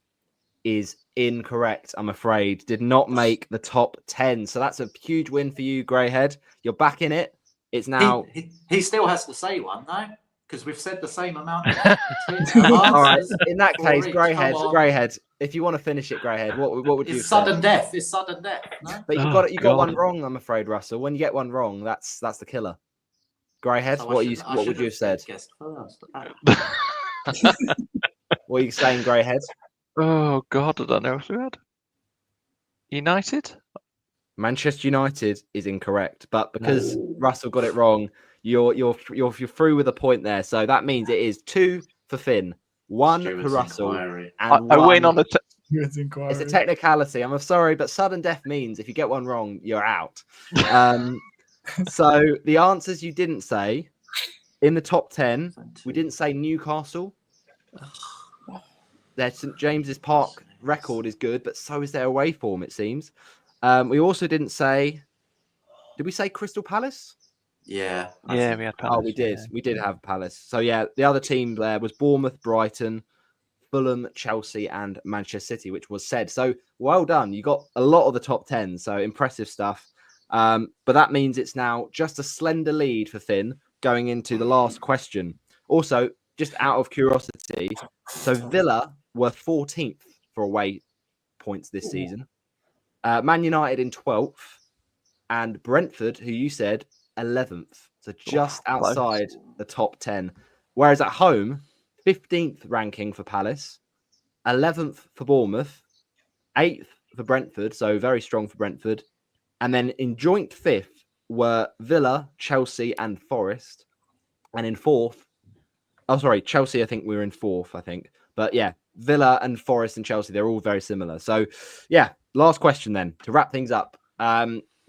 is incorrect, I'm afraid. Did not make the top 10. So that's a huge win for you, Greyhead. You're back in it. It's now... He still has to say one, no? Because we've said the same amount of All right. In that for case, each. Greyhead, if you want to finish it, Greyhead, what would you have It's said? sudden death. It's sudden death, no? But you got one wrong, I'm afraid, Russell. When you get one wrong, that's the killer. Greyhead, So what would you have said? Guessed first. What are you saying, Greyhead? Oh, God, I don't know what we had. United? Manchester United is incorrect, but because Russell got it wrong, you're through with a point there. So that means it is 2 for Finn, 1 for Russell, and I win on the... It's a technicality. I'm sorry, but sudden death means if you get one wrong, you're out. So the answers you didn't say in the top 10, we didn't say Newcastle. Their St James's Park record is good, but so is their away form, it seems. We also didn't say... Did we say Crystal Palace? Yeah. Yeah, we had Palace. Oh, we did. Yeah. We did have Palace. So, yeah, the other team there was Bournemouth, Brighton, Fulham, Chelsea, and Manchester City, which was said. So, well done. You got a lot of the top 10. So, impressive stuff. But that means it's now just a slender lead for Finn going into the last question. Also, just out of curiosity, so Villa were 14th for away points this season. Man United in 12th. And Brentford, who you said, 11th. So just outside the top 10. Whereas at home, 15th ranking for Palace, 11th for Bournemouth, 8th for Brentford. So very strong for Brentford. And then in joint 5th were Villa, Chelsea, and Forest. And in 4th, Chelsea, I think we were in 4th, I think. But yeah, Villa and Forest and Chelsea, they're all very similar. So yeah, last question then to wrap things up.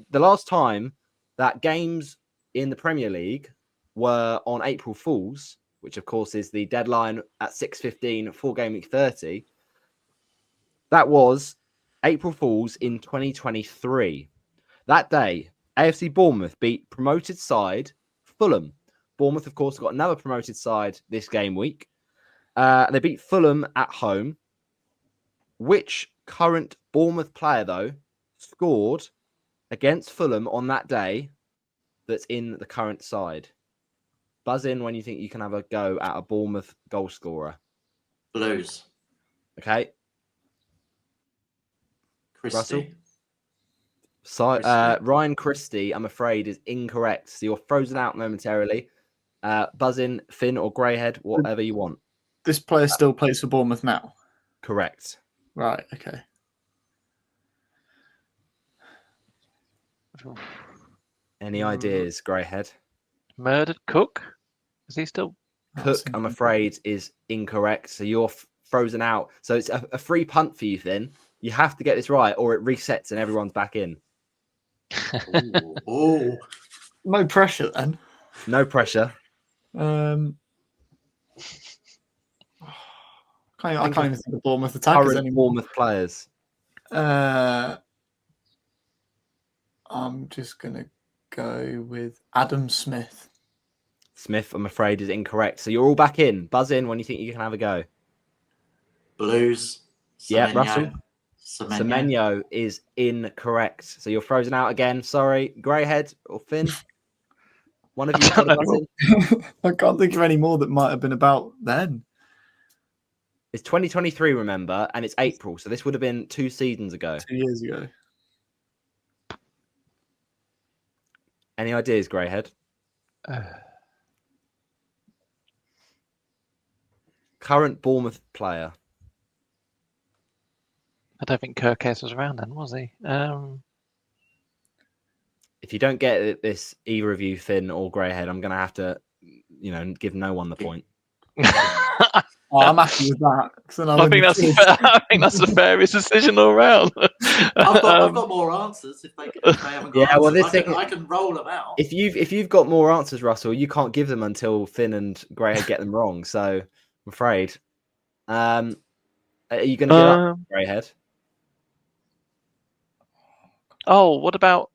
The last time that games in the Premier League were on April Fools, which of course is the deadline at 6:15 for Gameweek 30, that was April Fools in 2023. That day, AFC Bournemouth beat promoted side Fulham. Bournemouth, of course, got another promoted side this game week. They beat Fulham at home. Which current Bournemouth player, though, scored against Fulham on that day that's in the current side? Buzz in when you think you can have a go at a Bournemouth goal scorer. Blues. Okay. Christie. Russell? So, Ryan Christie, I'm afraid, is incorrect. So you're frozen out momentarily. Buzz in, Finn or Greyhead, whatever you want. This player still plays for Bournemouth now? Correct. Right, okay. Any ideas, Greyhead? Murdered Cook? Is he still? Cook, I'm afraid, is incorrect. So you're frozen out. So it's a free punt for you, Finn. You have to get this right, or it resets and everyone's back in. Oh, No pressure then. No pressure. I can't even think of Bournemouth attackers Current anymore. Bournemouth players. I'm just gonna go with Adam Smith. Smith, I'm afraid, is incorrect. So you're all back in. Buzz in when you think you can have a go. Blues. Yeah, Semenyo. Russell. Semenyo is incorrect. So you're frozen out again. Sorry. Greyhead or Finn? One of you got to buzz in. I can't think of any more that might have been about then. It's 2023, remember, and it's April. So this would have been 2 seasons ago. 2 years ago. Any ideas, Greyhead? Current Bournemouth player. I don't think Kirkes was around then, was he? If you don't get this, either of you, Finn or Greyhead, I'm going to have to, give no one the point. I'm happy with that. I think that's the fairest decision all round. I've got more answers if they haven't got answers. I can roll them out. If you've got more answers, Russell, you can't give them until Finn and Greyhead get them wrong. So I'm afraid. Are you going to give up, Greyhead? Oh, what about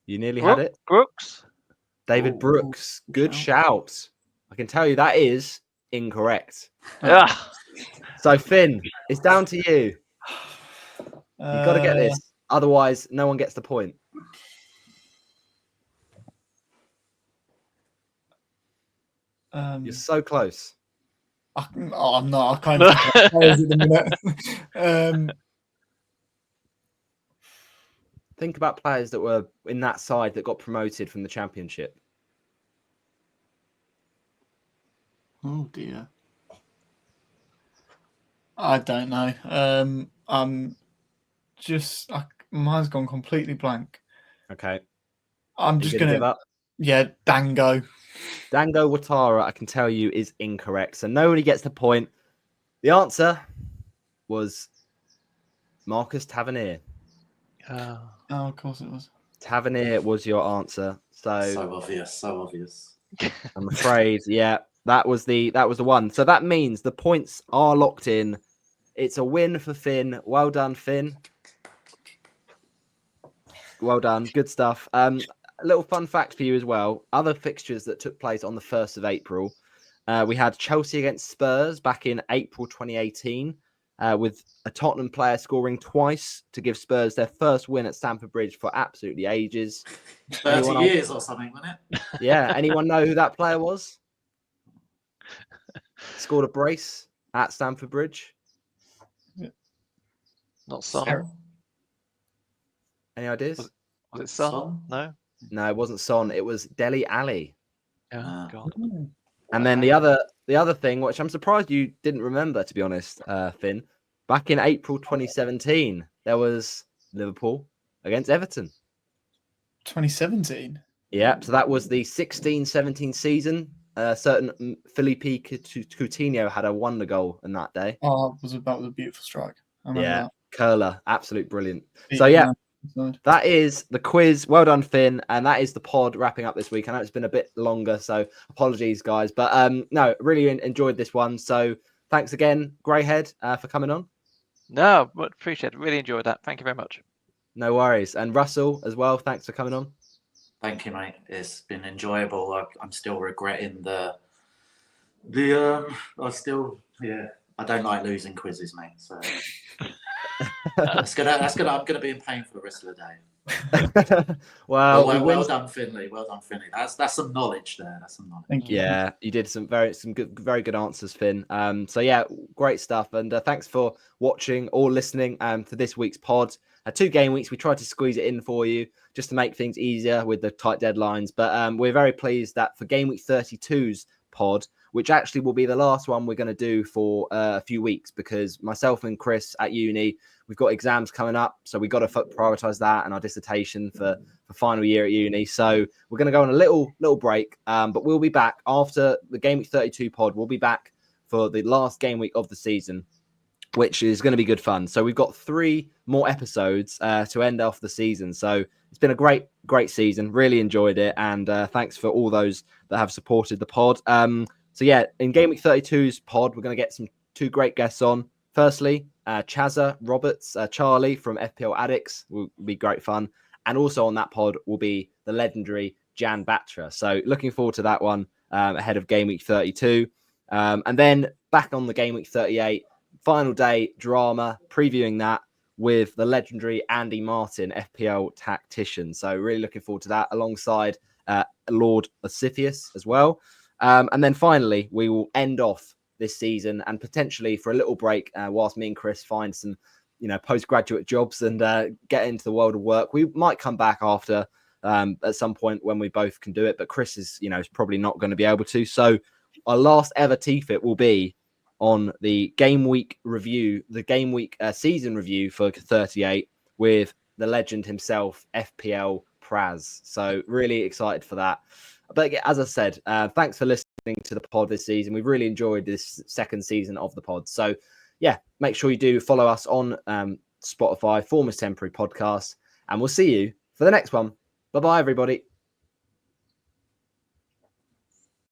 you nearly had it. Brooks? David Brooks. Good shout. I can tell you that is incorrect. So Finn, it's down to you. You've got to get this. Otherwise, no one gets the point. You're so close. I'm not. I can't think of players at the minute. Think about players that were in that side that got promoted from the Championship. Oh dear. I don't know. Mine's gone completely blank. Okay. I'm just gonna give up. Yeah, Dango. Dango Watara, I can tell you, is incorrect. So nobody gets the point. The answer was Marcus Tavernier. Oh, of course it was. Tavernier was your answer. So obvious. I'm afraid, yeah, that was the one. So that means the points are locked in. It's a win for Finn. Well done, Finn. Well done. Good stuff. A little fun fact for you as well. Other fixtures that took place on the 1st of April. We had Chelsea against Spurs back in April 2018. With a Tottenham player scoring twice to give Spurs their first win at Stamford Bridge for absolutely ages. 30 years or something, wasn't it? Yeah. Anyone know who that player was? Scored a brace at Stamford Bridge. Not Son. Any ideas? Was it Son? No? No, it wasn't Son. It was Dele Alli. Oh, God. And then the other thing, which I'm surprised you didn't remember, to be honest, Finn, back in April 2017, there was Liverpool against Everton. 2017? Yeah, so that was the 16-17 season. Certain Felipe Coutinho had a wonder goal in that day. Oh, that was a beautiful strike. I remember that. Curler, absolute brilliant. So yeah, that is the quiz. Well done, Finn, and that is the pod wrapping up this week. I know it's been a bit longer, so apologies, guys. But no, really enjoyed this one. So thanks again, Greyhead, for coming on. No, but appreciate it. Really enjoyed that. Thank you very much. No worries, and Russell as well. Thanks for coming on. Thank you, mate. It's been enjoyable. I'm still regretting I don't like losing quizzes, mate. So I'm gonna be in pain for the rest of the day. well done, Finley. Well done, Finley. That's some knowledge there. That's some knowledge. Thank you. Yeah, you did some very good answers, Finn. So yeah, great stuff. And thanks for watching or listening to this week's pod. 2 game weeks. We tried to squeeze it in for you just to make things easier with the tight deadlines. But we're very pleased that for Game Week 32's pod, which actually will be the last one we're going to do for a few weeks, because myself and Chris at uni, we've got exams coming up. So we've got to prioritize that and our dissertation for final year at uni. So we're going to go on a little break, but we'll be back after the Game Week 32 pod. We'll be back for the last game week of the season. which is going to be good fun. So we've got 3 more episodes to end off the season. So it's been a great season. Really enjoyed it. And thanks for all those that have supported the pod. So yeah, in Gameweek 32's pod, we're going to get 2 great guests on. Firstly, Chazza Roberts, Charlie from FPL Addicts will be great fun. And also on that pod will be the legendary Jan Batra. So looking forward to that one ahead of Gameweek 32. And then back on the Gameweek 38, final day drama, previewing that with the legendary Andy Martin, FPL tactician. So really looking forward to that alongside Lord Osifius as well. And then finally, we will end off this season and potentially for a little break whilst me and Chris find some, postgraduate jobs and get into the world of work. We might come back after at some point when we both can do it, but Chris is probably not going to be able to. So our last ever TFIT will be on the game week review, the game week season review for 38 with the legend himself, FPL Praz. So really excited for that. But as I said, thanks for listening to the pod this season. We've really enjoyed this second season of the pod. So yeah, make sure you do follow us on Spotify, Form is Temporary Podcast, and we'll see you for the next one. Bye-bye, everybody.